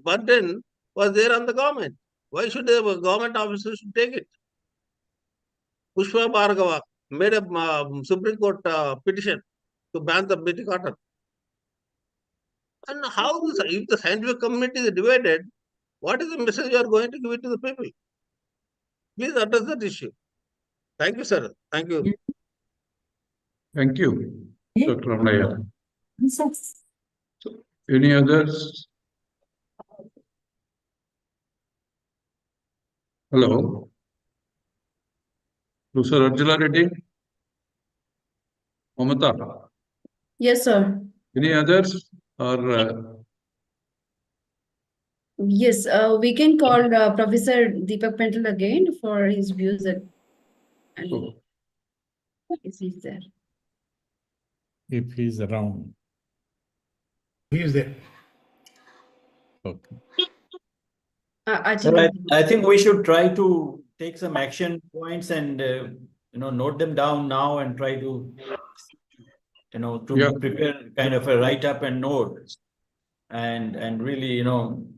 burden was there on the government. Why should the government officers should take it? Pushpa Bhargava made a Supreme Court petition to ban the BT cotton. And how this, if the scientific community is divided, what is the message you are going to give it to the people? Please address that issue. Thank you, sir. Thank you. Thank you, Dr. Ramnaya. Any others? Hello. Professor Arjula Reddy? Mamata? Yes, sir. Any others? Or Yes, we can call Professor Deepak Pental again for his views. And if he's there. If he's around. He is there. Okay. I So think I think we should try to take some action points and note them down now and try to prepare kind of a write up and note and really something.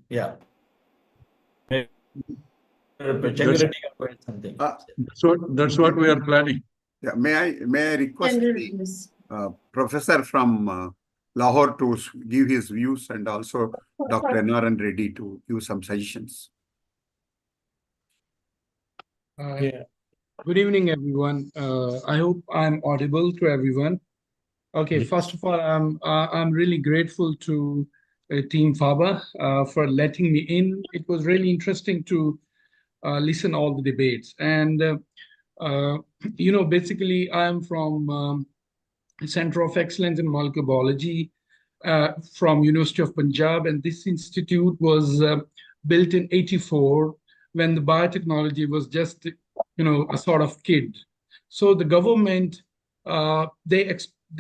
That's what we are planning. Yeah, may I request the professor from Lahore to give his views and also Dr. Naran Reddy to give some suggestions. Good evening, everyone. I hope I'm audible to everyone. Okay, first of all, I'm really grateful to Team FABA for letting me in. It was really interesting to listen all the debates. And, basically, I'm from Center of Excellence in Molecular Biology from University of Punjab. And this institute was built in '84 when the biotechnology was just, a sort of kid. So the government, they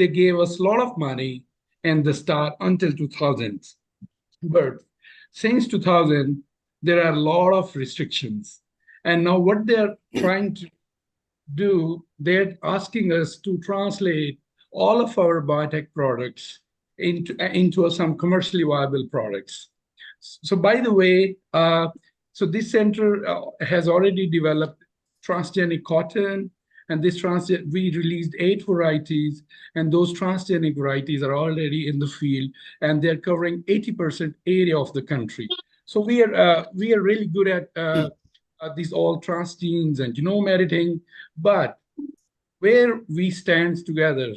gave us a lot of money in the start until 2000s. But since 2000, there are a lot of restrictions. And now what they're trying to do, they're asking us to translate all of our biotech products into some commercially viable products. So by the way, so this center has already developed transgenic cotton, and we released 8 varieties, and those transgenic varieties are already in the field, and they're covering 80% area of the country. So we are really good at these all transgenes and genome editing, but where we stand together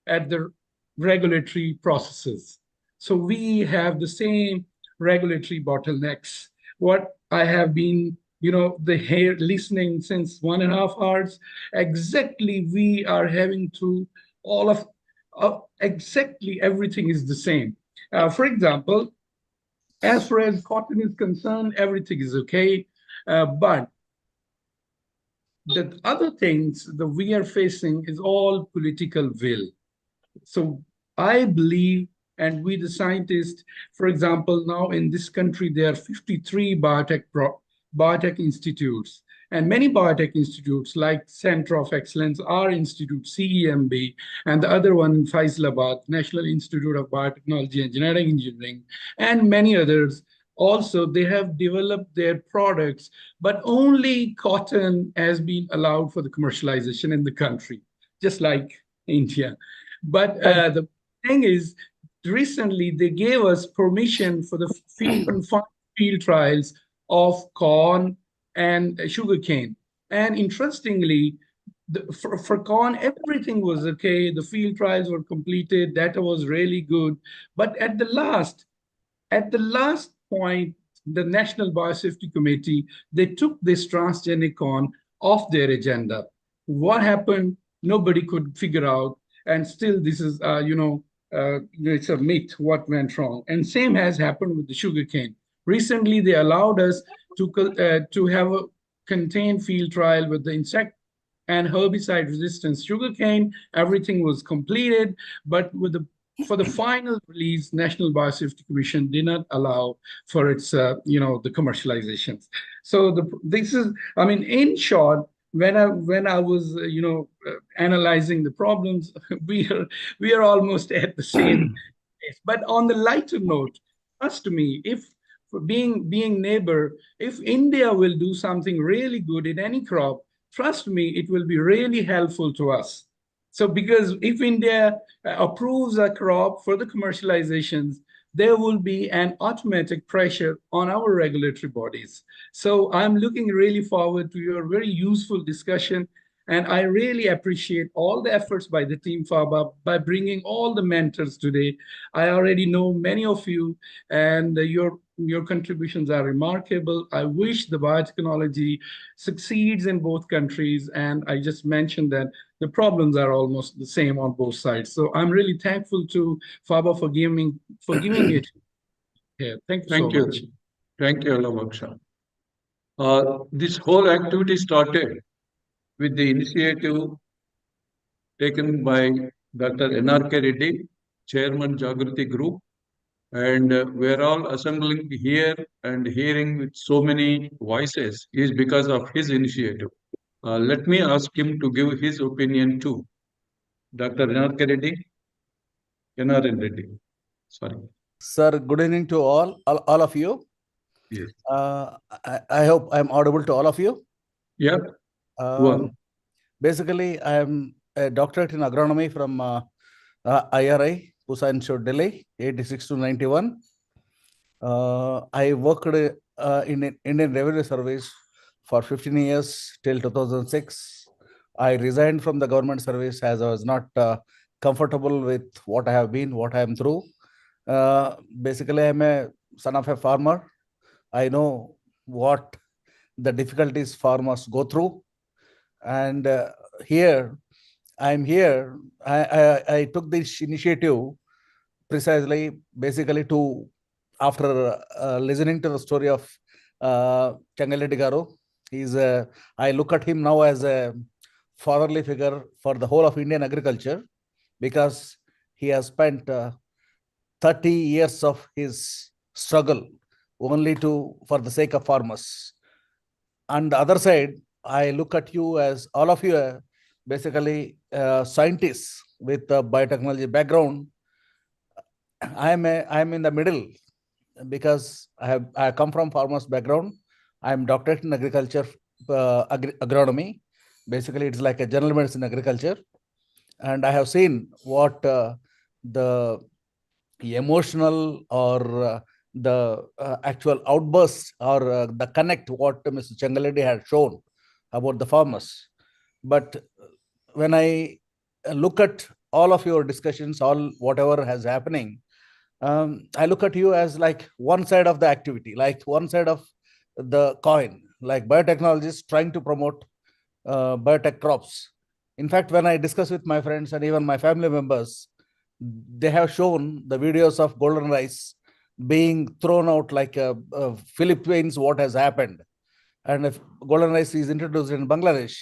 at the regulatory processes. So we have the same regulatory bottlenecks. What I have been listening since 1.5 hours, exactly we are having to all of exactly everything is the same. For example, as far as cotton is concerned, everything is okay. But the other things that we are facing is all political will. So I believe, and we the scientists, for example, now in this country, there are 53 biotech institutes, and many biotech institutes like Center of Excellence, our institute, CEMB, and the other one in Faisalabad, National Institute of Biotechnology and Genetic Engineering, and many others. Also, they have developed their products, but only cotton has been allowed for the commercialization in the country, just like India. But the thing is, recently they gave us permission for the field trials of corn and sugarcane. And interestingly, for corn, everything was okay. The field trials were completed. Data was really good. But at the last point, the National Biosafety Committee, they took this transgenic corn off their agenda. What happened? Nobody could figure out. And still, this is, it's a myth what went wrong. And same has happened with the sugarcane. Recently, they allowed us to have contained field trial with the insect and herbicide resistance sugarcane. Everything was completed, but for the final release, National Biosafety Commission did not allow for its, the commercializations. So in short, when I was, analyzing the problems, we are almost at the same place. But on the lighter note, trust me, if being neighbor, if India will do something really good in any crop, trust me, it will be really helpful to us. So because if India approves a crop for the commercializations, there will be an automatic pressure on our regulatory bodies. So I'm looking really forward to your very useful discussion. And I really appreciate all the efforts by the team FABA by bringing all the mentors today. I already know many of you, and your contributions are remarkable. I wish the biotechnology succeeds in both countries. And I just mentioned that the problems are almost the same on both sides. So I'm really thankful to FABA for giving it here. Thank you so much. Thank you, Alamoksha. This whole activity started with the initiative taken by Dr. N.R.K. Reddy, Chairman Jagriti Group, and we're all assembling here and hearing with so many voices is because of his initiative. Let me ask him to give his opinion too. Dr. N.R.K. Reddy? N.R.N. Reddy. Sorry. Sir, good evening to all of you. Yes. I hope I'm audible to all of you. Yeah. Basically, I'm a doctorate in agronomy from IRI, Pusa Institute, Delhi, 86 to 91. I worked in Indian Revenue Service for 15 years till 2006. I resigned from the government service as I was not comfortable with what I have been, what I am through. Basically, I'm a son of a farmer. I know what the difficulties farmers go through. And I'm here. I took this initiative precisely, basically after listening to the story of Changaleddy Garu. I look at him now as a fatherly figure for the whole of Indian agriculture, because he has spent 30 years of his struggle only for the sake of farmers. On the other side, I look at you as all of you basically scientists with a biotechnology background. I'm in the middle because I come from farmers background. I'm doctorate in agriculture, agronomy. Basically, it's like a general medicine agriculture. And I have seen what the emotional or the actual outbursts or the connect what Mr. Changaleddy had shown about the farmers. But when I look at all of your discussions, whatever has happening, I look at you as like one side of the activity, like one side of the coin, like biotechnologists trying to promote biotech crops. In fact, when I discuss with my friends and even my family members, they have shown the videos of golden rice being thrown out like Philippines, what has happened. And if golden rice is introduced in Bangladesh,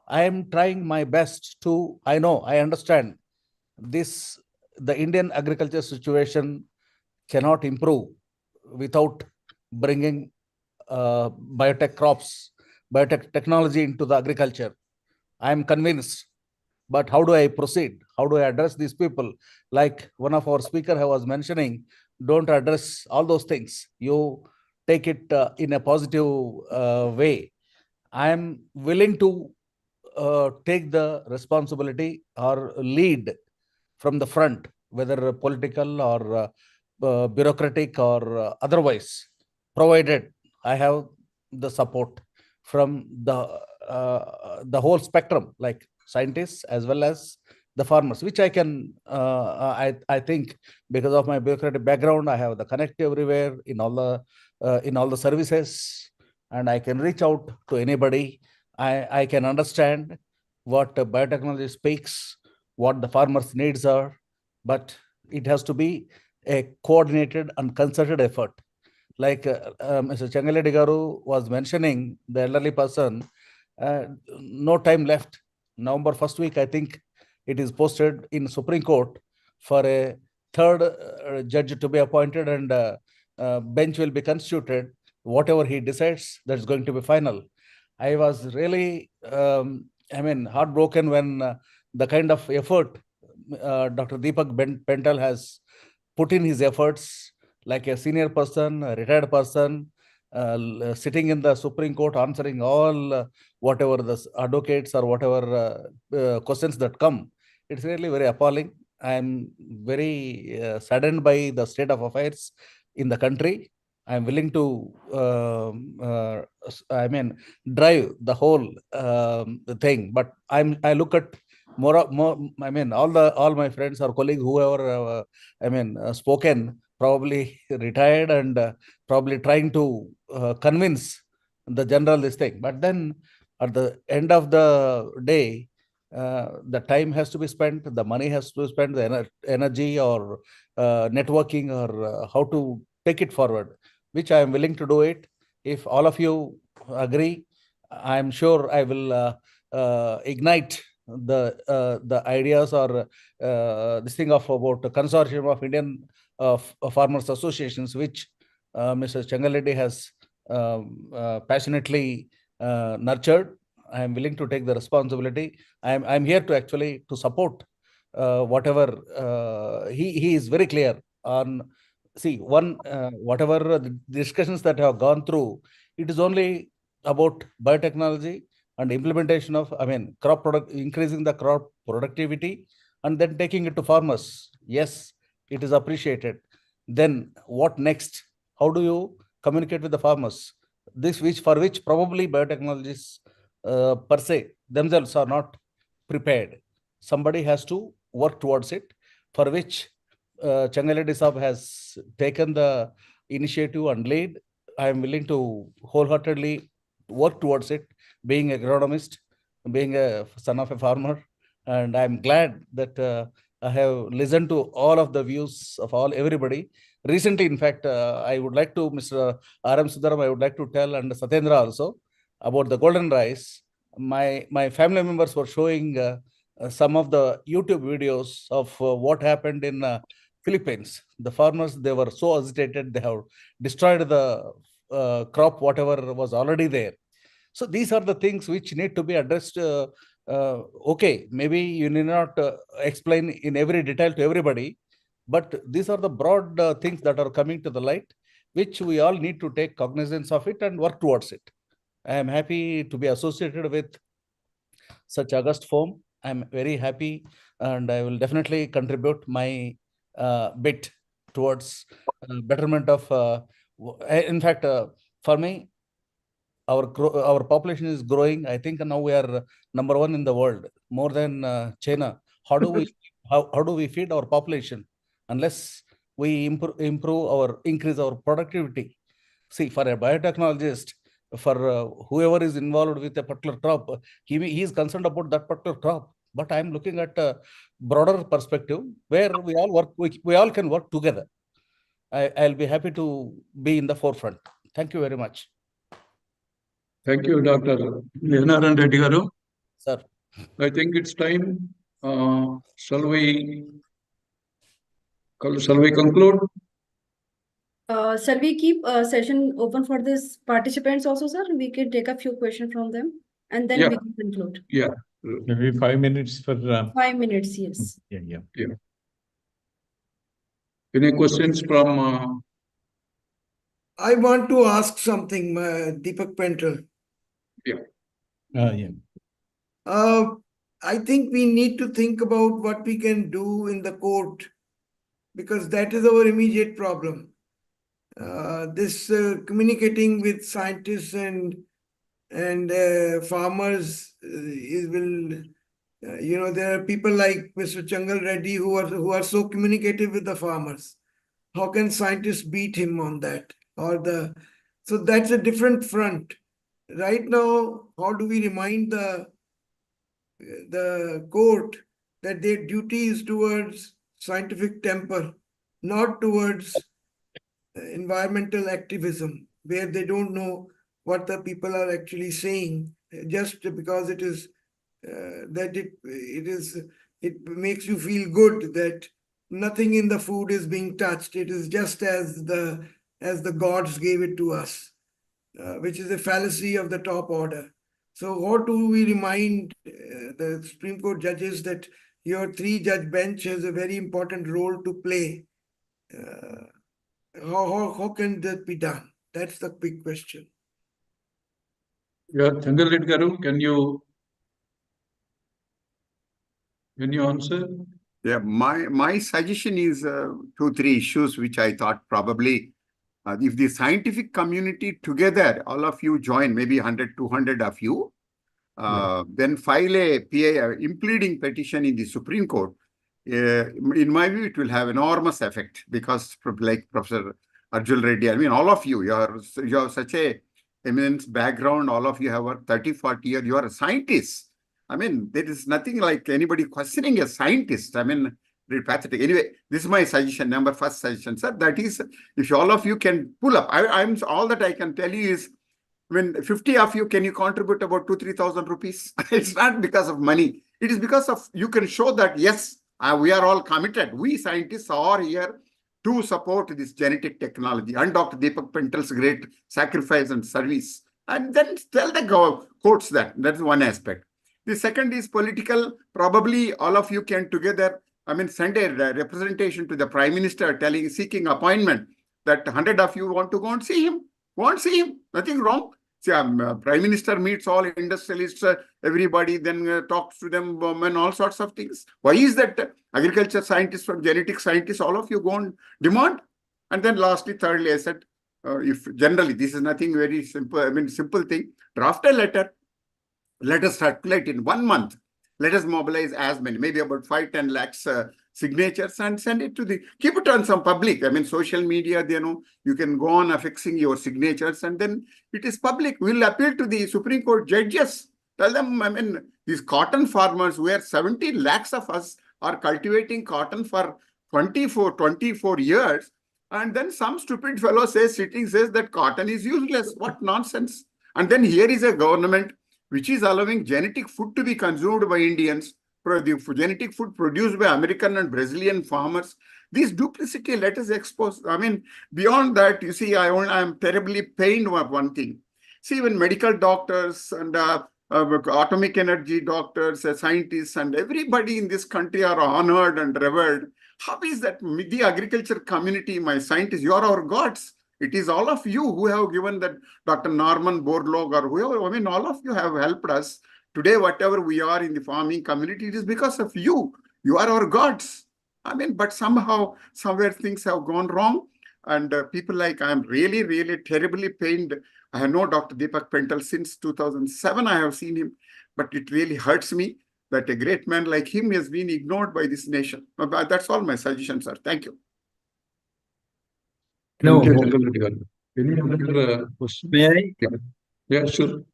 I am trying my best I understand the Indian agriculture situation cannot improve without bringing biotech crops, biotech technology into the agriculture. I am convinced. But how do I proceed? How do I address these people? Like one of our speakers was mentioning, don't address all those things. You take it in a positive way. I am willing to take the responsibility or lead from the front, whether political or bureaucratic or otherwise, provided I have the support from the whole spectrum, like scientists as well as the farmers, which I can, I think because of my bureaucratic background, I have the connect everywhere in all the services, and I can reach out to anybody. I can understand what biotechnology speaks, what the farmers' needs are, but it has to be a coordinated and concerted effort. like Mr. Changaledi Garu was mentioning, the elderly person, no time left. November 1st week, I think it is posted in Supreme Court for a third judge to be appointed, and bench will be constituted. Whatever he decides, that's going to be final. I was really, heartbroken when the kind of effort Dr. Deepak Pental has put in his efforts, like a senior person, a retired person, sitting in the Supreme Court, answering all whatever the advocates or whatever questions that come. It's really very appalling. I'm very saddened by the state of affairs in the country. I'm willing to, drive the whole thing. But I look at more. All my friends or colleagues, whoever, spoken, probably retired and probably trying to convince the general this thing. But then at the end of the day, the time has to be spent, the money has to be spent, the energy or networking or how to take it forward, which I am willing to do it. If all of you agree, I'm sure I will ignite the ideas or this thing of about the consortium of Indian farmers associations, which Mr. Changaledi has passionately nurtured. I am willing to take the responsibility. I'm here to actually to support whatever he is very clear on. See, whatever the discussions that have gone through, it is only about biotechnology and implementation of, crop product, increasing the crop productivity, and then taking it to farmers. Yes, it is appreciated. Then what next? How do you communicate with the farmers? This for which probably biotechnologists per se themselves are not prepared. Somebody has to work towards it, for which Changaledi Saab has taken the initiative and lead. I am willing to wholeheartedly work towards it, being agronomist, being a son of a farmer. And I'm glad that I have listened to all of the views of everybody. Recently, in fact, I would like to, Mr. R.M. Sudaram, I would like to tell, and Satyendra also, about the golden rice. My family members were showing some of the YouTube videos of what happened in Philippines. The farmers, they were so agitated, they have destroyed the crop, whatever was already there. So these are the things which need to be addressed. Okay, maybe you need not explain in every detail to everybody, but these are the broad things that are coming to the light, which we all need to take cognizance of it and work towards it. I am happy to be associated with such august forum. I'm very happy, and I will definitely contribute my bit towards betterment of. In fact, for me, our population is growing. I think now we are number one in the world, more than China. How do we feed our population unless we increase our productivity? See, for a biotechnologist, for whoever is involved with a particular crop, he is concerned about that particular crop. But I'm looking at a broader perspective where we all work. We all can work together. I'll be happy to be in the forefront. Thank you very much. Thank you, Dr. Leonardo Reddy Garu. Sir. I think it's time. Shall we conclude? Shall we keep a session open for these participants also, sir? We can take a few questions from them and then we can conclude. Yeah. Maybe 5 minutes for. 5 minutes, yes. Yeah. Any questions from? I want to ask something, Deepak Pental. Yeah. I think we need to think about what we can do in the court, because that is our immediate problem. This communicating with scientists and farmers there are people like Mr. Changal Reddy who are so communicative with the farmers. How can scientists beat him on that? So that's a different front. Right now, how do we remind the court that their duty is towards scientific temper, not towards environmental activism, where they don't know what the people are actually saying, just because it is it makes you feel good that nothing in the food is being touched. It is just as the gods gave it to us, which is a fallacy of the top order. So how do we remind the Supreme Court judges that your 3-judge bench has a very important role to play? How can that be done? That's the big question. Yeah, Changal Reddy Garu, can you answer? Yeah, my suggestion is 2-3 issues which I thought probably if the scientific community together, all of you join, maybe 100, 200 of you, then file a PA impleading petition in the Supreme Court. In my view, it will have enormous effect because, like Professor Arjun Reddy, I mean, all of you, you have such a immense background. All of you have worked 30, 40 years. You are a scientist. I mean, there is nothing like anybody questioning a scientist. I mean, very pathetic. Anyway, this is my suggestion, first suggestion, sir. That is, if all of you can pull up, I'm all that I can tell you is, when 50 of you, can you contribute about 2,000-3,000 rupees? It's not because of money. It is because of you can show that, yes, we are all committed. We scientists are here to support this genetic technology and Dr. Deepak Pental's great sacrifice and service. And then tell the courts that. That's one aspect. The second is political. Probably all of you can together, I mean, send a representation to the Prime Minister seeking appointment that 100 of you want to go and see him. Go and see him. Nothing wrong. See, Prime Minister meets all industrialists, everybody, then talks to them and all sorts of things. Why is that agriculture scientists from genetic scientists, all of you go and demand? And then lastly, thirdly, I said, if generally, this is nothing very simple, I mean, simple thing, draft a letter, let us circulate in 1 month. Let us mobilize as many, maybe about 5-10 lakhs signatures and send it to keep it on some public. I mean, social media, you can go on affixing your signatures and then it is public. We'll appeal to the Supreme Court judges. Tell them, I mean, these cotton farmers, where 70 lakhs of us are cultivating cotton for 24 years. And then some stupid fellow says that cotton is useless. What nonsense. And then here is a government which is allowing genetic food to be consumed by Indians, the genetic food produced by American and Brazilian farmers. This duplicity, let us expose. I mean, beyond that, you see, I am terribly pained with one thing. See, when medical doctors and atomic energy doctors, scientists, and everybody in this country are honored and revered, how is that the agriculture community, my scientists, you are our gods. It is all of you who have given that Dr. Norman Borlaug or whoever, I mean, all of you have helped us. Today, whatever we are in the farming community, it is because of you. You are our gods. I mean, but somehow, somewhere things have gone wrong. And people like, I am really, really terribly pained. I have known Dr. Deepak Pental since 2007. I have seen him, but it really hurts me that a great man like him has been ignored by this nation. But that's all my suggestions, sir. Thank you. Thank you, Changal Reddy Garu. Any other question? May I? Yeah, sure.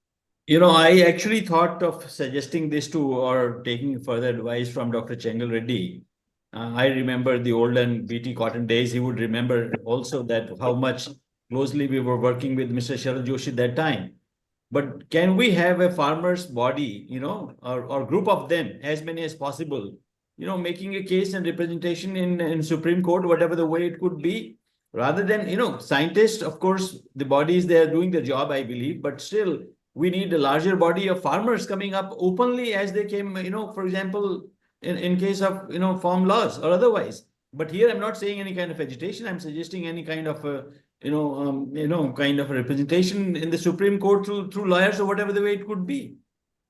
I actually thought of suggesting this to or taking further advice from Dr. Changal Reddy. I remember the olden BT Cotton days. He would remember also that how much closely we were working with Mr. Sharad Joshi that time. But can we have a farmers' body, or group of them, as many as possible, making a case and representation in Supreme Court, whatever the way it could be, rather than, scientists, of course, the bodies, they are doing the job, I believe, but still, we need a larger body of farmers coming up openly as they came, for example, in case of, farm laws or otherwise. But here I'm not saying any kind of agitation. I'm suggesting any kind of, kind of a representation in the Supreme Court through lawyers or whatever the way it could be.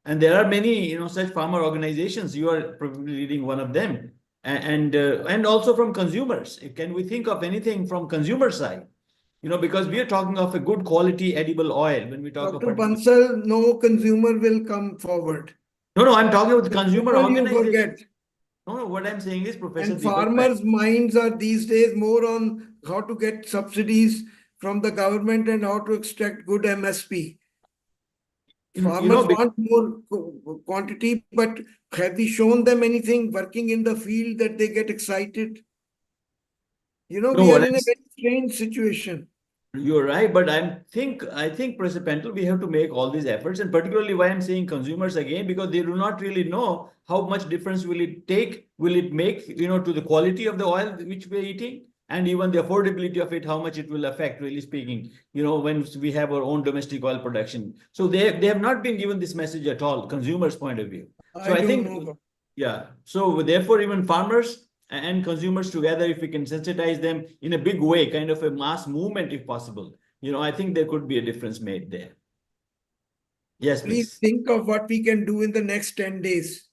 And there are many, such farmer organizations. You are probably leading one of them. And also from consumers. Can we think of anything from consumer side? Because we are talking of a good quality edible oil when we talk Dr. about. Bansal, no consumer will come forward. No, I'm talking about consumer organizations. Forget. No, what I'm saying is, Professor And Deepak, farmers' minds are these days more on how to get subsidies from the government and how to extract good MSP. Farmers want more quantity, but have we shown them anything working in the field that they get excited? You know, No, we are what in a I'm very strange situation. You're right, but I think, Professor Pentel, we have to make all these efforts, and particularly why I'm saying consumers again, because they do not really know how much difference will it make, to the quality of the oil which we're eating, and even the affordability of it, how much it will affect, really speaking, when we have our own domestic oil production. So they have not been given this message at all, consumers' point of view. So I I don't think, know. yeah. So therefore, even farmers and consumers together, if we can sensitize them in a big way, kind of a mass movement, if possible, I think there could be a difference made there. Yes, Please please. think of what we can do in the next 10 days.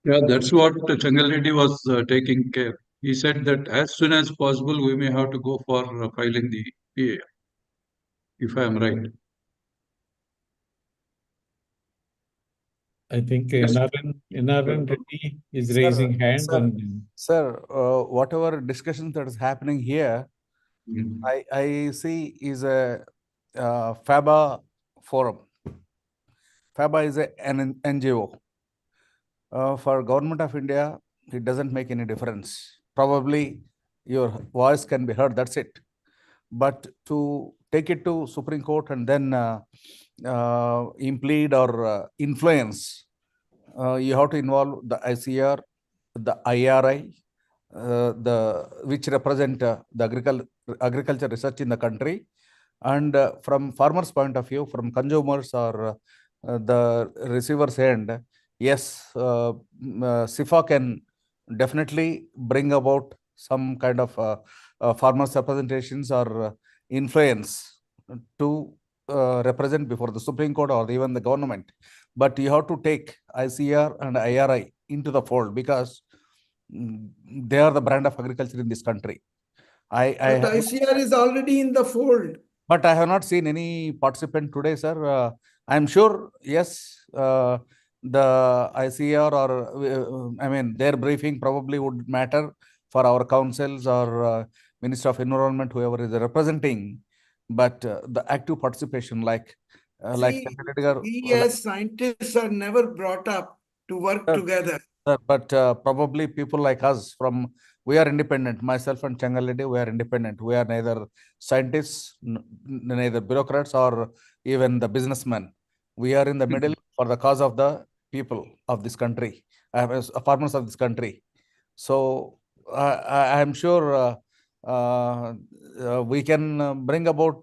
Yeah, that's what Changal Reddy was taking care. He said that as soon as possible, we may have to go for filing the PA, if I am right. I think Yes. NRN Reddy is raising hand and Sir, whatever discussion that is happening here, I see is a FABA forum. FABA is an NGO. For Government of India, it doesn't make any difference. Probably your voice can be heard, that's it. But to take it to Supreme Court and then impede or influence, you have to involve the ICR, the IRI, which represent the agriculture research in the country, and from farmers' point of view, from consumers or the receiver's end, yes, SIFA can definitely bring about some kind of farmers' representations or influence to represent before the Supreme Court or even the government. But you have to take ICR and IRI into the fold because they are the brand of agriculture in this country. But ICR is already in the fold. But I have not seen any participant today, sir. I'm sure, yes, the ICR or, I mean, their briefing probably would matter for our councils or Minister of Environment, whoever is representing. But the active participation, like See, we as scientists are never brought up to work together. But probably people like us we are independent. Myself and Changal Reddy, we are independent. We are neither scientists, neither bureaucrats or even the businessmen. We are in the middle for the cause of the people of this country, farmers of this country. So I am sure we can bring about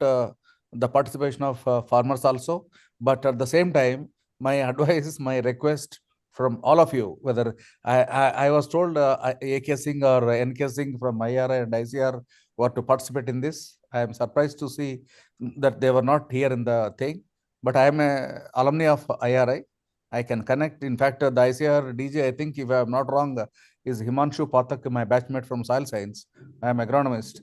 the participation of farmers also. But at the same time, my advice, my request from all of you, whether I was told AK Singh or NK Singh from IRI and ICR were to participate in this. I am surprised to see that they were not here in the thing. But I am an alumni of IRI. I can connect. In fact, the ICR DJ, I think, if I am not wrong, is Himanshu Pathak, my batchmate from soil science. I am agronomist.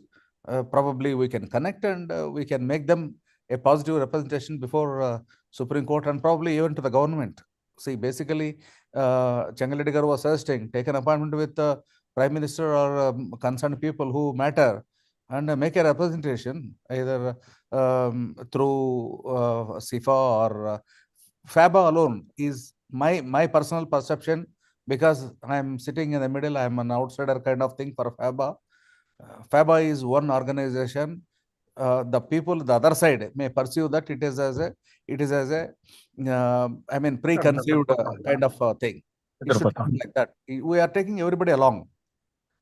Probably we can connect and we can make them a positive representation before Supreme Court and probably even to the government. See, basically, Changal Reddy was suggesting take an appointment with the Prime Minister or concerned people who matter and make a representation either through SIFA or FABA alone is my personal perception, because I'm sitting in the middle. I'm an outsider kind of thing for FABA. FABA is one organization. The people, the other side, may perceive that it is as a I mean, preconceived kind of thing. It should not be like that. We are taking everybody along.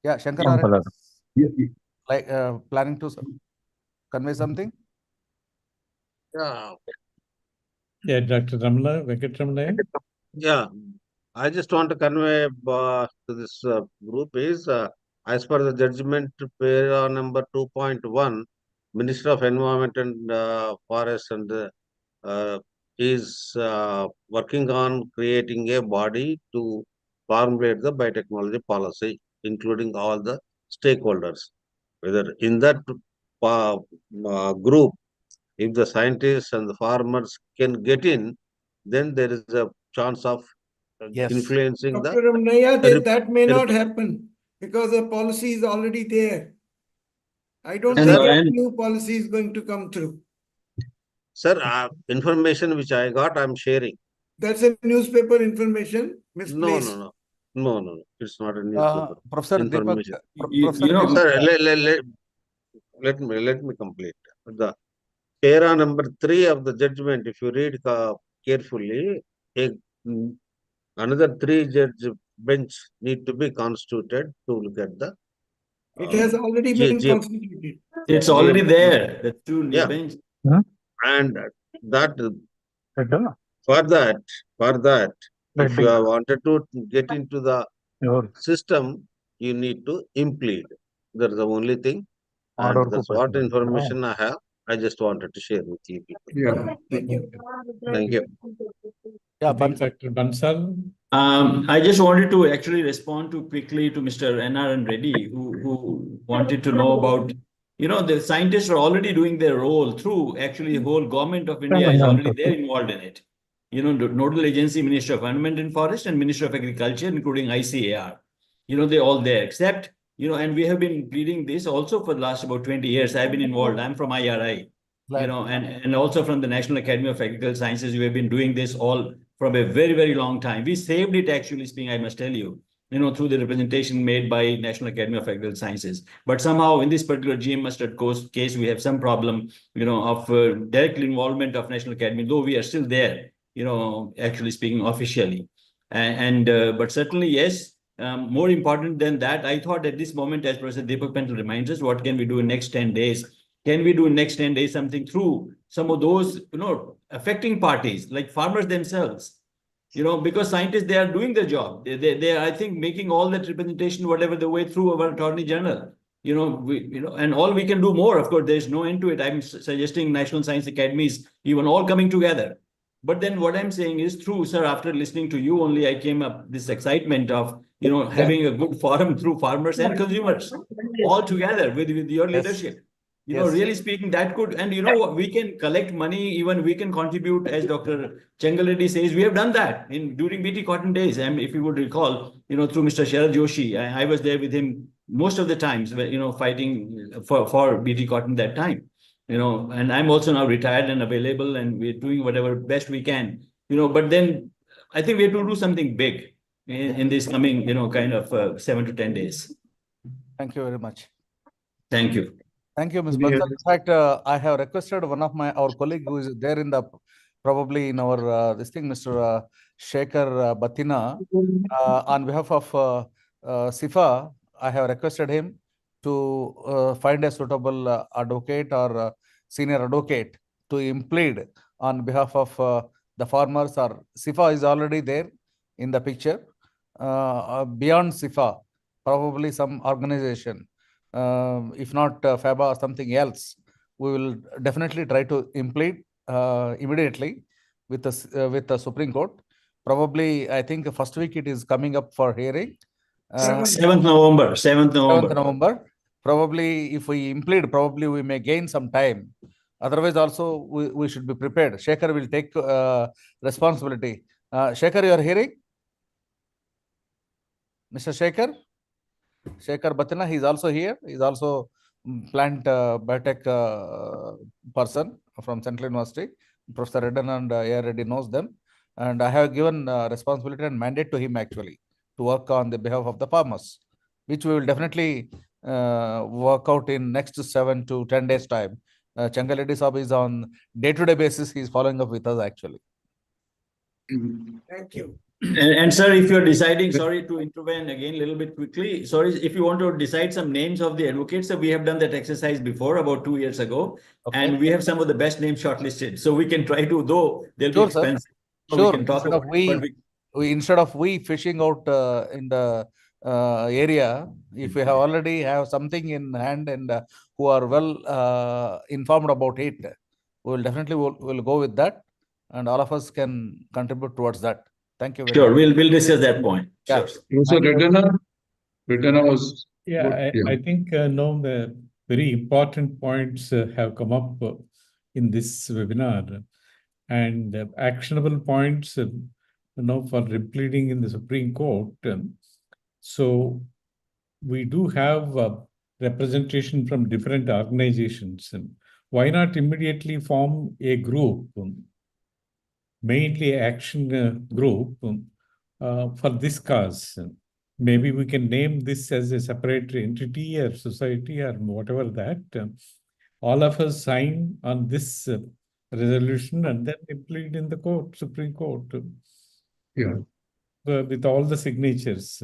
Yeah, Shankar, like planning to convey something? yeah, Dr. Ramla, Venkatramana. Yeah, I just want to convey to this group is as per the judgment para number 2.1, Minister of Environment and Forest and is working on creating a body to formulate the biotechnology policy, including all the stakeholders. Whether in that group, if the scientists and the farmers can get in, then there is a chance of influencing Dr. Ramnaya, the that may not happen because the policy is already there. I don't Yes, think sir. any new policy is going to come through. Sir, information which I got, I'm sharing. That's a newspaper information misplaced. No. No. It's not a newspaper. Professor Deepak, Information. Professor Deepak, Sir, let me complete. The para number 3 of the judgment, if you read carefully, another 3-judge bench need to be constituted to look at the. It has already been constituted. It's already there. The two new Yeah. bench. And that for that, if you have wanted to get into the system, you need to implead. That's the only thing. And that's what information I have. I just wanted to share with you people. Yeah. Thank you. Yeah, Dr. Bansal. I just wanted to actually respond quickly to Mr. N.R. Reddy, who wanted to know about, the scientists are already doing their role through actually the whole government of India is already there involved in it. The nodal agency, Ministry of Environment and Forest and Ministry of Agriculture, including ICAR. They're all there, except, and we have been leading this also for the last about 20 years. I've been involved. I'm from IRI, and also from the National Academy of Agricultural Sciences. We have been doing this all from a very, very long time. We saved it, actually speaking, I must tell you, through the representation made by National Academy of Agricultural Sciences. But somehow in this particular GM mustard case, we have some problem, of direct involvement of National Academy, though we are still there, actually speaking officially. But certainly, yes, more important than that, I thought at this moment, as Professor Deepak Pental reminds us, what can we do in next 10 days? Can we do in next 10 days something through some of those, affecting parties like farmers themselves, because scientists, they are doing their job. They are, I think, making all that representation, whatever the way through our Attorney General, and all we can do more. Of course, there's no end to it. I'm suggesting National Science Academies, even all coming together. But then what I'm saying is true, sir, after listening to you only, I came up this excitement of, having a good forum through farmers and consumers all together with your leadership. Really speaking, that could, and we can collect money, even we can contribute, as Dr. Chengal Reddy says, we have done that during BT Cotton days. And if you would recall, through Mr. Sharad Joshi, I was there with him most of the times, fighting for BT Cotton that time, and I'm also now retired and available, and we're doing whatever best we can, but then I think we have to do something big in this coming, kind of 7 to 10 days. Thank you very much. Thank you. Thank you, Ms. Bansal. In fact, I have requested one of our colleague who is there in the, probably in our, this thing, Mr. Shekhar Batina, on behalf of SIFA, I have requested him to find a suitable advocate or senior advocate to implead on behalf of the farmers, or SIFA is already there in the picture. Beyond SIFA, probably some organization, if not FABA or something else, we will definitely try to implead immediately with the Supreme Court. Probably, I think first week it is coming up for hearing. 7th November. 7th November. Probably, if we implead, probably we may gain some time. Otherwise, also we should be prepared. Shekhar will take responsibility. Shekhar, you are hearing? Mr. Shekhar? Shekhar Batina, he is also here. He is also plant biotech person from Central University. Professor Redden and A.R. Reddy knows them. And I have given responsibility and mandate to him actually to work on the behalf of the farmers, which we will definitely work out in next 7 to 10 days time. Chengal Reddy Saab is on day-to-day basis. He is following up with us actually. Thank you. And sir, if you're deciding, sorry to intervene again a little bit quickly. Sorry, if you want to decide some names of the advocates, we have done that exercise before about 2 years ago, and we have some of the best names shortlisted. So we can try to, though they'll be expensive. So we can talk about instead of we fishing out in the area, if we have already have something in hand and who are well informed about it, we will definitely will go with that, and all of us can contribute towards that. Thank you very much. Sure, we'll discuss that point. Yeah. So Redana was. Yeah, I think no, the very important points have come up in this webinar, and actionable points, for repleading in the Supreme Court. So we do have representation from different organizations. Why not immediately form a group, mainly action group, for this cause? maybe we can name this as a separate entity or society or whatever that. All of us sign on this resolution and then we plead in the court, Supreme Court. Yeah. With all the signatures.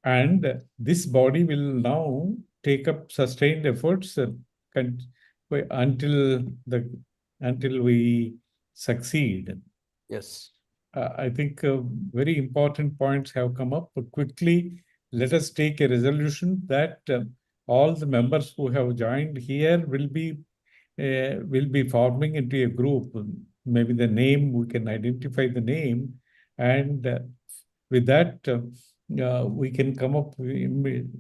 And this body will now take up sustained efforts until we succeed. Yes. I think very important points have come up. Quickly, let us take a resolution that all the members who have joined here will be forming into a group. Maybe the name, we can identify the name, and with that, we can come up with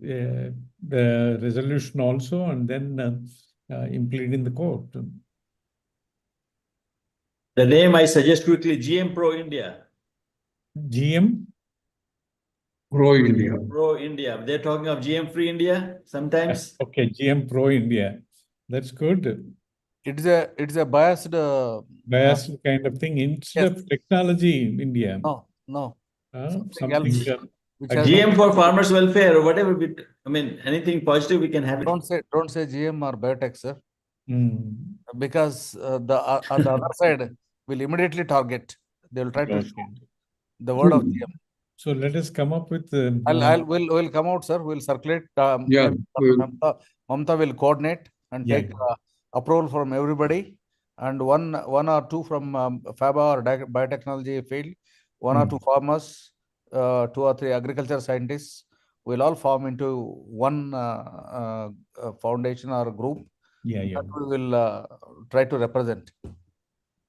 the resolution also, and then implement in the court. The name I suggest quickly, GM Pro India. GM? Pro India. Pro India. They're talking of GM Free India sometimes. Okay, GM Pro India. That's good. It's a biased kind of thing instead of technology in India. No. Something GM for farmers welfare or whatever. Anything positive we can have it. Don't say GM or Biotech, sir. Because on the other side will immediately target. They will try to the word of GM. So let us come up with. We'll come out, sir. We'll circulate. Mamta will coordinate and take approval from everybody, and one or two from FABA or biotechnology field, one or two farmers, 2 or 3 agriculture scientists. Will all form into one foundation or group. That we will try to represent.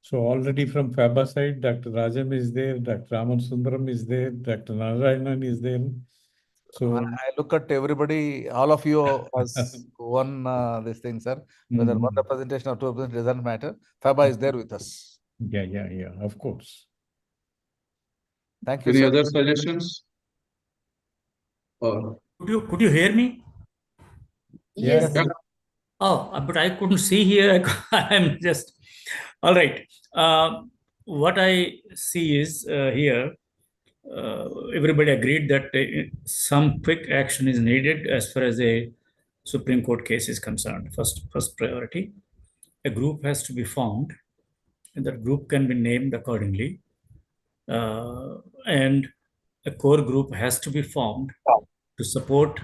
So already from FABA side, Dr. Rajam is there, Dr. Raman Sundaram is there, Dr. Narayanan is there. So I look at everybody, all of you as one this thing, sir. Whether one representation or 2 representation doesn't matter. FABA is there with us. Yeah, of course. Thank you, Any sir. other suggestions? Could you hear me? Yes. Yeah. Oh, but I couldn't see here. I'm just all right. What I see is here. Everybody agreed that some quick action is needed as far as a Supreme Court case is concerned. First priority, a group has to be formed, and that group can be named accordingly. And a core group has to be formed to support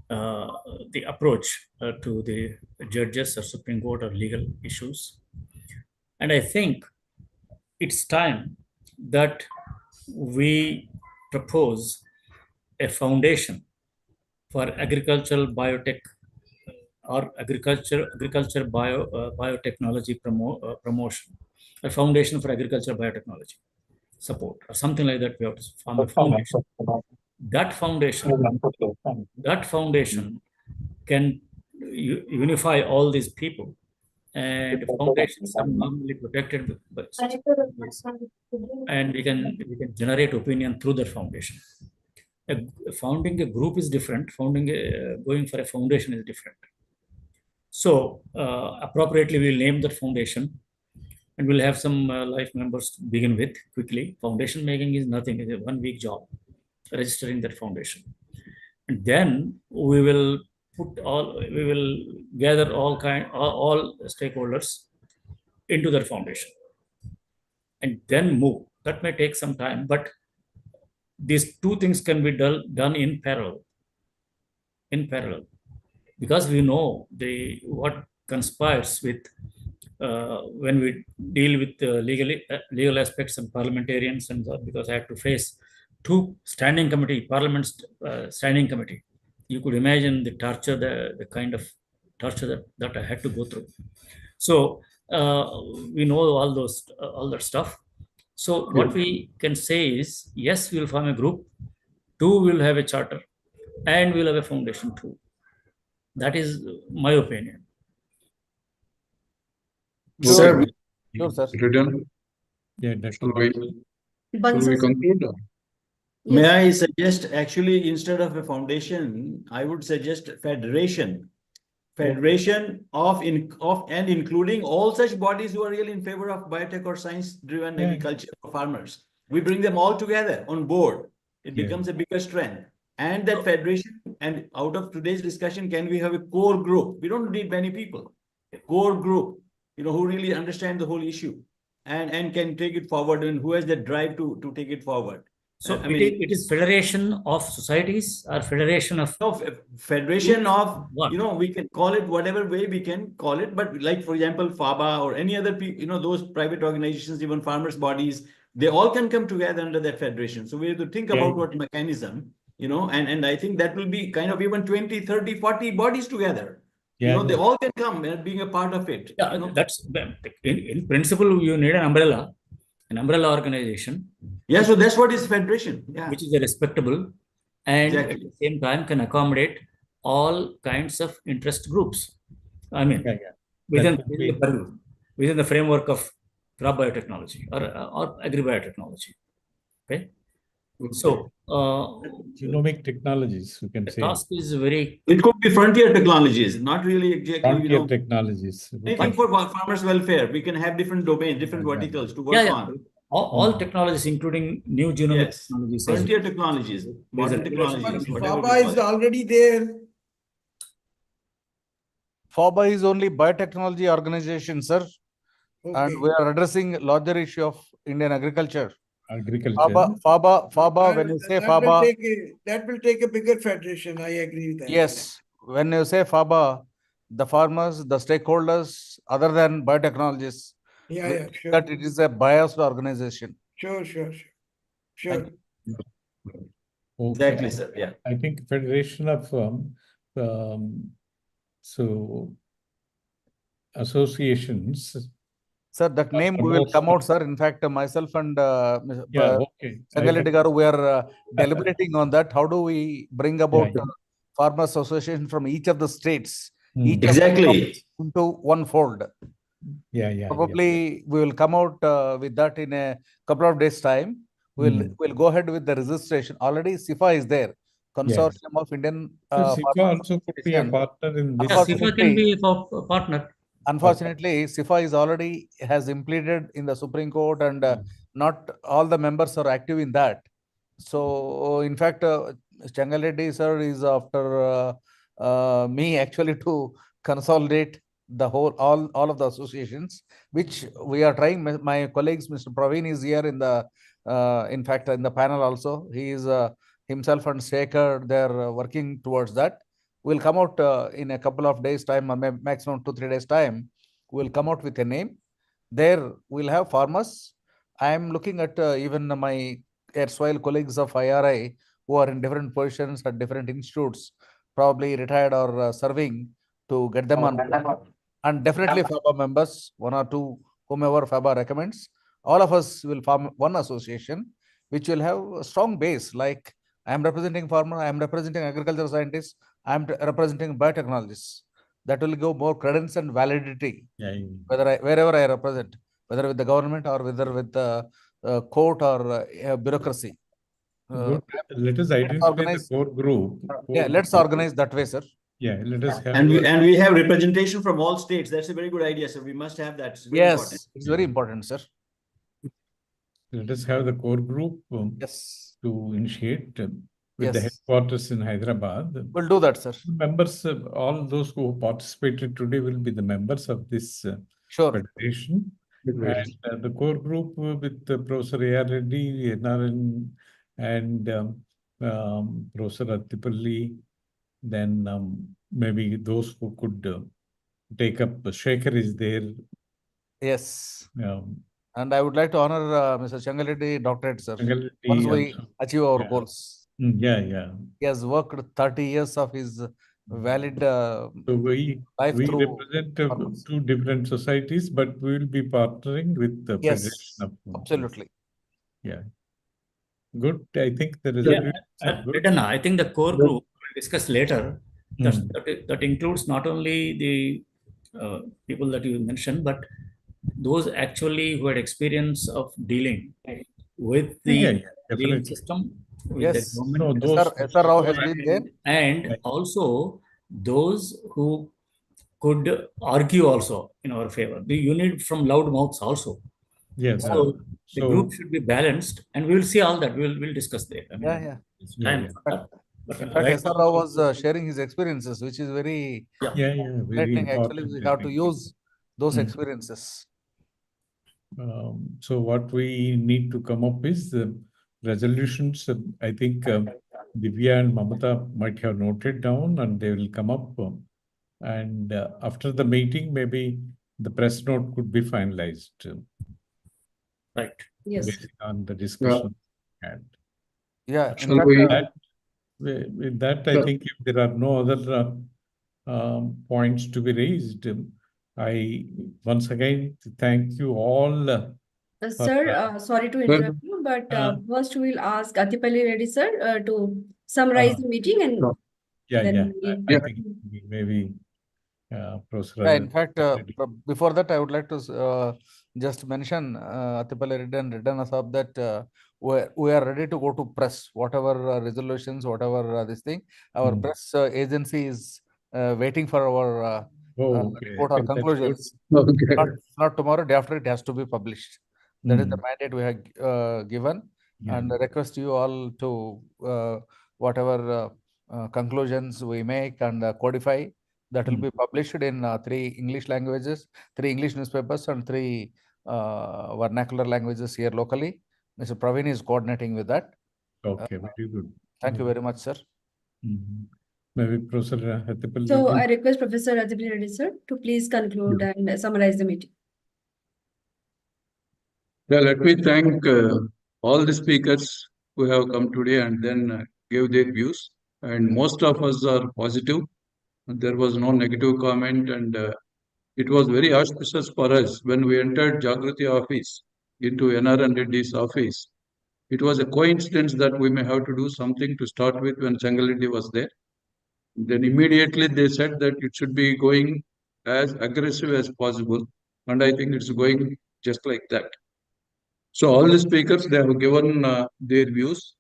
the approach to the judges or Supreme Court or legal issues. And I think it's time that we propose a foundation for agricultural biotech or agriculture biotechnology promotion, a foundation for agriculture biotechnology support or something like that. We have to form a foundation. That foundation can unify all these people, and foundations are normally protected by and we can generate opinion through the foundation. Founding a group is different. Going for a foundation is different. So appropriately, we'll name that foundation, and we'll have some life members to begin with quickly. Foundation making is nothing; it's a 1-week job. Registering that foundation, and then we will gather all stakeholders into that foundation, and then move. That may take some time, but these 2 things can be done in parallel. Because we know what conspires with when we deal with legal aspects and parliamentarians, and because I have to face 2 standing committee, Parliament's standing committee. You could imagine the torture, the kind of torture that I had to go through. So we know all that stuff. So what we can say is, yes, we will form a group. 2, we will have a charter, and we will have a foundation too. That is my opinion. Sir, Sure, sir. Written. Yeah, Shall we conclude? May I suggest, actually, instead of a foundation, I would suggest federation. Federation of and including all such bodies who are really in favor of biotech or science-driven agriculture for farmers. We bring them all together on board. it Yeah. becomes a bigger strength. And that federation, and out of today's discussion, can we have a core group? We don't need many people. A core group, who really understand the whole issue and can take it forward, and who has the drive to take it forward. So it is federation of societies or federation of federation of what? We can call it whatever way we can call it, but like for example FABA or any other those private organizations, even farmers bodies, they all can come together under that federation. So we have to think about what mechanism, and I think that will be kind of even 20, 30, 40 bodies together. They all can come and being a part of it. Yeah, that's in principle you need an umbrella organization. Yeah, so that's what is federation. Yeah, which is a respectable and at the same time can accommodate all kinds of interest groups. I mean, within the framework of crop biotechnology or agri-biotechnology. Okay. So genomic technologies, you can the say. task is very. It could be frontier technologies, not really exactly. Frontier technologies. Anything for farmers' welfare. We can have different domains, different verticals to work on. All technologies, including new genomic technologies. Frontier technologies, modern technologies. FABA is already there. FABA is only biotechnology organization, sir. Okay. And we are addressing larger issue of Indian agriculture. FABA, when you say FABA, that will take a bigger federation. I agree with that. Yes, when you say FABA, the farmers, the stakeholders, other than biotechnologists, sure. that it is a biased organization. Sure. Okay. Exactly, sir. Yeah. I think Federation of associations. Sir, that name will come out, sir. In fact, myself and Sangareddy Garu, we are deliberating on that. How do we bring about farmers association from each of the states, exactly into one fold? Probably we will come out with that in a couple of days' time. We'll go ahead with the registration. Already SIFA is there, Consortium of Indian. SIFA also could be a partner in this. SIFA can be a partner. Unfortunately, SIFA is already has implemented in the Supreme Court, and not all the members are active in that. So, in fact, Changaleddy sir is after me actually to consolidate the whole all of the associations, which we are trying. My colleagues, Mr. Praveen is here in the in fact in the panel also. He is himself and Shekhar, they're working towards that. We'll come out in a couple of days' time, maximum 2-3 days' time. We'll come out with a name. There we'll have farmers. I am looking at even my erstwhile colleagues of IRI who are in different positions at different institutes, probably retired or serving, to get them on board. And definitely FABA members, 1 or 2, whomever FABA recommends. All of us will form one association, which will have a strong base. Like I am representing farmer, I am representing agricultural scientists, I am representing biotechnologists. That will give more credence and validity, wherever I represent, whether with the government or whether with the court or bureaucracy. Let us identify the core group. Let's organize that way, sir. Yeah, let us have. And we have representation from all states. That's a very good idea, sir. We must have that. It's very important. It's very important, sir. Let us have the core group to initiate with the headquarters in Hyderabad. We'll do that, sir. Members, all those who participated today will be the members of this federation. And the core group with Professor A.R. Reddy, NRN, and Professor Attipalli, then maybe those who could take up. Shekhar is there. Yes. And I would like to honor Mr. Changaleddy doctorate, sir. Once we achieve our goals. He has worked 30 years of his valid so we through represent 2 different societies, but we will be partnering with the federation of. Absolutely. Yeah. Good. I think there is I think the core group we'll discuss later. That includes not only the people that you mentioned, but those actually who had experience of dealing with the green system, with the government, and also those who could argue also in our favor. You need from loud mouths also. Yes. So the So group should be balanced, and we will see all that. We'll discuss there. I mean, Yeah. it's Yeah, time yeah. for that. But In fact, right SR Rao was sharing his experiences, which is very yeah, very enlightening. Actually, important. we have to use those Mm. experiences. So what we need to come up is the resolutions. I think Divya and Mamata might have noted down, and they will come up. And after the meeting, maybe the press note could be finalized. Right. Yes. Based on the discussion. And Yeah. In Shall fact, we? with that, I think if there are no other points to be raised, I once again thank you all. Sir, sorry to interrupt you, but first we'll ask Atipalli Reddy sir to summarize the meeting, and then I think maybe Professor. Yeah, in fact, before that, I would like to just mention Atipalli Reddy and Redana Saab that we are ready to go to press, whatever resolutions, whatever this thing. Our press agency is waiting for our report or conclusions. Not tomorrow, day after it has to be published. That is the mandate we have given, and I request you all to whatever conclusions we make and codify, that will be published in 3 English languages, 3 English newspapers, and 3 vernacular languages here locally. Mr. Praveen is coordinating with that. Okay, very good. Thank you very much, sir. Maybe Professor Atipalli. So I request Professor Atipalli Reddy sir to please conclude and summarize the meeting. Yeah, let me thank all the speakers who have come today and then gave their views. And most of us are positive. There was no negative comment, and it was very auspicious for us when we entered Jagrati office into NR and Reddy's office. It was a coincidence that we may have to do something to start with when Changal Reddy was there. Then immediately they said that it should be going as aggressive as possible. And I think it's going just like that. So all the speakers, they have given their views.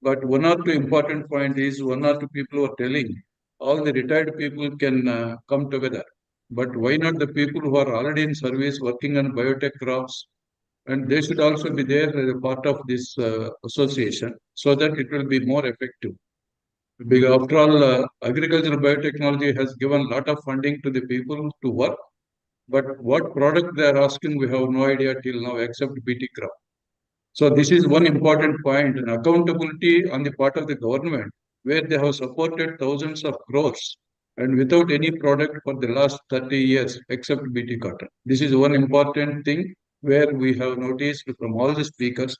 But one or two important point is one or two people were telling all the retired people can come together. But why not the people who are already in service working on biotech crops? And they should also be there as a part of this association so that it will be more effective. Because after all, agricultural biotechnology has given a lot of funding to the people to work. But what product they are asking, we have no idea till now except BT crop. So this is one important point, and accountability on the part of the government, where they have supported thousands of crores and without any product for the last 30 years except BT cotton. This is one important thing where we have noticed from all the speakers,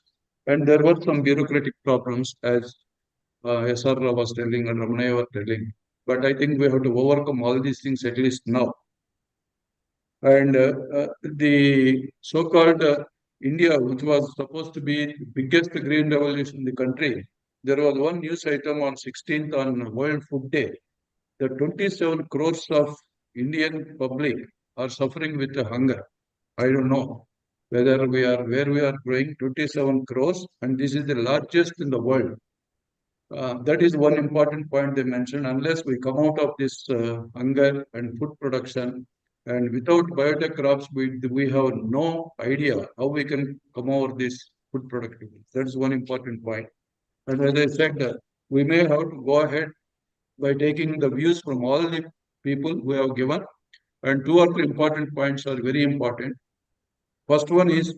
and there were some bureaucratic problems as SR was telling and Ramanaya was telling. But I think we have to overcome all these things at least now. And the so-called India, which was supposed to be the biggest green revolution in the country, there was one news item on 16th on World Food Day. The 27 crores of Indian public are suffering with hunger. I don't know whether we are where we are growing 27 crores, and this is the largest in the world. That is one important point they mentioned. Unless we come out of this hunger and food production, and without biotech crops, we have no idea how we can come over this food productivity. That's one important point. And as I said, we may have to go ahead by taking the views from all the people who have given. And 2 or 3 important points are very important. First one is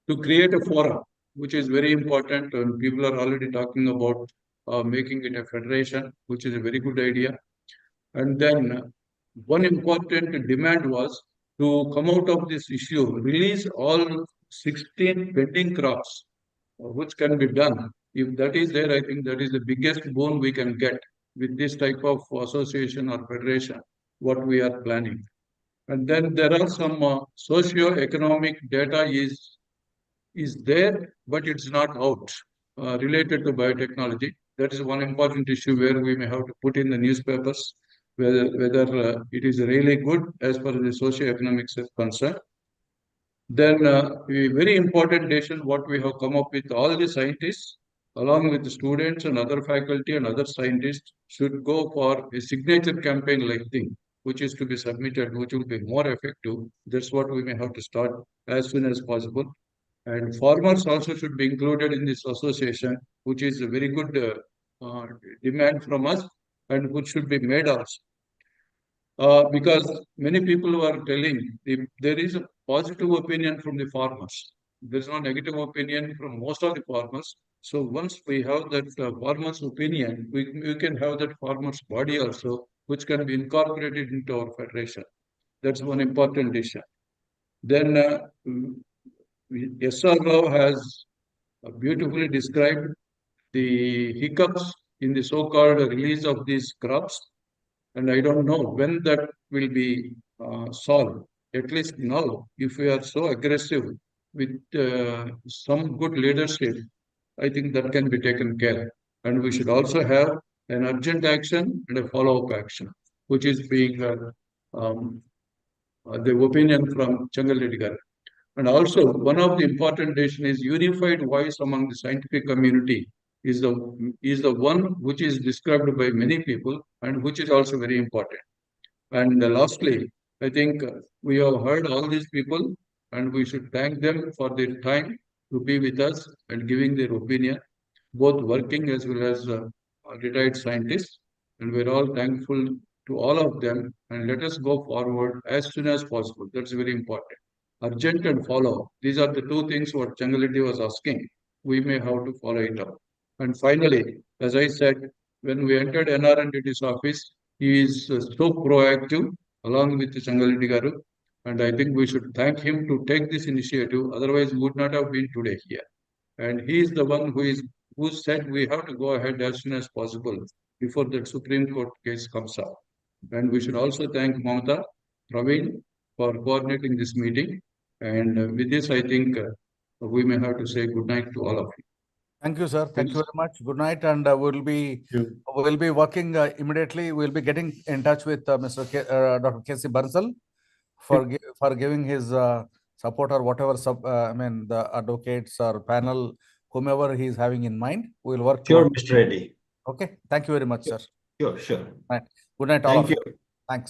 to create a forum, which is very important. And people are already talking about making it a federation, which is a very good idea. And then one important demand was to come out of this issue, release all 16 pending crops, which can be done. If that is there, I think that is the biggest boon we can get with this type of association or federation, what we are planning. And then there are some socio-economic data is there, but it's not out related to biotechnology. That is one important issue where we may have to put in the newspapers whether it is really good as far as the socio-economics is concerned. Then a very important decision what we have come up with, all the scientists along with the students and other faculty and other scientists should go for a signature campaign like thing. which is to be submitted, which will be more effective. That's what we may have to start as soon as possible. And farmers also should be included in this association, which is a very good demand from us and which should be made also. Because many people are telling there is a positive opinion from the farmers. There is no negative opinion from most of the farmers. So once we have that farmers' opinion, we can have that farmers' body also, which can be incorporated into our federation. That's one important issue. Then SR Rao has beautifully described the hiccups in the so-called release of these crops. And I don't know when that will be solved. At least now, if we are so aggressive with some good leadership, I think that can be taken care. And we should also have an urgent action and a follow-up action, which is being the opinion from Changal Reddy Garu. And also, one of the important decisions is unified voice among the scientific community is the one which is described by many people and which is also very important. And lastly, I think we have heard all these people and we should thank them for their time to be with us and giving their opinion, both working as well as retired scientists. And we're all thankful to all of them. And let us go forward as soon as possible. That's very important. Urgent and follow. These are the two things what Changaliddi was asking. We may have to follow it up. And finally, as I said, when we entered NRNDT's office, he is so proactive along with Changaliddi Garu. And I think we should thank him to take this initiative. Otherwise, we would not have been today here. And he is the one who said we have to go ahead as soon as possible before the Supreme Court case comes up. And we should also thank Mamata Praveen for coordinating this meeting. And with this, I think we may have to say good night to all of you. Thank you, sir. Thank you very much. Good night, and we'll be working immediately. We'll be getting in touch with Dr. K.C. Bansal for giving his support or whatever the advocates or panel, whomever he is having in mind. We'll work. Sure, Mr. Reddy. Okay. Thank you very much, sir. Sure. Right. Good night, all of you. Thank you. Thanks.